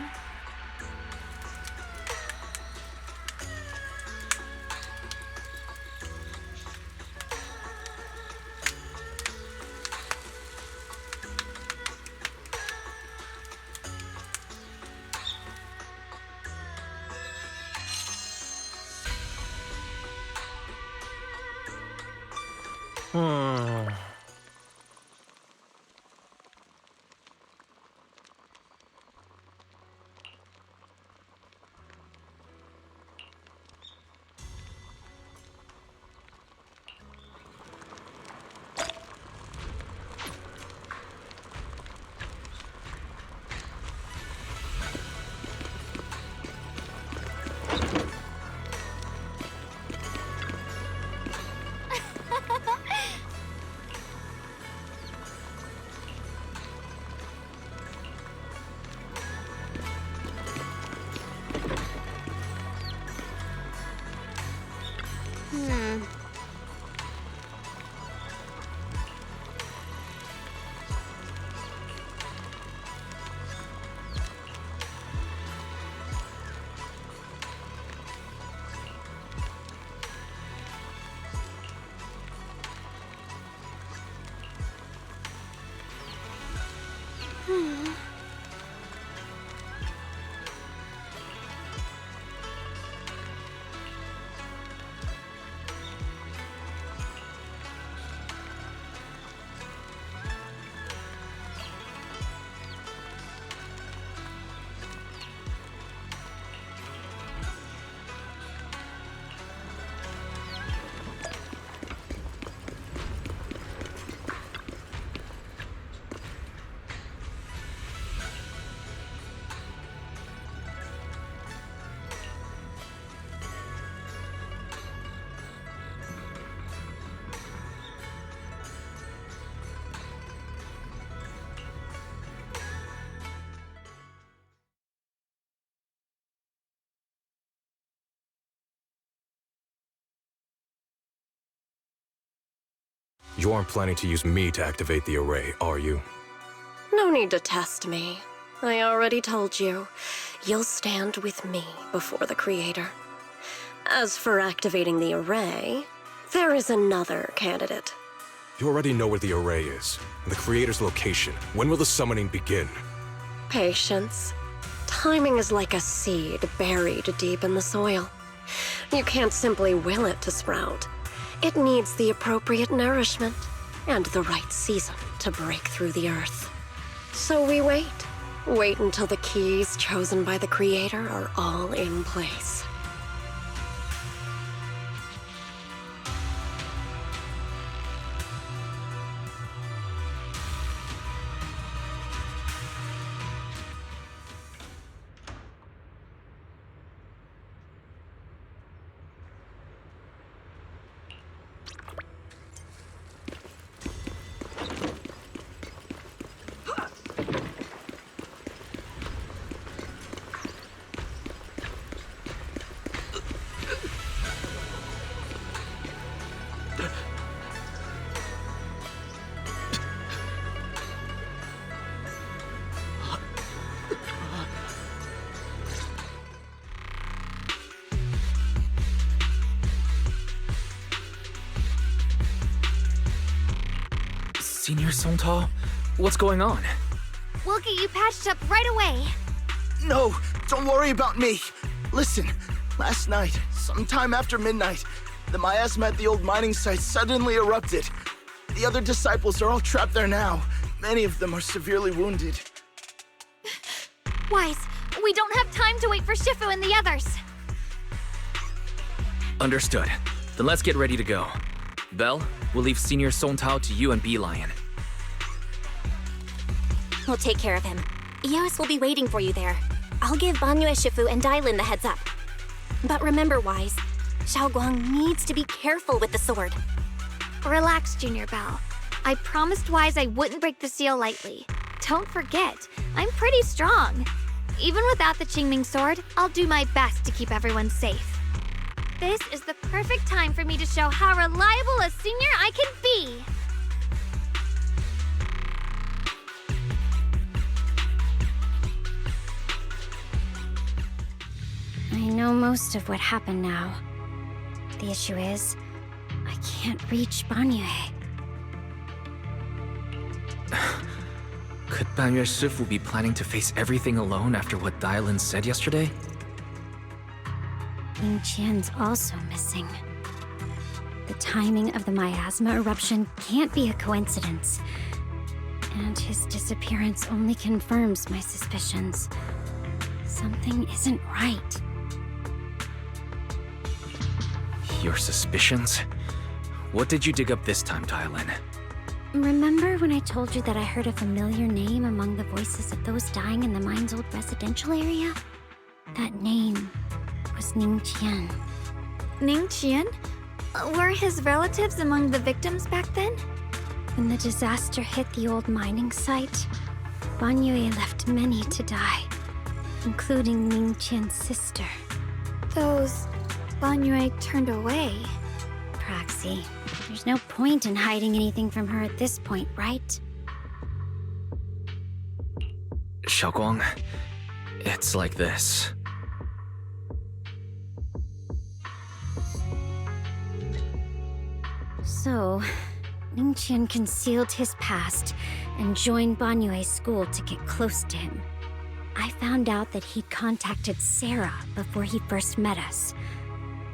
You aren't planning to use me to activate the array, are you? No need to test me. I already told you. You'll stand with me before the Creator. As for activating the array, there is another candidate. You already know where the array is, and the Creator's location. When will the summoning begin? Patience. Timing is like a seed buried deep in the soil. You can't simply will it to sprout. It needs the appropriate nourishment and the right season to break through the earth. So we wait. Wait until the keys chosen by the Creator are all in place. Senior Sontal? What's going on? We'll get you patched up right away. No, don't worry about me. Listen, last night, sometime after midnight, the miasma at the old mining site suddenly erupted. The other disciples are all trapped there now. Many of them are severely wounded. Wise, we don't have time to wait for Shifu and the others. Understood. Then let's get ready to go. Belle, we'll leave Senior Sontal to you and Bee-Lion. We'll take care of him. Eos will be waiting for you there. I'll give Banyue, Shifu, and Dailin the heads up. But remember, Wise, Xiaoguang needs to be careful with the sword. Relax, Junior Belle. I promised Wise I wouldn't break the seal lightly. Don't forget, I'm pretty strong. Even without the Qingming sword, I'll do my best to keep everyone safe. This is the perfect time for me to show how reliable a senior I can be. I know most of what happened now. The issue is, I can't reach Banyue. Could Banyue Shifu be planning to face everything alone after what Dailin said yesterday? Ning Qian's also missing. The timing of the miasma eruption can't be a coincidence. And his disappearance only confirms my suspicions. Something isn't right. Your suspicions? What did you dig up this time, Dailin? Remember when I told you that I heard a familiar name among the voices of those dying in the mine's old residential area? That name was Ning Qian. Ning Qian? Were his relatives among the victims back then? When the disaster hit the old mining site, Banyue left many to die, including Ning Qian's sister. Those Banyue turned away. Proxy, there's no point in hiding anything from her at this point, right? Xiaoguang, it's like this. So, Ning Qian concealed his past and joined Banyue's school to get close to him. I found out that he'd contacted Sarah before he first met us.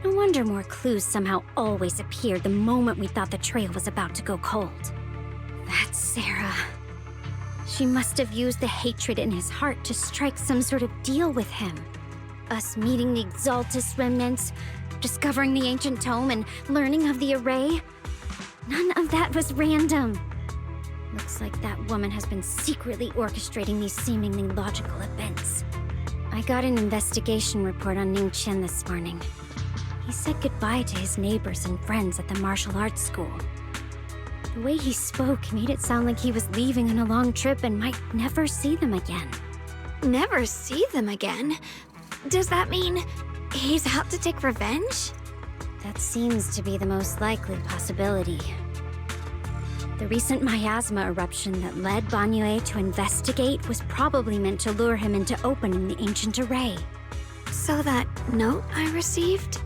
No wonder more clues somehow always appeared the moment we thought the trail was about to go cold. That's Sarah. She must have used the hatred in his heart to strike some sort of deal with him. Us meeting the Exaltus remnants, discovering the ancient tome, and learning of the array. None of that was random. Looks like that woman has been secretly orchestrating these seemingly logical events. I got an investigation report on Ning Qian this morning. He said goodbye to his neighbors and friends at the martial arts school. The way he spoke made it sound like he was leaving on a long trip and might never see them again. Never see them again? Does that mean he's out to take revenge? That seems to be the most likely possibility. The recent miasma eruption that led Banyue to investigate was probably meant to lure him into opening the ancient array. So that note I received?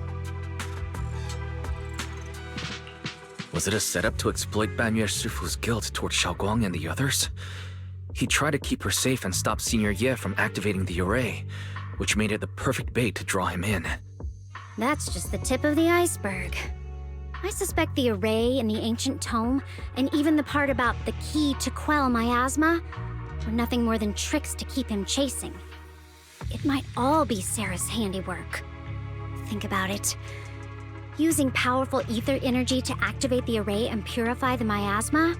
Was it a setup to exploit Banyue Shifu's guilt toward Xiaoguang and the others? He tried to keep her safe and stop Senior Ye from activating the array, which made it the perfect bait to draw him in. That's just the tip of the iceberg. I suspect the array in the ancient tome, and even the part about the key to quell miasma, were nothing more than tricks to keep him chasing. It might all be Sarah's handiwork. Think about it. Using powerful ether energy to activate the array and purify the miasma?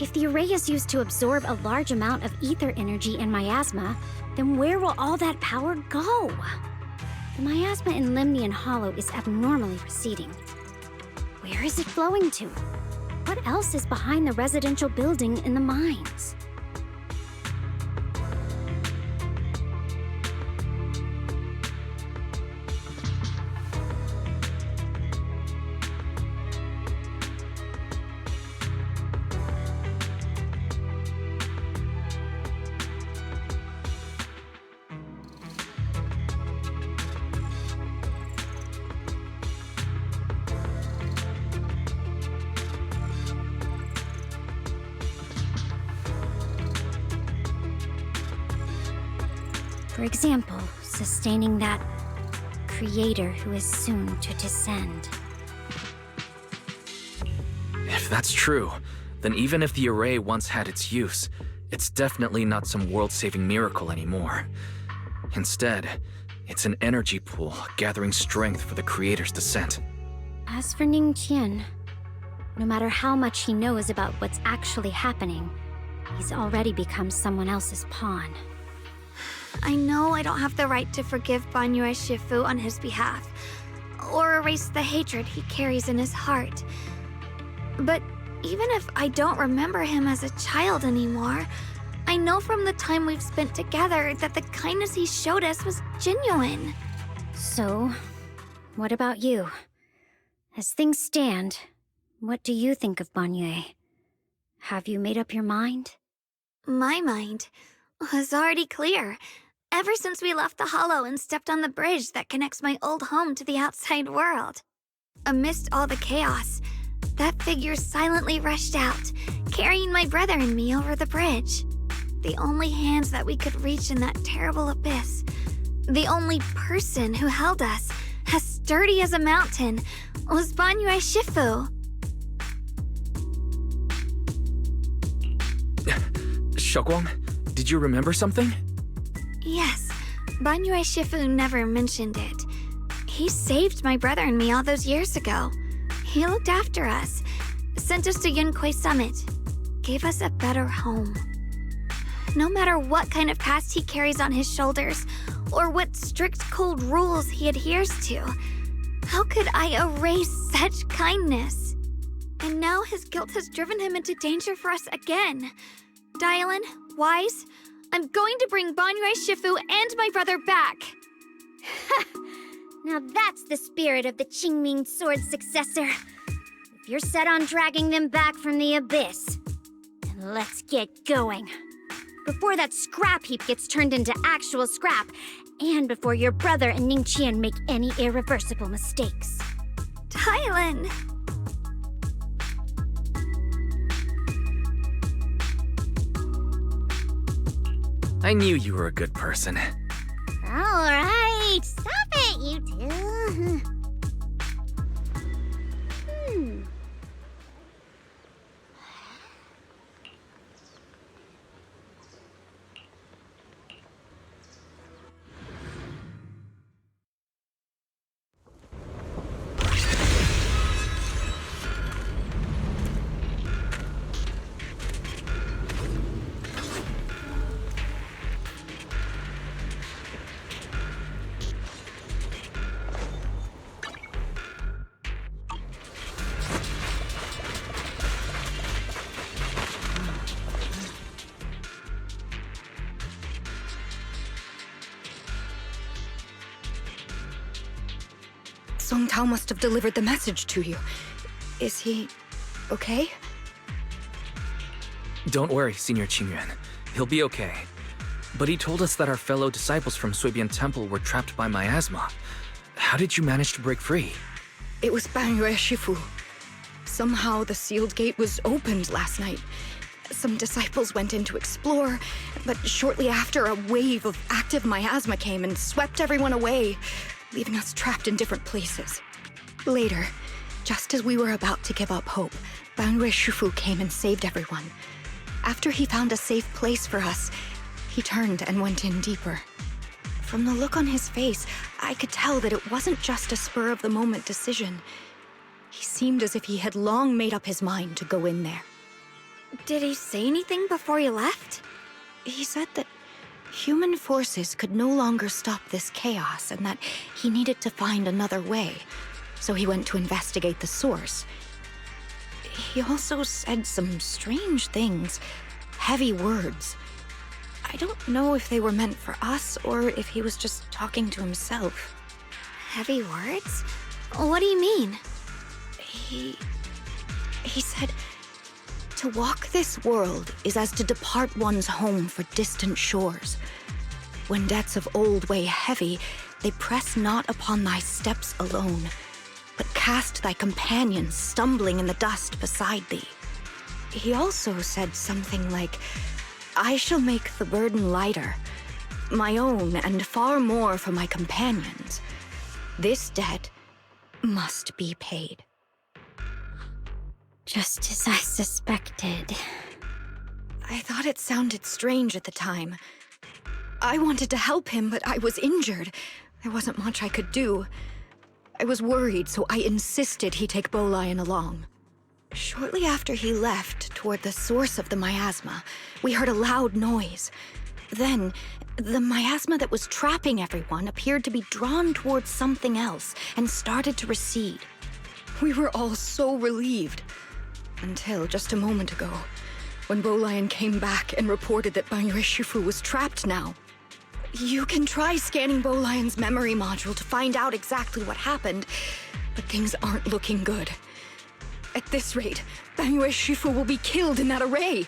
If the array is used to absorb a large amount of ether energy in miasma, then where will all that power go? The miasma in Limnian Hollow is abnormally receding. Where is it flowing to? What else is behind the residential building in the mines? For example, sustaining that creator who is soon to descend. If that's true, then even if the array once had its use, it's definitely not some world-saving miracle anymore. Instead, it's an energy pool gathering strength for the creator's descent. As for Ningqian, no matter how much he knows about what's actually happening, he's already become someone else's pawn. I know I don't have the right to forgive Banyue Shifu on his behalf, or erase the hatred he carries in his heart. But even if I don't remember him as a child anymore, I know from the time we've spent together that the kindness he showed us was genuine. So, what about you? As things stand, what do you think of Banyue? Have you made up your mind? My mind was already clear. Ever since we left the Hollow and stepped on the bridge that connects my old home to the outside world. Amidst all the chaos, that figure silently rushed out, carrying my brother and me over the bridge. The only hands that we could reach in that terrible abyss. The only person who held us, as sturdy as a mountain, was Banyue Shifu. Xiaoguang, did you remember something? Yes, Banyue Shifu never mentioned it. He saved my brother and me all those years ago. He looked after us, sent us to Yunquay Summit, gave us a better home. No matter what kind of past he carries on his shoulders, or what strict cold rules he adheres to, how could I erase such kindness? And now his guilt has driven him into danger for us again. Dylan, Wise, I'm going to bring Banyue Shifu and my brother back. Now that's the spirit of the Qingming Sword's successor. If you're set on dragging them back from the abyss, then let's get going. Before that scrap heap gets turned into actual scrap, and before your brother and Ningqian make any irreversible mistakes. Dylan! I knew you were a good person. All right, stop it, you two. Song Tao must have delivered the message to you. Is he okay? Don't worry, Senior Qingyuan. He'll be okay. But he told us that our fellow disciples from Suibian Temple were trapped by miasma. How did you manage to break free? It was Banyue Shifu. Somehow the sealed gate was opened last night. Some disciples went in to explore, but shortly after, a wave of active miasma came and swept everyone away, leaving us trapped in different places. Later, just as we were about to give up hope, Banyue Shifu came and saved everyone. After he found a safe place for us, he turned and went in deeper. From the look on his face, I could tell that it wasn't just a spur-of-the-moment decision. He seemed as if he had long made up his mind to go in there. Did he say anything before you left? He said that human forces could no longer stop this chaos and that he needed to find another way, so he went to investigate the source. He also said some strange things, heavy words. I don't know if they were meant for us or if he was just talking to himself. Heavy words? What do you mean? He said, to walk this world is as to depart one's home for distant shores. When debts of old weigh heavy, they press not upon thy steps alone, but cast thy companions stumbling in the dust beside thee. He also said something like, I shall make the burden lighter, my own and far more for my companions. This debt must be paid. Just as I suspected. I thought it sounded strange at the time. I wanted to help him, but I was injured. There wasn't much I could do. I was worried, so I insisted he take Bolian along. Shortly after he left, toward the source of the miasma, we heard a loud noise. Then, the miasma that was trapping everyone appeared to be drawn towards something else and started to recede. We were all so relieved. Until just a moment ago, when Bolian came back and reported that Banyue Shifu was trapped now. You can try scanning Bolian's memory module to find out exactly what happened, but things aren't looking good. At this rate, Banyue Shifu will be killed in that array.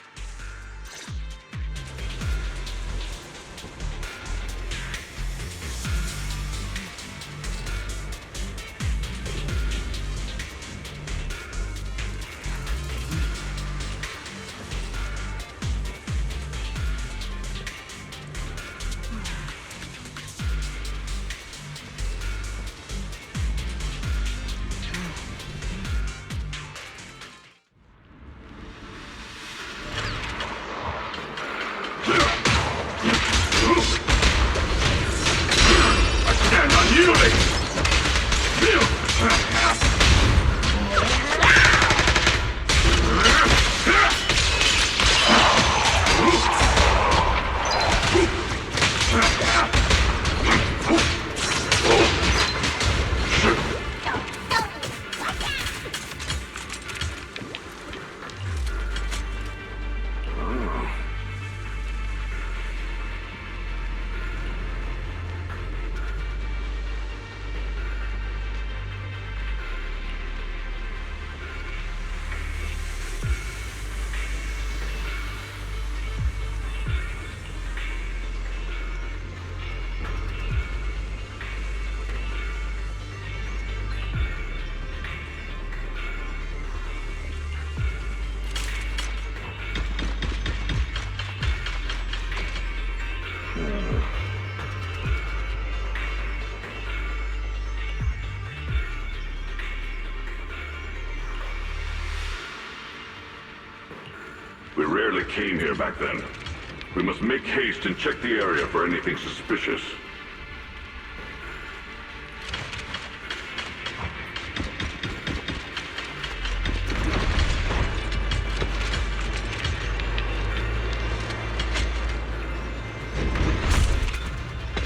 We rarely came here back then. We must make haste and check the area for anything suspicious.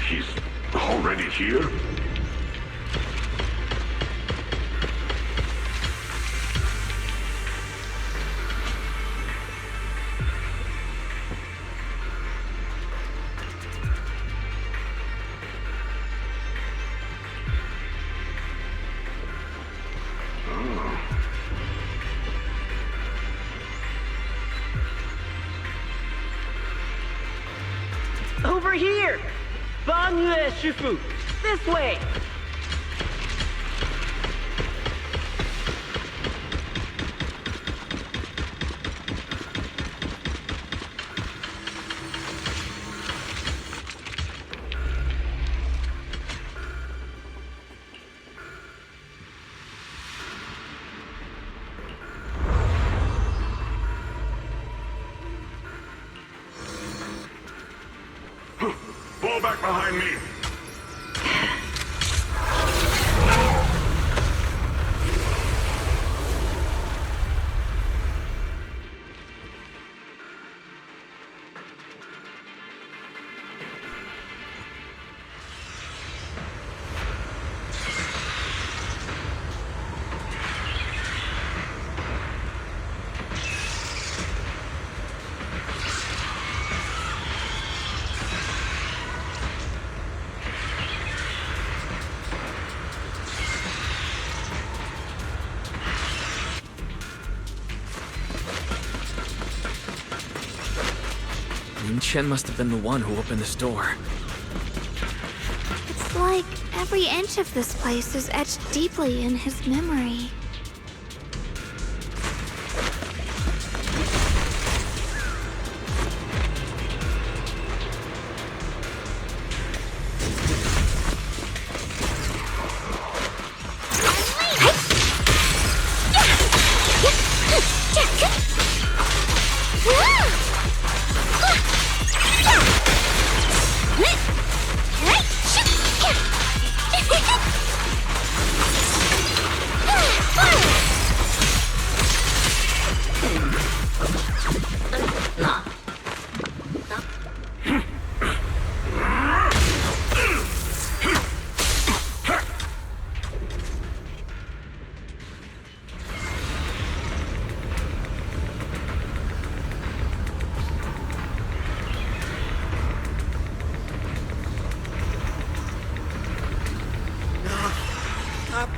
He's already here? Over here! Banyue Shifu! This way! Fall back behind me! Chen must have been the one who opened this door. It's like every inch of this place is etched deeply in his memory.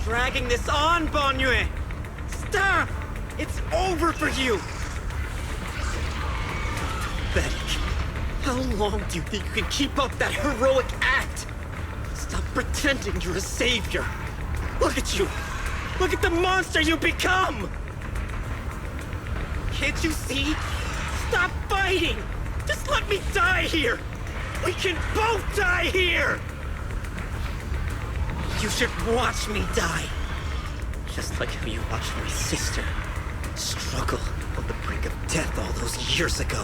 Dragging this on, Banyue! Stop! It's over for you! Pathetic. How long do you think you can keep up that heroic act? Stop pretending you're a savior. Look at you! Look at the monster you become! Can't you see? Stop fighting! Just let me die here! We can both die here! You should watch me die. Just like how you watched my sister struggle on the brink of death all those years ago.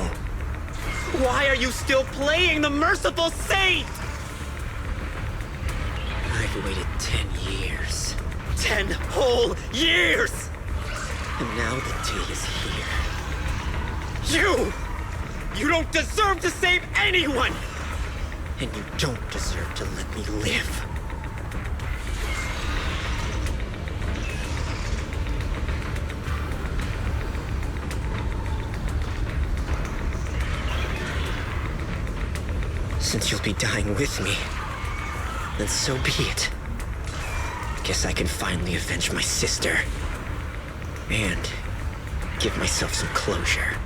Why are you still playing the merciful saint? I've waited 10 years. 10 whole years! And now the day is here. You don't deserve to save anyone! And you don't deserve to let me live. Since you'll be dying with me, then so be it. Guess I can finally avenge my sister. And give myself some closure.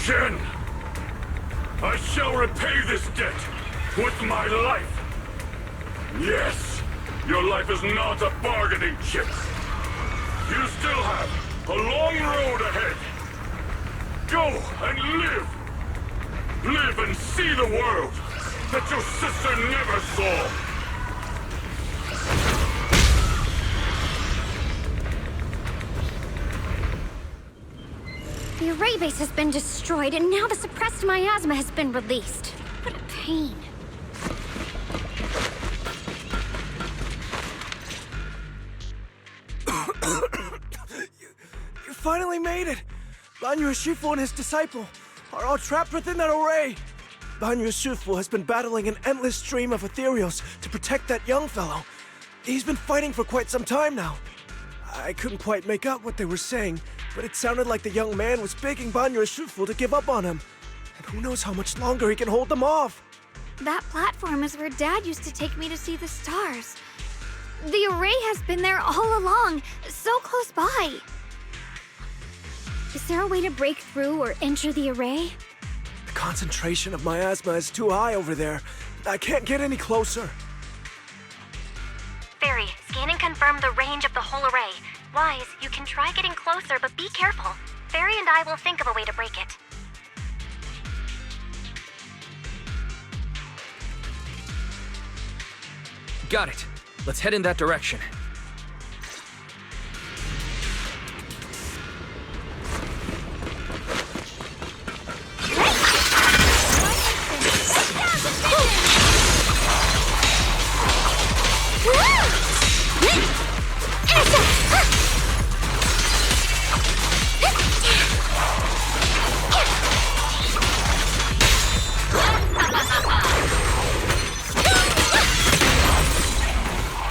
Chen! I shall repay this debt with my life! Yes, your life is not a bargaining chip. You still have a long road ahead. Go and live! Live and see the world that your sister never saw! The array base has been destroyed, and now the suppressed miasma has been released. What a pain. You finally made it! Banyue Shifu and his disciple are all trapped within that array. Banyu Shifu has been battling an endless stream of ethereals to protect that young fellow. He's been fighting for quite some time now. I couldn't quite make out what they were saying, but it sounded like the young man was begging Banyu Shifu to give up on him. And who knows how much longer he can hold them off. That platform is where Dad used to take me to see the stars. The array has been there all along, so close by. Is there a way to break through or enter the array? The concentration of miasma is too high over there. I can't get any closer. Fairy, scan and confirm the range of the whole array. Wise, you can try getting closer, but be careful. Fairy and I will think of a way to break it. Got it. Let's head in that direction.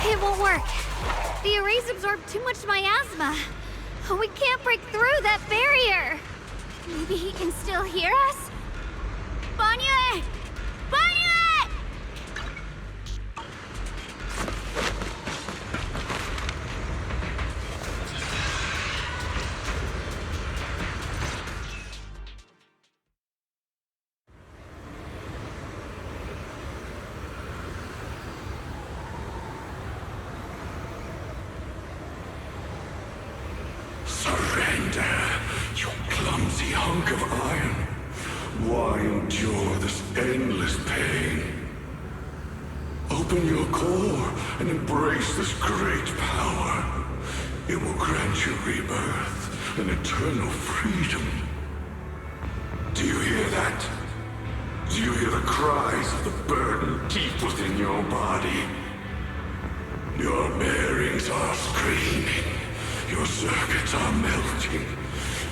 It won't work. The arrays absorb too much miasma. We can't break through that barrier. Maybe he can still hear us? Banyu! Banyu! Surrender, you clumsy hunk of iron. Why endure this endless pain? Open your core and embrace this great power. It will grant you rebirth and eternal freedom. Do you hear that? Do you hear the cries of the burden deep within your body? Your bearings are screaming. Your circuits are melting.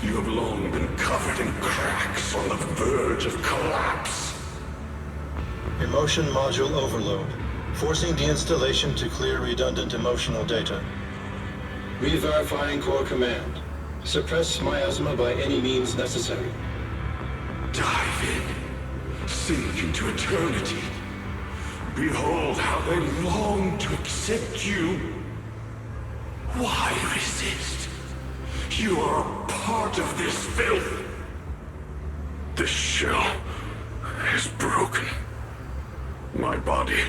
You have long been covered in cracks on the verge of collapse. Emotion module overload. Forcing deinstallation to clear redundant emotional data. Re-verifying core command. Suppress miasma by any means necessary. Dive in. Sink into eternity. Behold how they long to accept you. Why resist? You are a part of this filth. This shell is broken. My body,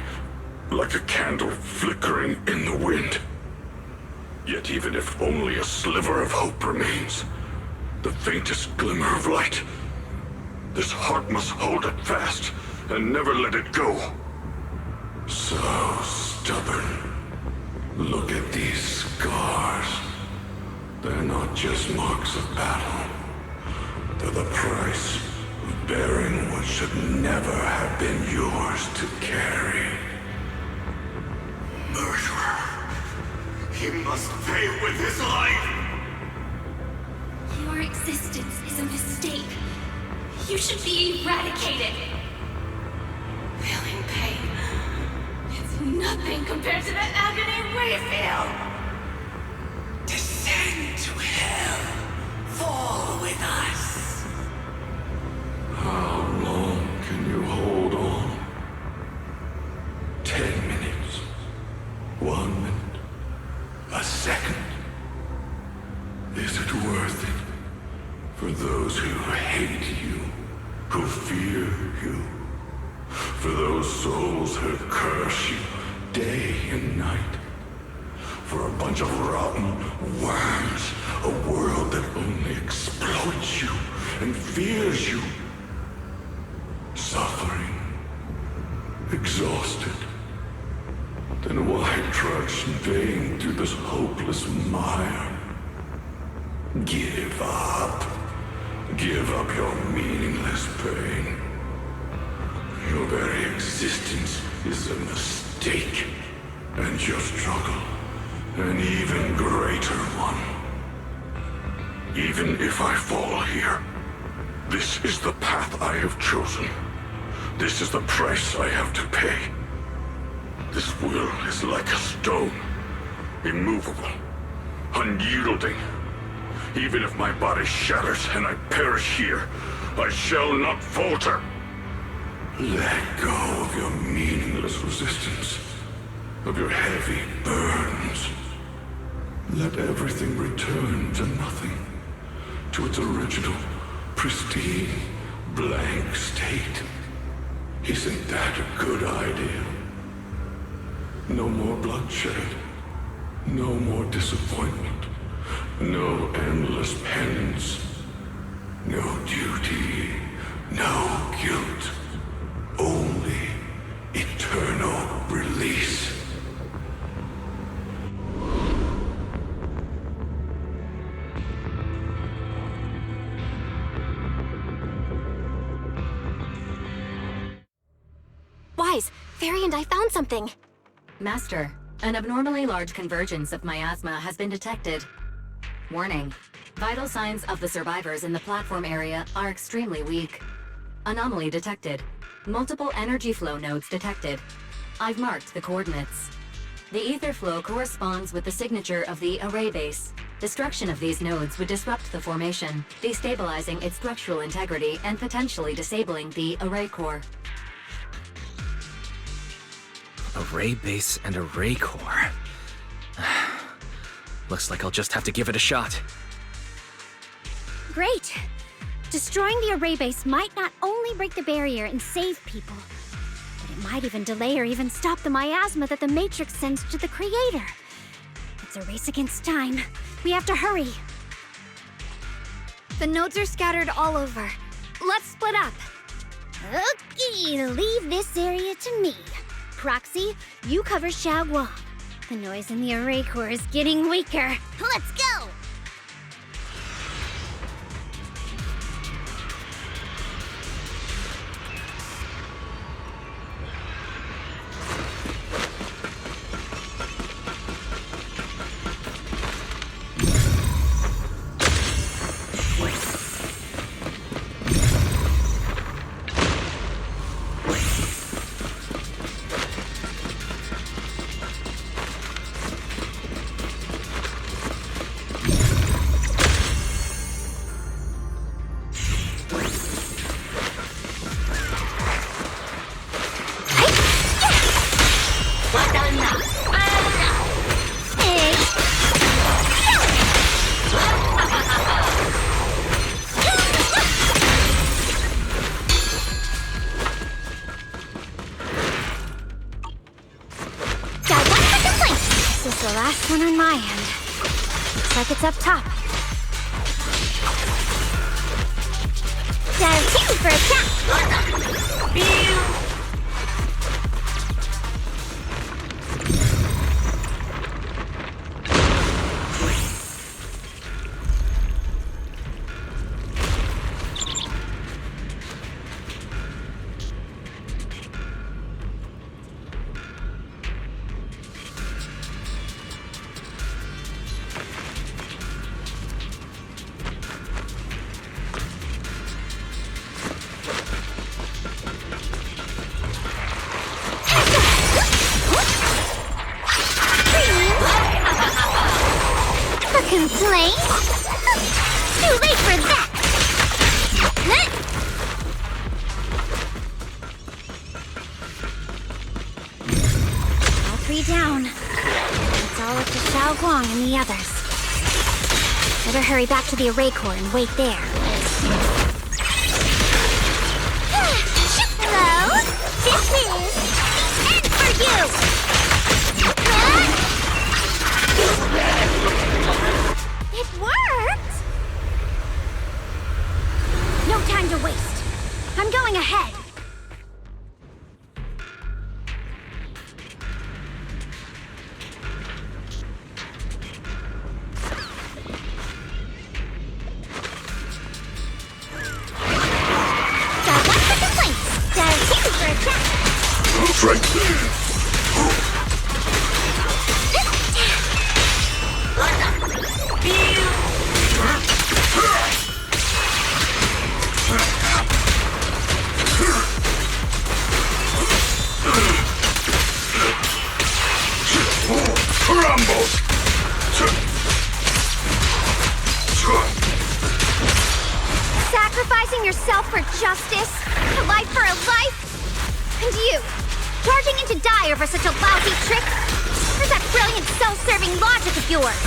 like a candle flickering in the wind. Yet even if only a sliver of hope remains, the faintest glimmer of light, this heart must hold it fast and never let it go. So stubborn. Look at these scars. They're not just marks of battle. They're the price of bearing what should never have been yours to carry. Murderer. He must pay with his life. Your existence is a mistake. You should be eradicated. Feeling pain. It's nothing compared to the agony we feel. Descend to hell. Fall with us. How long can you hold on? 10 minutes. 1 minute. A second. Is it worth it? For those who hate you, who fear you, for those souls who curse you day and night, for a bunch of rotten worms, a world that only exploits you and fears you, suffering, exhausted. Then why trudge in vain through this hopeless mire? Give up. Give up your meaningless pain. Your very existence is a mistake, and your struggle, an even greater one. Even if I fall here, this is the path I have chosen. This is the price I have to pay. This will is like a stone. Immovable. Unyielding. Even if my body shatters and I perish here, I shall not falter. Let go of your meaningless resistance, of your heavy burdens. Let everything return to nothing, to its original, pristine, blank state. Isn't that a good idea? No more bloodshed, no more disappointment, no endless penance, no duty, no guilt, only eternal release. Wise, Fairy and I found something. Master, an abnormally large convergence of miasma has been detected. Warning, vital signs of the survivors in the platform area are extremely weak. Anomaly detected. Multiple energy flow nodes detected. I've marked the coordinates. The ether flow corresponds with the signature of the array base. Destruction of these nodes would disrupt the formation, destabilizing its structural integrity and potentially disabling the array core. Array base and array core. Looks like I'll just have to give it a shot. Great! Destroying the array base might not only break the barrier and save people, but it might even delay or even stop the miasma that the Matrix sends to the Creator. It's a race against time. We have to hurry. The nodes are scattered all over. Let's split up. Okay, leave this area to me. Proxy, you cover Xiaoguang. The noise in the array core is getting weaker. Let's go! One on my end. Looks like it's up top. Dial 2 for attack! Complain? Too late for that! All three down. It's all up to Xiaoguang and the others. Better hurry back to the array core and wait there. Hello? This is the end for you! It worked! No time to waste. I'm going ahead. Dial 1 for complaints. Dial 2 for attack. That's right. Rumble! Sacrificing yourself for justice? A life for a life? And you, charging into die over such a lousy trick? Where's that brilliant self-serving logic of yours?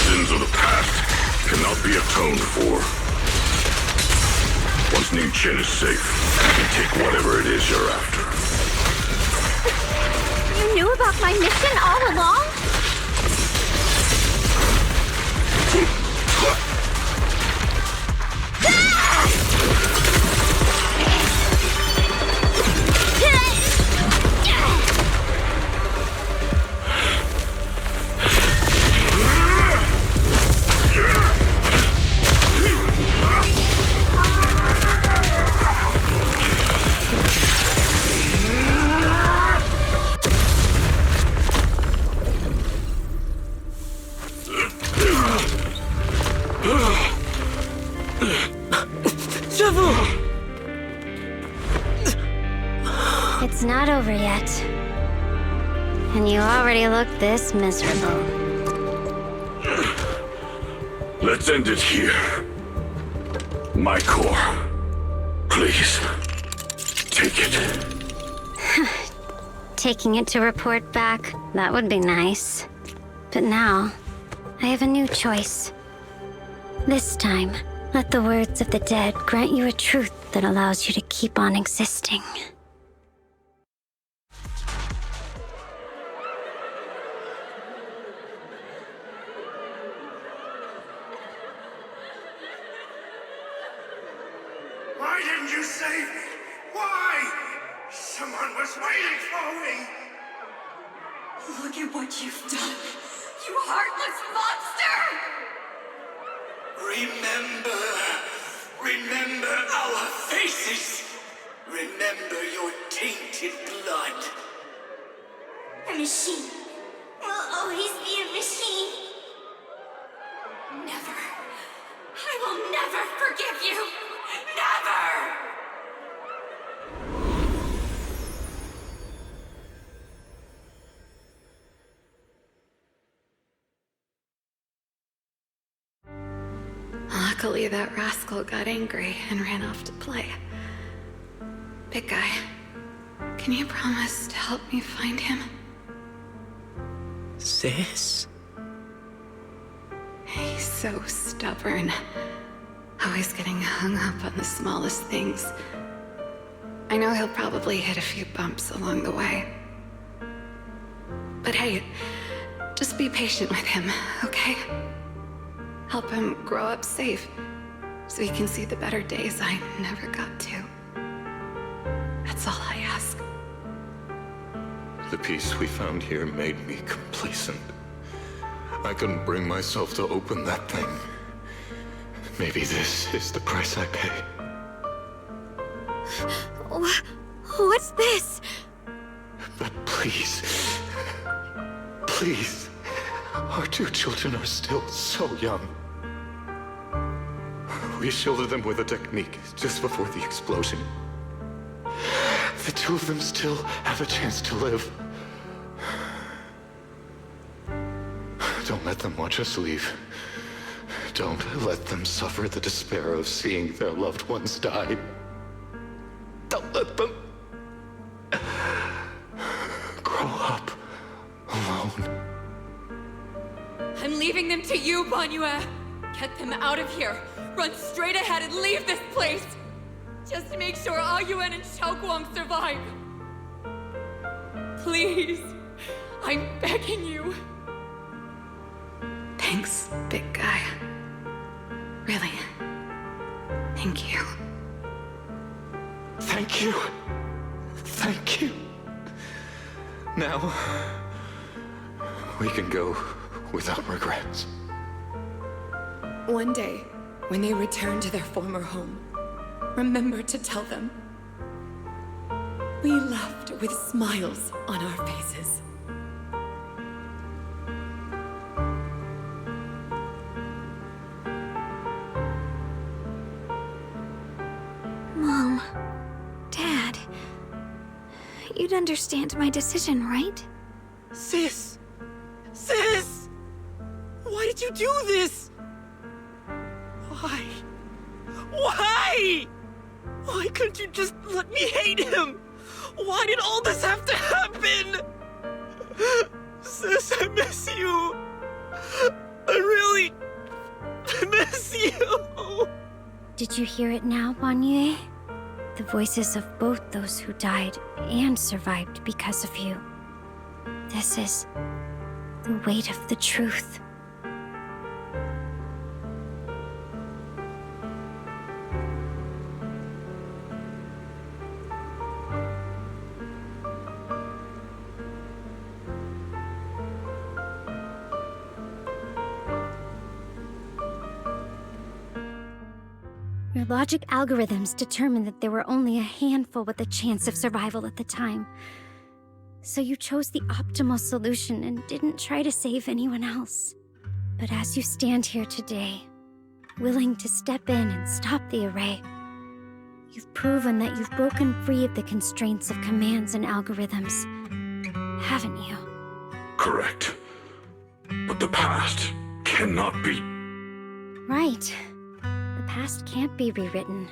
Sins of the past cannot be atoned for. Once Ning-Chen is safe, you can take whatever it is you're after. You knew about my mission all along? It's not over yet. And you already look this miserable. Let's end it here. My core. Please. Take it. Taking it to report back, that would be nice. But now, I have a new choice. This time, let the words of the dead grant you a truth that allows you to keep on existing. Why didn't you save me? Why? Someone was waiting for me! Look at what you've done, you heartless monster! Remember our faces! Remember your tainted blood! A machine will always be a machine. Never. I will never forgive you! Never! Luckily, that rascal got angry and ran off to play. Big guy, can you promise to help me find him? Sis? He's so stubborn. Always getting hung up on the smallest things. I know he'll probably hit a few bumps along the way. But hey, just be patient with him, okay? Help him grow up safe, so he can see the better days I never got to. That's all I ask. The peace we found here made me complacent. I couldn't bring myself to open that thing. Maybe this is the price I pay. What's this? But please, please, our two children are still so young. We shielded them with a technique just before the explosion. The two of them still have a chance to live. Don't let them watch us leave. Don't let them suffer the despair of seeing their loved ones die. Don't let them grow up alone. I'm leaving them to you, Banyue. Get them out of here. Run straight ahead and leave this place. Just to make sure Ayuan and Xiaoguang survive. Please. I'm begging you. Thanks, big guy. Really. Thank you. Thank you. Thank you. Now, we can go without regrets. One day, when they return to their former home, remember to tell them we left with smiles on our faces. Mom, Dad, you'd understand my decision, right? Sis! Sis! Why did you do this? Why? Why? Why couldn't you just let me hate him? Why did all this have to happen? Sis, I miss you. I really miss you. Did you hear it now, Banyue? The voices of both those who died and survived because of you. This is the weight of the truth. Your logic algorithms determined that there were only a handful with a chance of survival at the time. So you chose the optimal solution and didn't try to save anyone else. But as you stand here today, willing to step in and stop the array, you've proven that you've broken free of the constraints of commands and algorithms, haven't you? Correct. But the past cannot be... Right. The past can't be rewritten.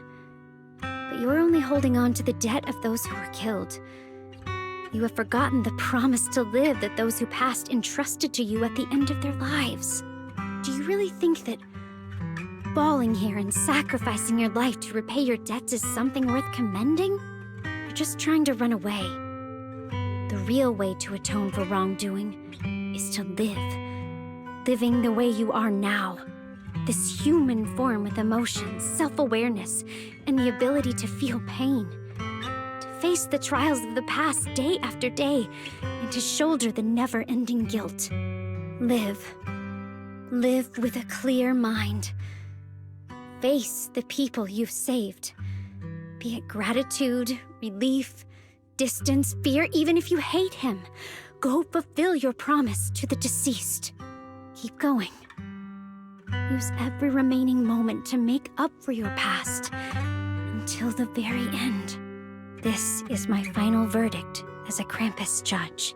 But you're only holding on to the debt of those who were killed. You have forgotten the promise to live that those who passed entrusted to you at the end of their lives. Do you really think that bawling here and sacrificing your life to repay your debts is something worth commending? You're just trying to run away. The real way to atone for wrongdoing is to live. Living the way you are now. This human form with emotions, self-awareness, and the ability to feel pain. To face the trials of the past day after day, and to shoulder the never-ending guilt. Live. Live with a clear mind. Face the people you've saved. Be it gratitude, relief, distance, fear, even if you hate him. Go fulfill your promise to the deceased. Keep going. Use every remaining moment to make up for your past, until the very end. This is my final verdict as a Krampus judge.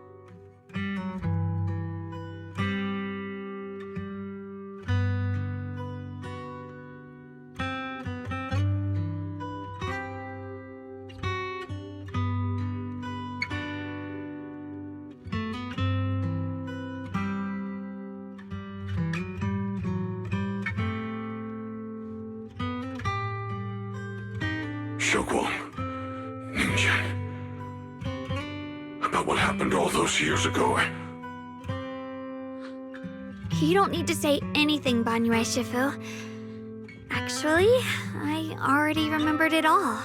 About what happened all those years ago. You don't need to say anything, Banyue Shifu. Actually, I already remembered it all.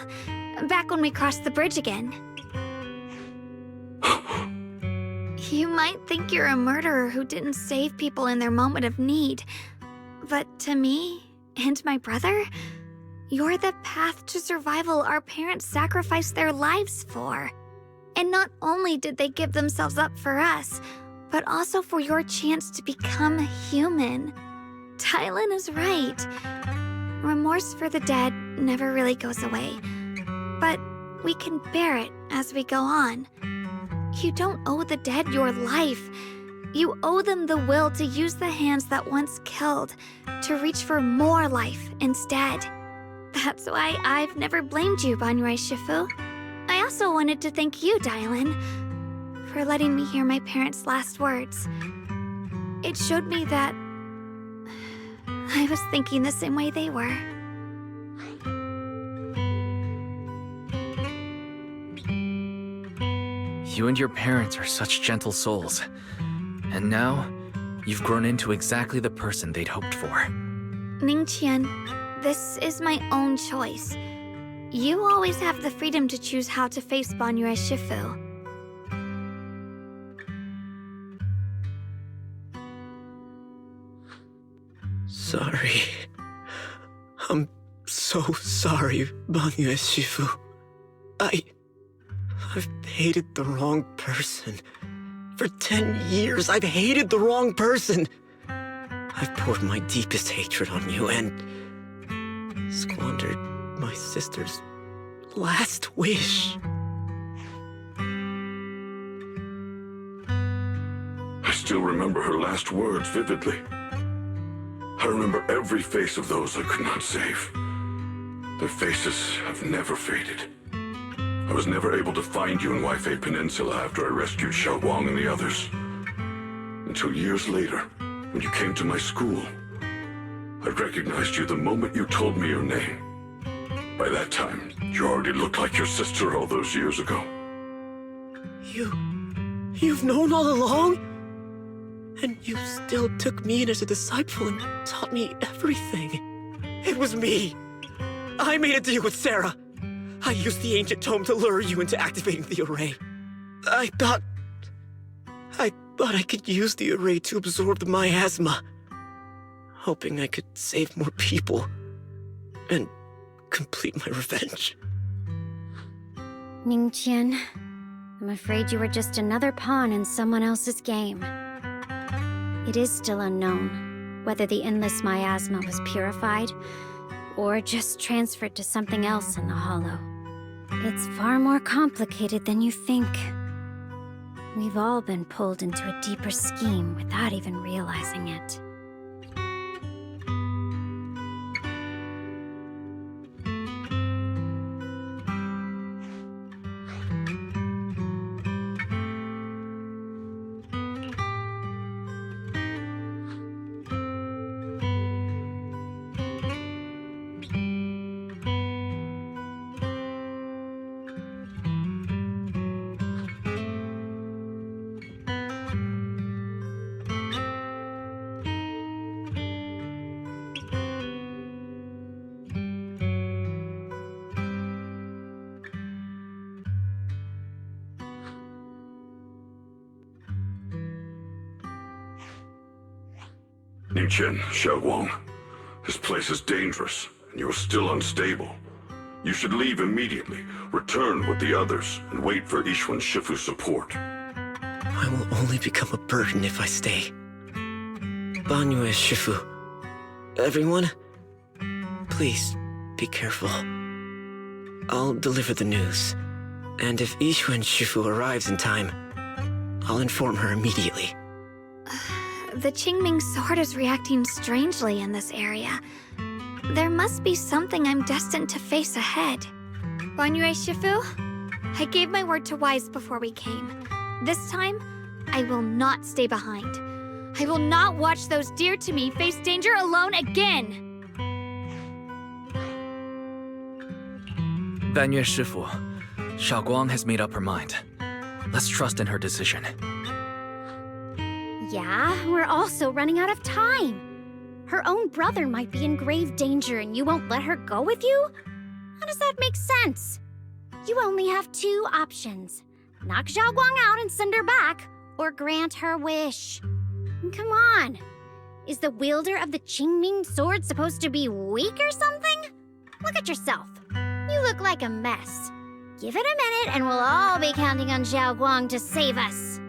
Back when we crossed the bridge again. You might think you're a murderer who didn't save people in their moment of need. But to me, and my brother, you're the path to survival our parents sacrificed their lives for. And not only did they give themselves up for us, but also for your chance to become human. Tylen is right. Remorse for the dead never really goes away. But we can bear it as we go on. You don't owe the dead your life. You owe them the will to use the hands that once killed to reach for more life instead. That's why I've never blamed you, Banyue Shifu. I also wanted to thank you, Dylan, for letting me hear my parents' last words. It showed me that I was thinking the same way they were. You and your parents are such gentle souls. And now, you've grown into exactly the person they'd hoped for. Ningqian, this is my own choice. You always have the freedom to choose how to face Banyue Shifu. Sorry. I'm so sorry, Banyue Shifu. I've hated the wrong person. For 10 years, I've hated the wrong person. I've poured my deepest hatred on you and squandered my sister's last wish. still remember her last words vividly. I remember every face of those I could not save. Their faces have never faded. I was never able to find you in Waifei Peninsula after I rescued Xiaoguang and the others. Until years later, when you came to my school, I recognized you the moment you told me your name. By that time, you already looked like your sister all those years ago. You've known all along? And you still took me in as a disciple and taught me everything. It was me. I made a deal with Sarah. I used the ancient tome to lure you into activating the array. I thought I could use the array to absorb the miasma, hoping I could save more people and complete my revenge. Ningqian, I'm afraid you were just another pawn in someone else's game. It is still unknown whether the endless miasma was purified or just transferred to something else in the Hollow. It's far more complicated than you think. We've all been pulled into a deeper scheme without even realizing it. Ningqian, Xiaoguang, this place is dangerous, and you are still unstable. You should leave immediately, return with the others, and wait for Yixuan Shifu's support. I will only become a burden if I stay. Banyue Shifu, everyone, please be careful. I'll deliver the news, and if Yixuan Shifu arrives in time, I'll inform her immediately. The Qingming sword is reacting strangely in this area. There must be something I'm destined to face ahead. Banyue Shifu, I gave my word to Wise before we came. This time, I will not stay behind. I will not watch those dear to me face danger alone again! Banyue Shifu, Xiaoguang has made up her mind. Let's trust in her decision. Yeah, we're also running out of time. Her own brother might be in grave danger and you won't let her go with you? How does that make sense? You only have two options. Knock Xiaoguang out and send her back, or grant her wish. Come on. Is the wielder of the Qingming sword supposed to be weak or something? Look at yourself. You look like a mess. Give it a minute and we'll all be counting on Xiaoguang to save us.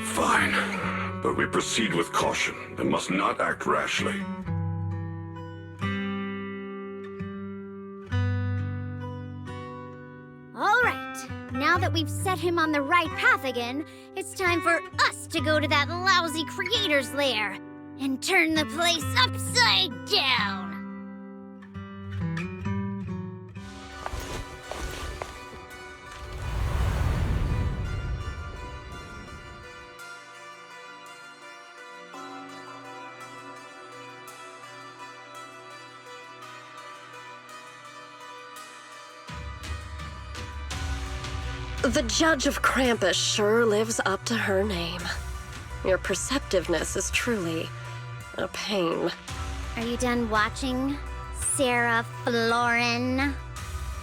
Fine, but we proceed with caution and must not act rashly. All right, now that we've set him on the right path again, it's time for us to go to that lousy creator's lair and turn the place upside down. The Judge of Krampus sure lives up to her name. Your perceptiveness is truly a pain. Are you done watching, Sarah Florin?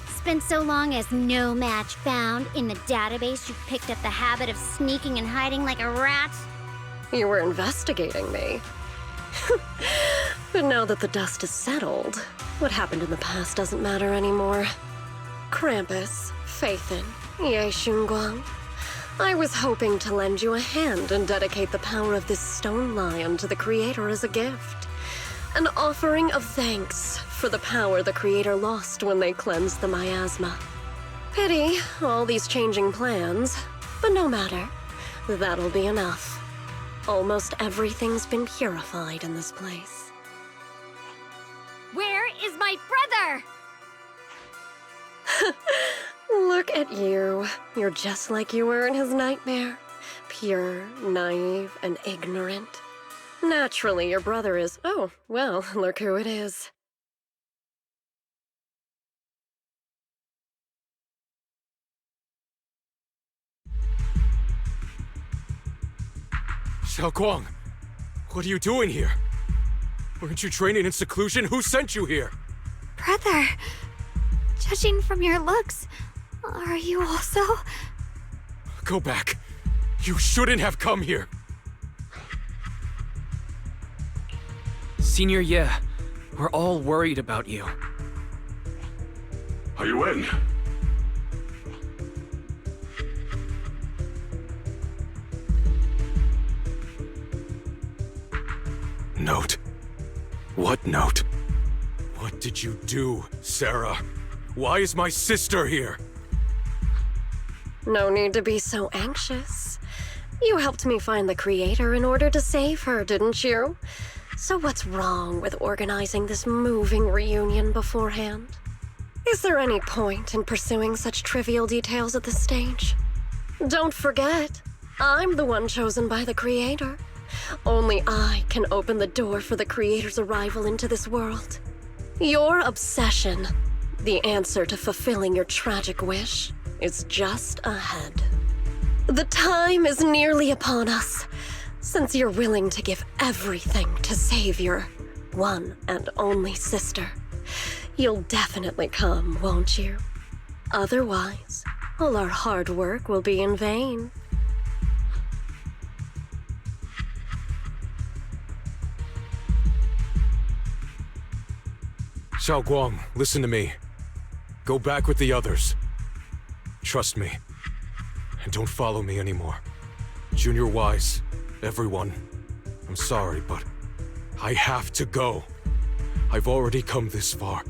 Spent so long as no match found in the database you picked up the habit of sneaking and hiding like a rat? You were investigating me. But now that the dust is settled, what happened in the past doesn't matter anymore. Krampus, Faithin, Ye Xunguang, I was hoping to lend you a hand and dedicate the power of this stone lion to the Creator as a gift. An offering of thanks for the power the Creator lost when they cleansed the miasma. Pity, all these changing plans, but no matter. That'll be enough. Almost everything's been purified in this place. Where is my brother? Look at you. You're just like you were in his nightmare. Pure, naive, and ignorant. Naturally, your brother is... Oh, well, look who it is. Xiaoguang, what are you doing here? Weren't you training in seclusion? Who sent you here? Brother, judging from your looks, are you also... Go back. You shouldn't have come here. Senior Ye, we're all worried about you. Are you in? Note? What note? What did you do, Sarah? Why is my sister here? No need to be so anxious. You helped me find the creator in order to save her, didn't you? So what's wrong with organizing this moving reunion beforehand? Is there any point in pursuing such trivial details at this stage? Don't forget, I'm the one chosen by the creator. Only I can open the door for the creator's arrival into this world. Your obsession, the answer to fulfilling your tragic wish, is just ahead. The time is nearly upon us. Since you're willing to give everything to save your one and only sister, you'll definitely come, won't you? Otherwise, all our hard work will be in vain. Xiaoguang, listen to me. Go back with the others. Trust me. And don't follow me anymore. Junior Wise, everyone, I'm sorry, but I have to go. I've already come this far.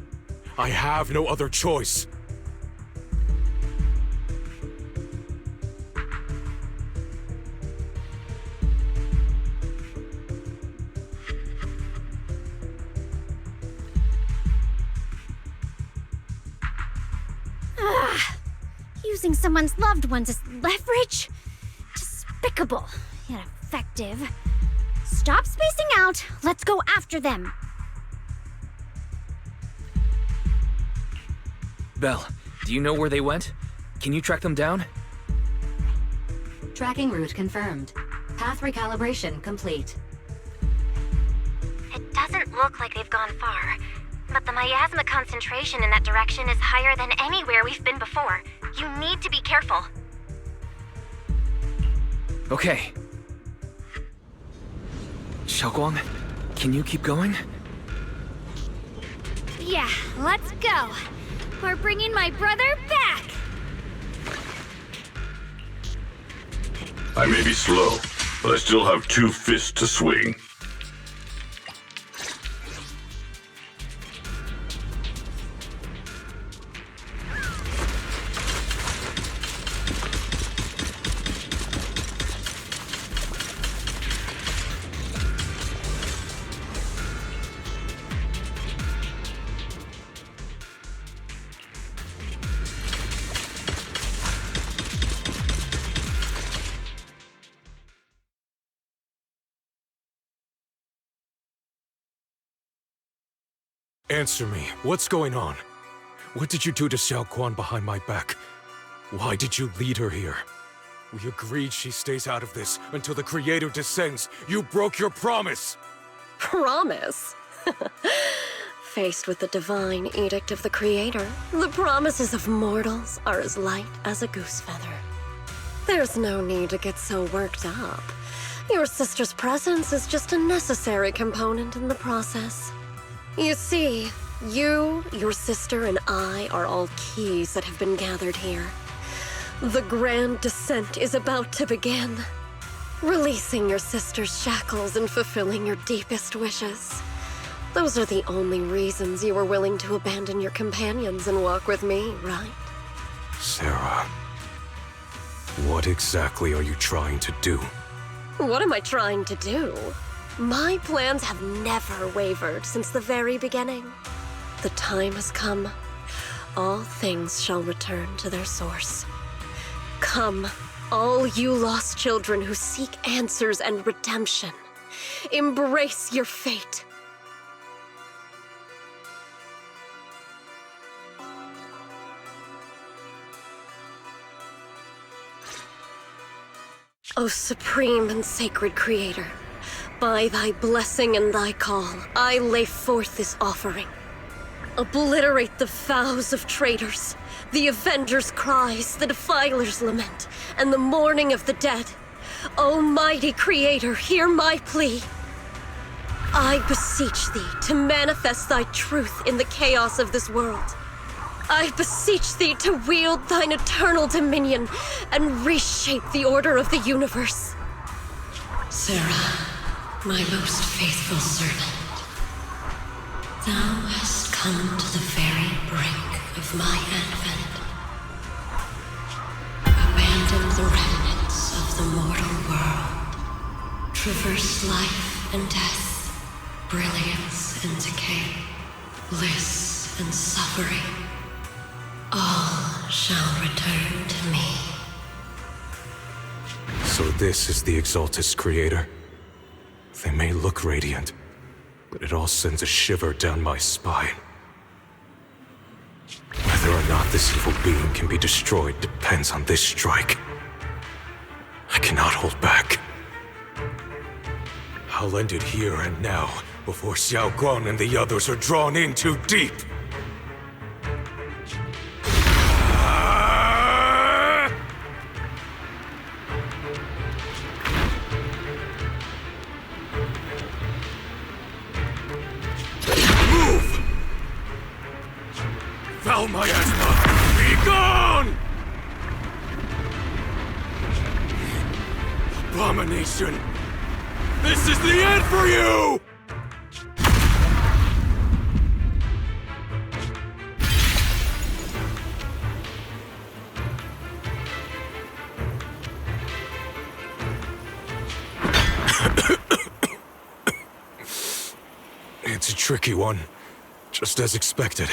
I have no other choice. Using someone's loved ones as leverage? Despicable, ineffective. Stop spacing out. Let's go after them. Belle, do you know where they went? Can you track them down? Tracking route confirmed. Path recalibration complete. It doesn't look like they've gone far, but the miasma concentration in that direction is higher than anywhere we've been before. You need to be careful. Okay. Xiaoguang, can you keep going? Yeah, let's go. We're bringing my brother back. I may be slow, but I still have 2 fists to swing. Answer me. What's going on? What did you do to Xiaoguang behind my back? Why did you lead her here? We agreed she stays out of this until the creator descends. You broke your promise! Promise? Faced with the divine edict of the creator, the promises of mortals are as light as a goose feather. There's no need to get so worked up. Your sister's presence is just a necessary component in the process. You see, you, your sister, and I are all keys that have been gathered here. The grand descent is about to begin. Releasing your sister's shackles and fulfilling your deepest wishes. Those are the only reasons you were willing to abandon your companions and walk with me, right? Sarah, what exactly are you trying to do? What am I trying to do? My plans have never wavered since the very beginning. The time has come. All things shall return to their source. Come, all you lost children who seek answers and redemption. Embrace your fate. O supreme and sacred Creator, by thy blessing and thy call, I lay forth this offering. Obliterate the vows of traitors, the avengers' cries, the defiler's lament, and the mourning of the dead. Almighty Creator, hear my plea. I beseech thee to manifest thy truth in the chaos of this world. I beseech thee to wield thine eternal dominion and reshape the order of the universe. Sarah, my most faithful servant, thou hast come to the very brink of my advent. Abandon the remnants of the mortal world. Traverse life and death, brilliance and decay, bliss and suffering. All shall return to me. So this is the Exalted's creator. They may look radiant, but it all sends a shiver down my spine. Whether or not this evil being can be destroyed depends on this strike. I cannot hold back. I'll end it here and now, before Xiao Guang and the others are drawn in too deep. Foul miasma! Be gone! Abomination! This is the end for you! It's a tricky one, just as expected.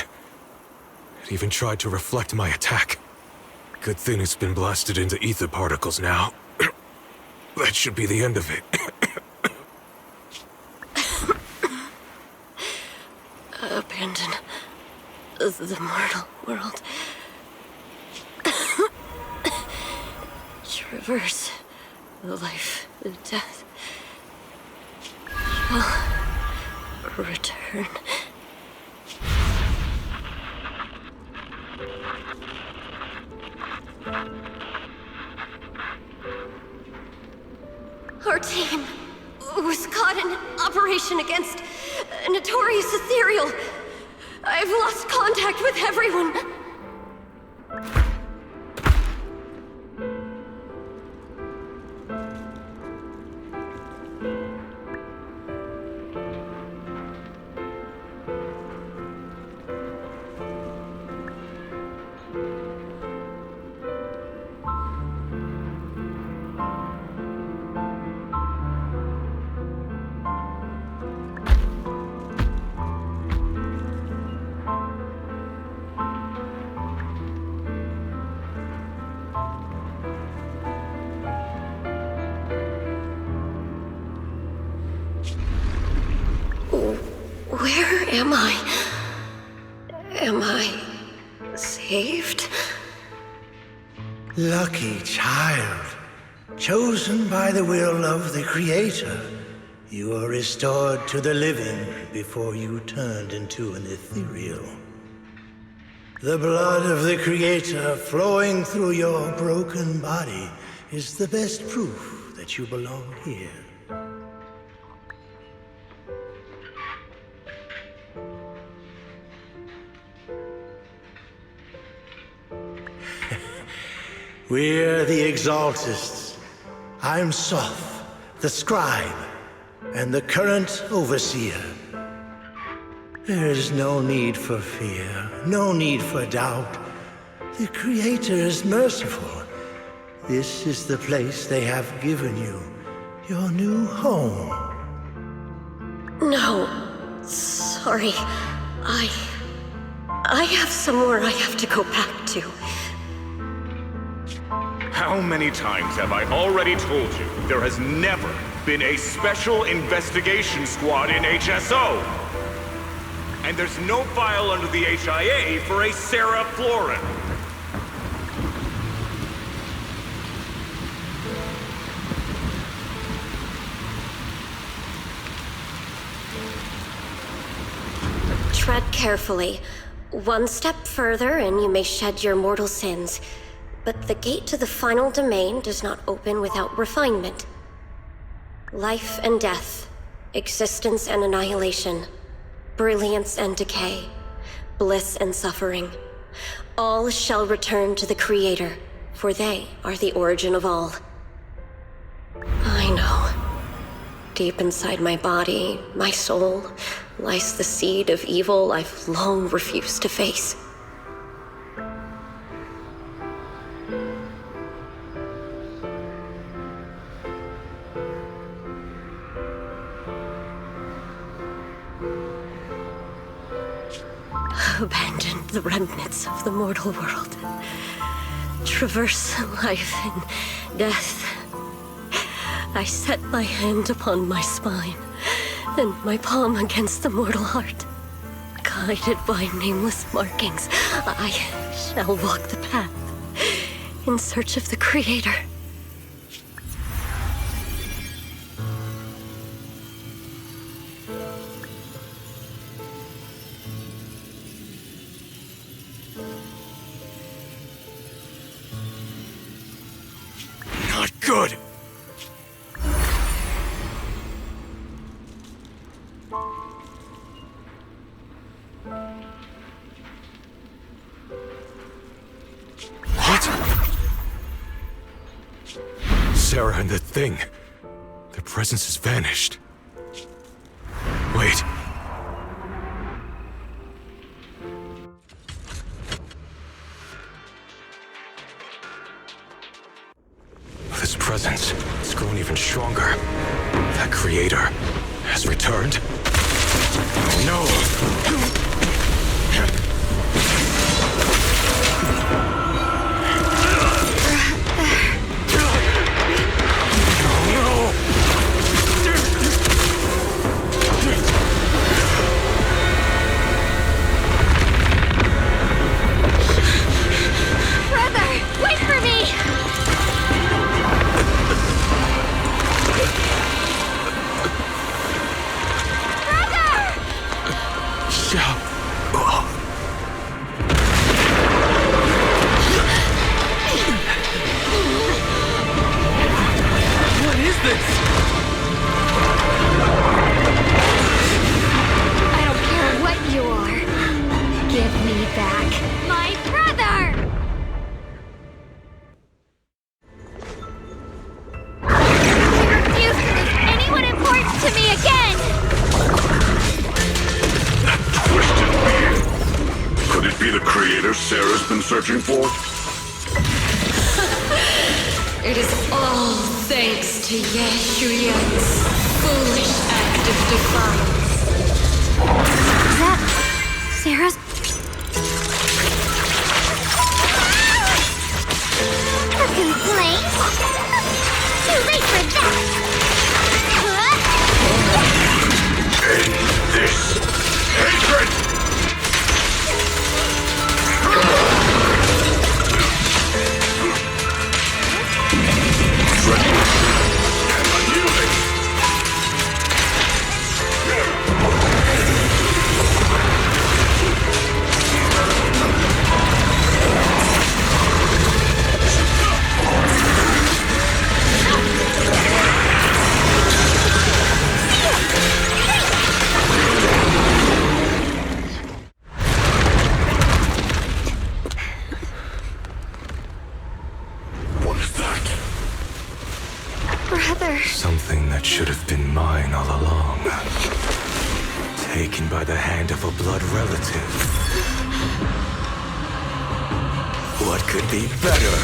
It even tried to reflect my attack. Good thing it's been blasted into ether particles now. That should be the end of it. Abandon the mortal world. Traverse life and death. Shall return. Our team was caught in operation against a notorious ethereal. I've lost contact with everyone. Where am I? Am I saved? Lucky child, chosen by the will of the Creator, you are restored to the living before you turned into an ethereal. The blood of the Creator flowing through your broken body is the best proof that you belong here. We're the Exaltists. I'm Soph, the scribe, and the current overseer. There is no need for fear, no need for doubt. The Creator is merciful. This is the place they have given you, your new home. No. Sorry. I have somewhere I have to go back to. How many times have I already told you there has never been a special investigation squad in HSO? And there's no file under the HIA for a Sarah Florin. Tread carefully. One step further and you may shed your mortal sins. But the gate to the final domain does not open without refinement. Life and death, existence and annihilation, brilliance and decay, bliss and suffering. All shall return to the Creator, for they are the origin of all. I know. Deep inside my body, my soul, lies the seed of evil I've long refused to face. Abandon the remnants of the mortal world. Traverse life and death. I set my hand upon my spine, and my palm against the mortal heart. Guided by nameless markings, I shall walk the path in search of the Creator. Not good! Sarah and the thing. Their presence has vanished. Wait. This presence has grown even stronger. That Creator has returned. Oh no! Searching for? It is all thanks to Yeshuyan's foolish act of defiance. Is that Sarah's? A complaint? Too late for that! End this hatred! Something that should have been mine all along. Taken by the hand of a blood relative. What could be better?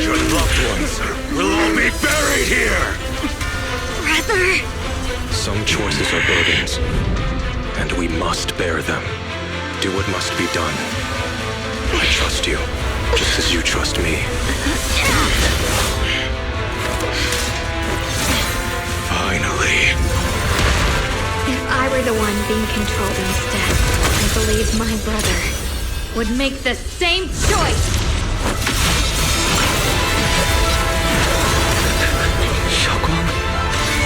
Your loved ones will all be buried here! Brother! Some choices are burdens, and we must bear them. Do what must be done. I trust you, just as you trust me. Finally. If I were the one being controlled instead, I believe my brother would make the same choice! Xiaoguang?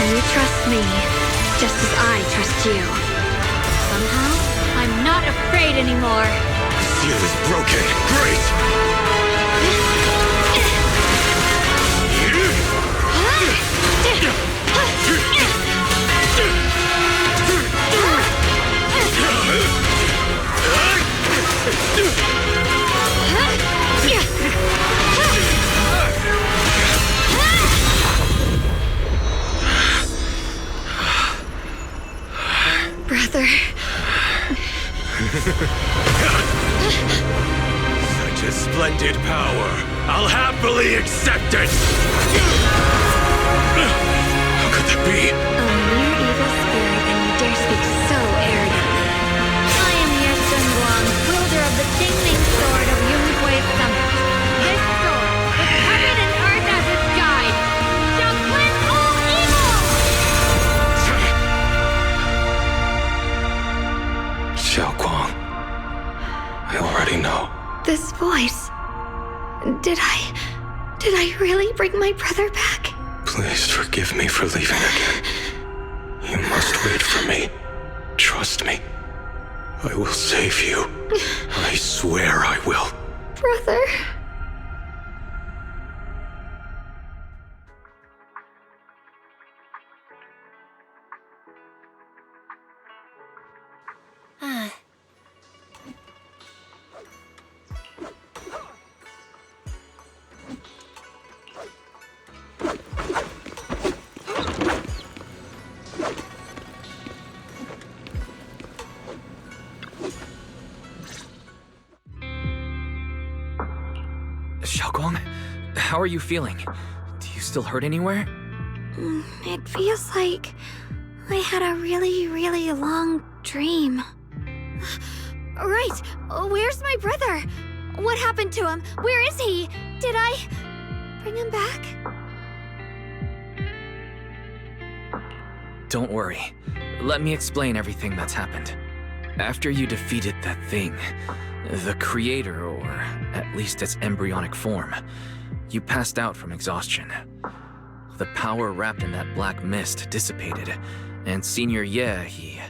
You trust me, just as I trust you. Somehow, I'm not afraid anymore. The seal is broken. Great! Brother. Such a splendid power. I'll happily accept it! How could that be? A mere evil spirit, and you dare speak so arrogantly. I am Ye Guang, wielder of the Jingming sword of Yunhui Summit. This sword, with heaven and earth as its guide, shall cleanse all evil! Xiaoguang, I already know. This voice... Did I really bring my brother back? Please forgive me for leaving again. You must wait for me. Trust me. I will save you. I swear I will. Brother... Xiaoguang, how are you feeling? Do you still hurt anywhere? It feels like I had a really long dream. Right! Where's my brother? What happened to him? Where is he? Did I bring him back? Don't worry. Let me explain everything that's happened. After you defeated that thing, the creator, or at least its embryonic form, you passed out from exhaustion. The power wrapped in that black mist dissipated, and Senior Ye,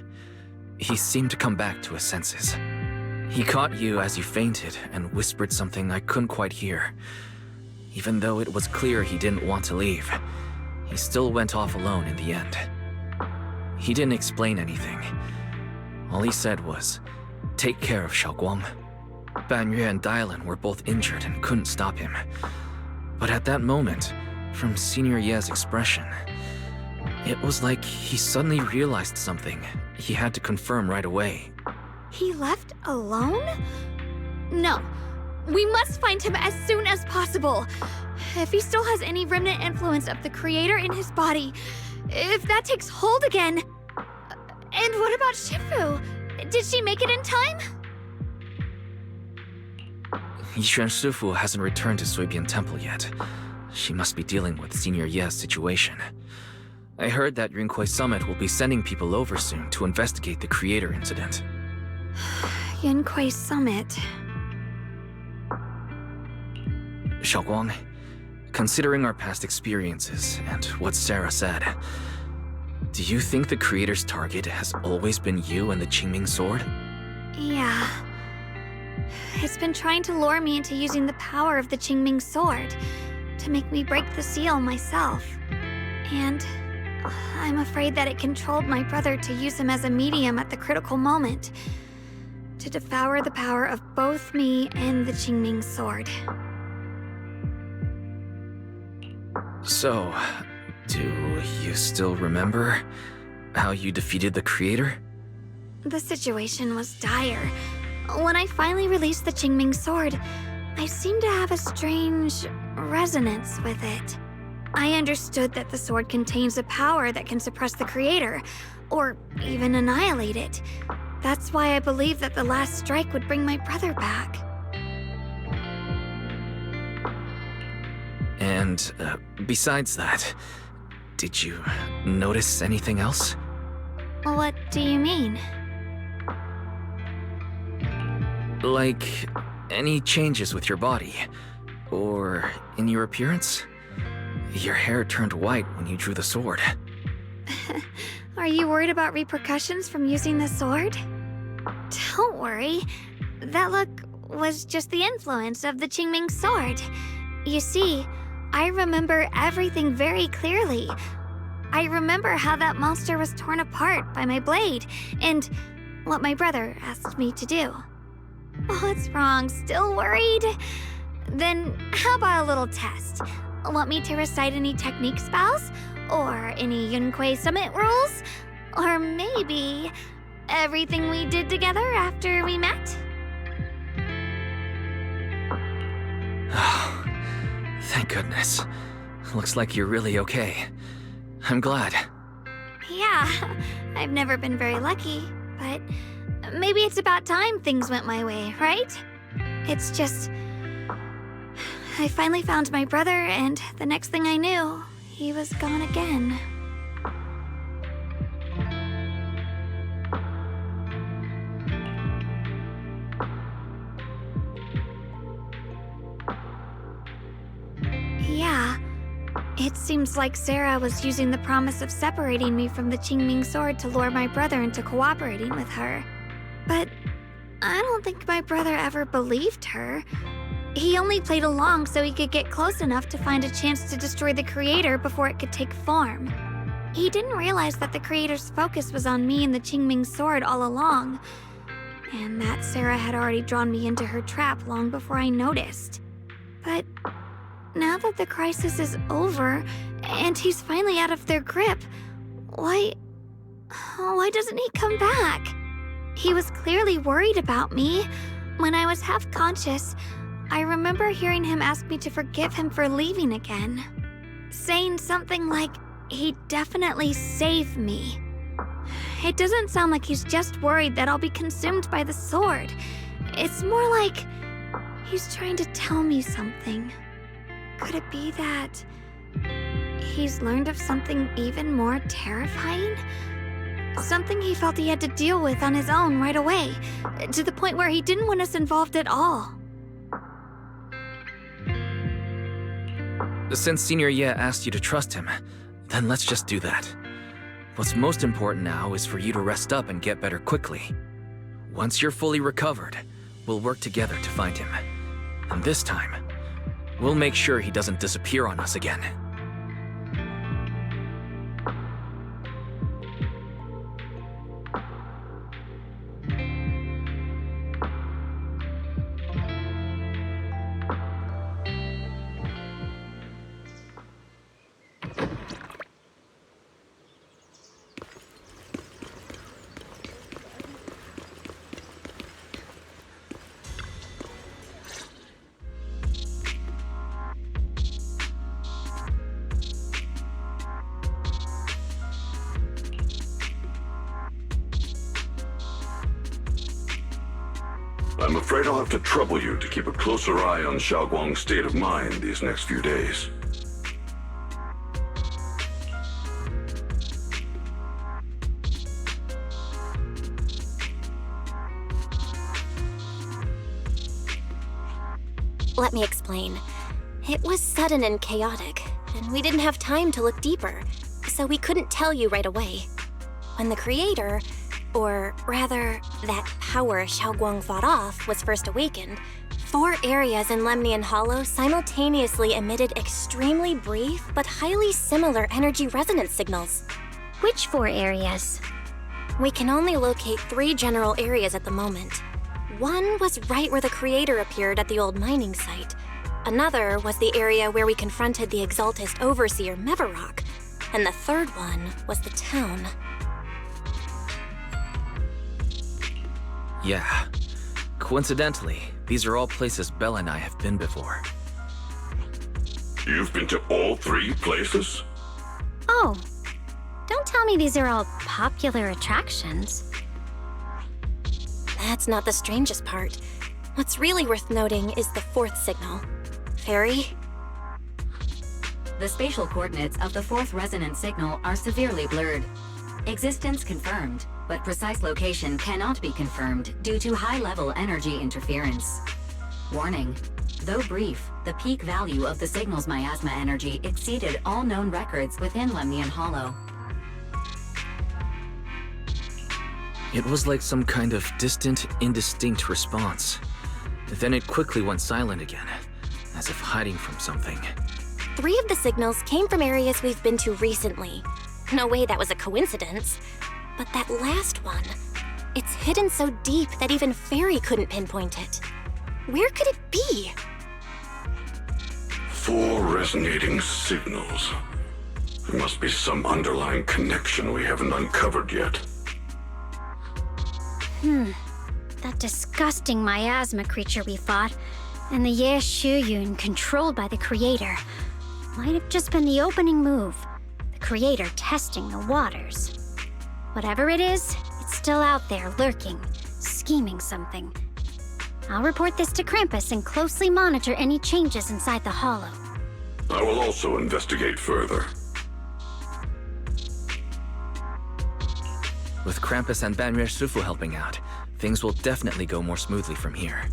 he seemed to come back to his senses. He caught you as you fainted and whispered something I couldn't quite hear. Even though it was clear he didn't want to leave, he still went off alone in the end. He didn't explain anything. All he said was, "Take care of Xiaoguang." Banyue and Dylan were both injured and couldn't stop him. But at that moment, from Senior Ye's expression, it was like he suddenly realized something he had to confirm right away. He left alone? No. We must find him as soon as possible. If he still has any remnant influence of the creator in his body, if that takes hold again... And what about Shifu? Did she make it in time? Yixuan Shifu hasn't returned to Suibian Temple yet. She must be dealing with Senior Ye's situation. I heard that Yunhui Summit will be sending people over soon to investigate the creator incident. Yunhui Summit. Xiaoguang, considering our past experiences and what Sarah said, do you think the creator's target has always been you and the Qingming sword? Yeah. It's been trying to lure me into using the power of the Qingming sword to make me break the seal myself. And I'm afraid that it controlled my brother to use him as a medium at the critical moment, to devour the power of both me and the Qingming sword. So, do you still remember how you defeated the creator? The situation was dire. When I finally released the Qingming sword, I seem to have a strange resonance with it. I understood that the sword contains a power that can suppress the creator, or even annihilate it. That's why I believe that the last strike would bring my brother back. And besides that, did you notice anything else? What do you mean? Like, any changes with your body? Or in your appearance? Your hair turned white when you drew the sword. Are you worried about repercussions from using the sword? Don't worry. That look was just the influence of the Qingming sword. You see, I remember everything very clearly. I remember how that monster was torn apart by my blade, and what my brother asked me to do. What's wrong? Still worried? Then how about a little test? Want me to recite any technique spells? Or any Yunquei Summit rules? Or maybe everything we did together after we met? Oh, thank goodness. Looks like you're really okay. I'm glad. Yeah, I've never been very lucky, but maybe it's about time things went my way, right? It's just... I finally found my brother, and the next thing I knew, he was gone again. Yeah, it seems like Sarah was using the promise of separating me from the Qingming sword to lure my brother into cooperating with her. But I don't think my brother ever believed her. He only played along so he could get close enough to find a chance to destroy the creator before it could take form. He didn't realize that the creator's focus was on me and the Qingming sword all along, and that Sarah had already drawn me into her trap long before I noticed. But now that the crisis is over, and he's finally out of their grip, why doesn't he come back? He was clearly worried about me. When I was half conscious, I remember hearing him ask me to forgive him for leaving again, saying something like, he'd definitely save me. It doesn't sound like he's just worried that I'll be consumed by the sword. It's more like he's trying to tell me something. Could it be that he's learned of something even more terrifying? Something he felt he had to deal with on his own right away, to the point where he didn't want us involved at all. Since Senior Ye asked you to trust him, then let's just do that. What's most important now is for you to rest up and get better quickly. Once you're fully recovered, we'll work together to find him. And this time, we'll make sure he doesn't disappear on us again. I'm afraid I'll have to trouble you to keep a closer eye on Xiaoguang's state of mind these next few days. Let me explain. It was sudden and chaotic, and we didn't have time to look deeper, so we couldn't tell you right away. When the creator, or rather, that power Xiaoguang fought off, was first awakened, 4 areas in Lemnian Hollow simultaneously emitted extremely brief but highly similar energy resonance signals. Which 4 areas? We can only locate 3 general areas at the moment. One was right where the creator appeared at the old mining site. Another was the area where we confronted the Exaltist Overseer Mevarok. And the third one was the town. Yeah. Coincidentally, These are all places Bella and I have been before. You've been to all 3 places? Oh, don't tell me these are all popular attractions. That's not the strangest part. What's really worth noting is the 4th signal. Fairy? The spatial coordinates of the 4th resonant signal are severely blurred. Existence confirmed, but precise location cannot be confirmed due to high-level energy interference. Warning. Though brief, the peak value of the signal's miasma energy exceeded all known records within Lemnian Hollow. It was like some kind of distant, indistinct response. Then it quickly went silent again, as if hiding from something. 3 of the signals came from areas we've been to recently. No way that was a coincidence. But that last one, it's hidden so deep that even Fairy couldn't pinpoint it. Where could it be? 4 resonating signals. There must be some underlying connection we haven't uncovered yet. That disgusting miasma creature we fought, and the Ye Shuyun controlled by the Creator, might have just been the opening move. The Creator testing the waters. Whatever it is, it's still out there lurking, scheming something. I'll report this to Krampus and closely monitor any changes inside the Hollow. I will also investigate further. With Krampus and Banrier Sufu helping out, things will definitely go more smoothly from here.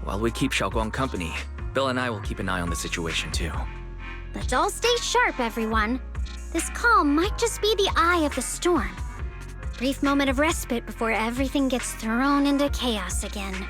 While we keep Xiaoguang company, Bill and I will keep an eye on the situation too. Let's all stay sharp, everyone. This calm might just be the eye of the storm. A brief moment of respite before everything gets thrown into chaos again.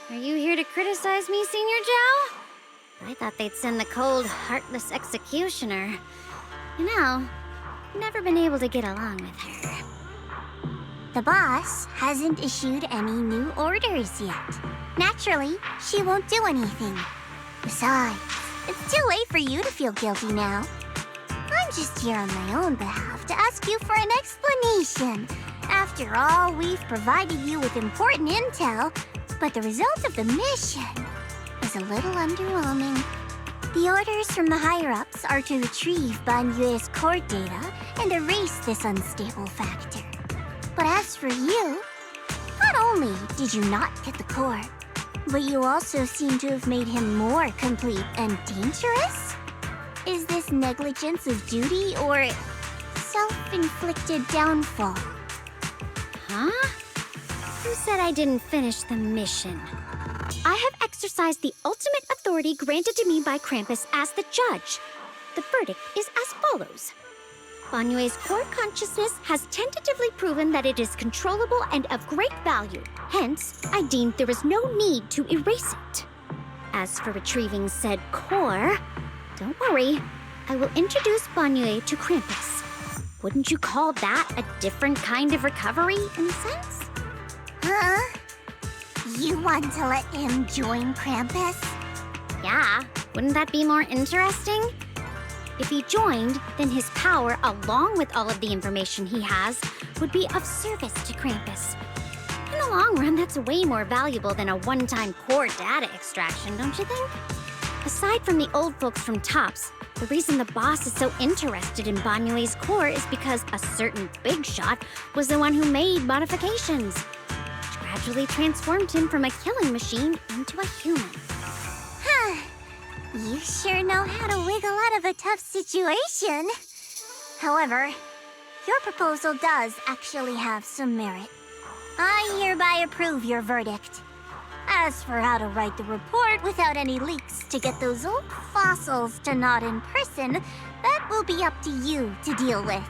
Are you here to criticize me, Senior Joe? I thought they'd send the cold, heartless executioner. You know, I've never been able to get along with her. The boss hasn't issued any new orders yet. Naturally, she won't do anything. Besides, it's too late for you to feel guilty now. I'm just here on my own behalf to ask you for an explanation. After all, we've provided you with important intel, but the result of the mission is a little underwhelming. The orders from the higher-ups are to retrieve Ban Yue's core data and erase this unstable factor. But as for you, not only did you not get the core, but you also seem to have made him more complete and dangerous? Is this negligence of duty or self-inflicted downfall? Huh? Who said I didn't finish the mission? I have exercised the ultimate authority granted to me by Krampus as the judge. The verdict is as follows. Banyue's core consciousness has tentatively proven that it is controllable and of great value. Hence, I deemed there was no need to erase it. As for retrieving said core, don't worry. I will introduce Banyue to Krampus. Wouldn't you call that a different kind of recovery, in a sense? Huh? You want to let him join Krampus? Yeah, wouldn't that be more interesting? If he joined, then his power, along with all of the information he has, would be of service to Krampus. In the long run, that's way more valuable than a one-time core data extraction, don't you think? Aside from the old folks from TOPS, the reason the boss is so interested in Banyue's core is because a certain big shot was the one who made modifications, which gradually transformed him from a killing machine into a human. Huh. You sure know how to wiggle out of a tough situation. However, your proposal does actually have some merit. I hereby approve your verdict. As for how to write the report without any leaks to get those old fossils to nod in person, that will be up to you to deal with.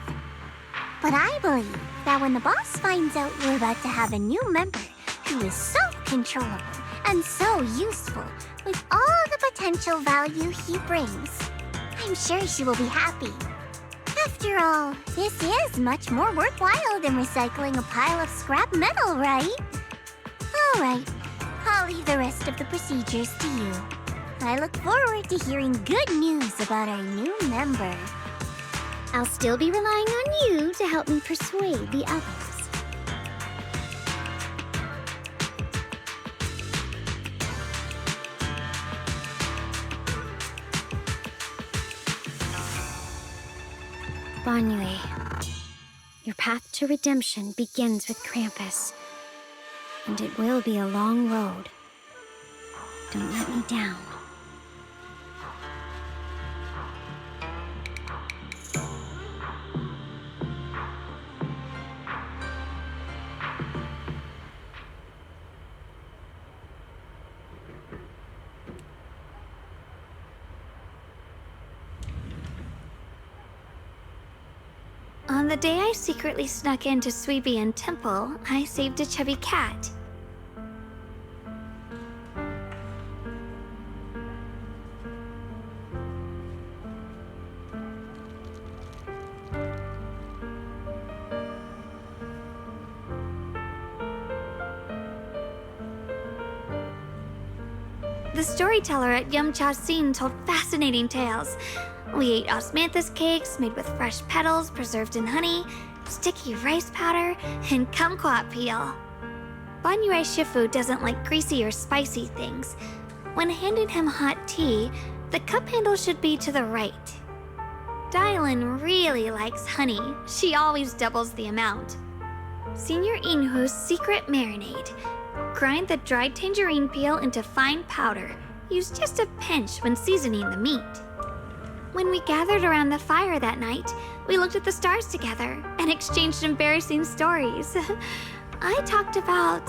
But I believe that when the boss finds out we're about to have a new member who is so controllable and so useful with all the potential value he brings, I'm sure she will be happy. After all, this is much more worthwhile than recycling a pile of scrap metal, right? All right. I'll leave the rest of the procedures to you. I look forward to hearing good news about our new member. I'll still be relying on you to help me persuade the others. Banyue, your path to redemption begins with Krampus. And it will be a long road. Don't let me down. On the day I secretly snuck into Suibian Temple, I saved a chubby cat. The storyteller at Yumcha Sin told fascinating tales. We ate osmanthus cakes made with fresh petals preserved in honey, sticky rice powder, and kumquat peel. Banyue Shifu doesn't like greasy or spicy things. When handing him hot tea, the cup handle should be to the right. Dylan really likes honey. She always doubles the amount. Senior Inhu's secret marinade. Grind the dried tangerine peel into fine powder. Use just a pinch when seasoning the meat. When we gathered around the fire that night, we looked at the stars together and exchanged embarrassing stories. I talked about...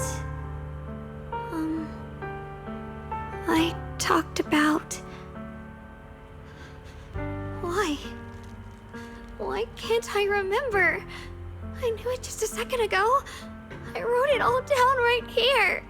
Why can't I remember? I knew it just a second ago. I wrote it all down right here.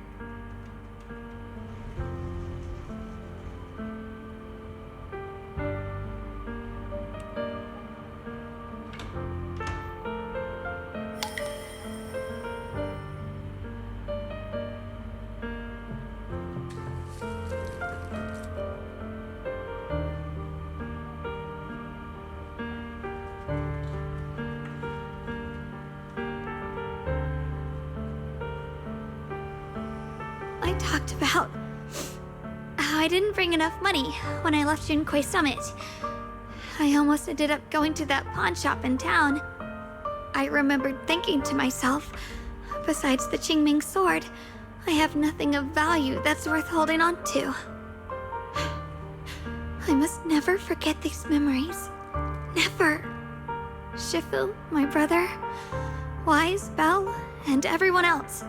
I talked about how I didn't bring enough money when I left Junkoi Summit. I almost ended up going to that pawn shop in town. I remembered thinking to myself, besides the Qingming sword, I have nothing of value that's worth holding on to. I must never forget these memories. Never. Shifu, my brother, Wise, Belle, and everyone else.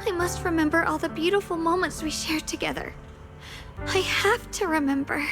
I must remember all the beautiful moments we shared together. I have to remember.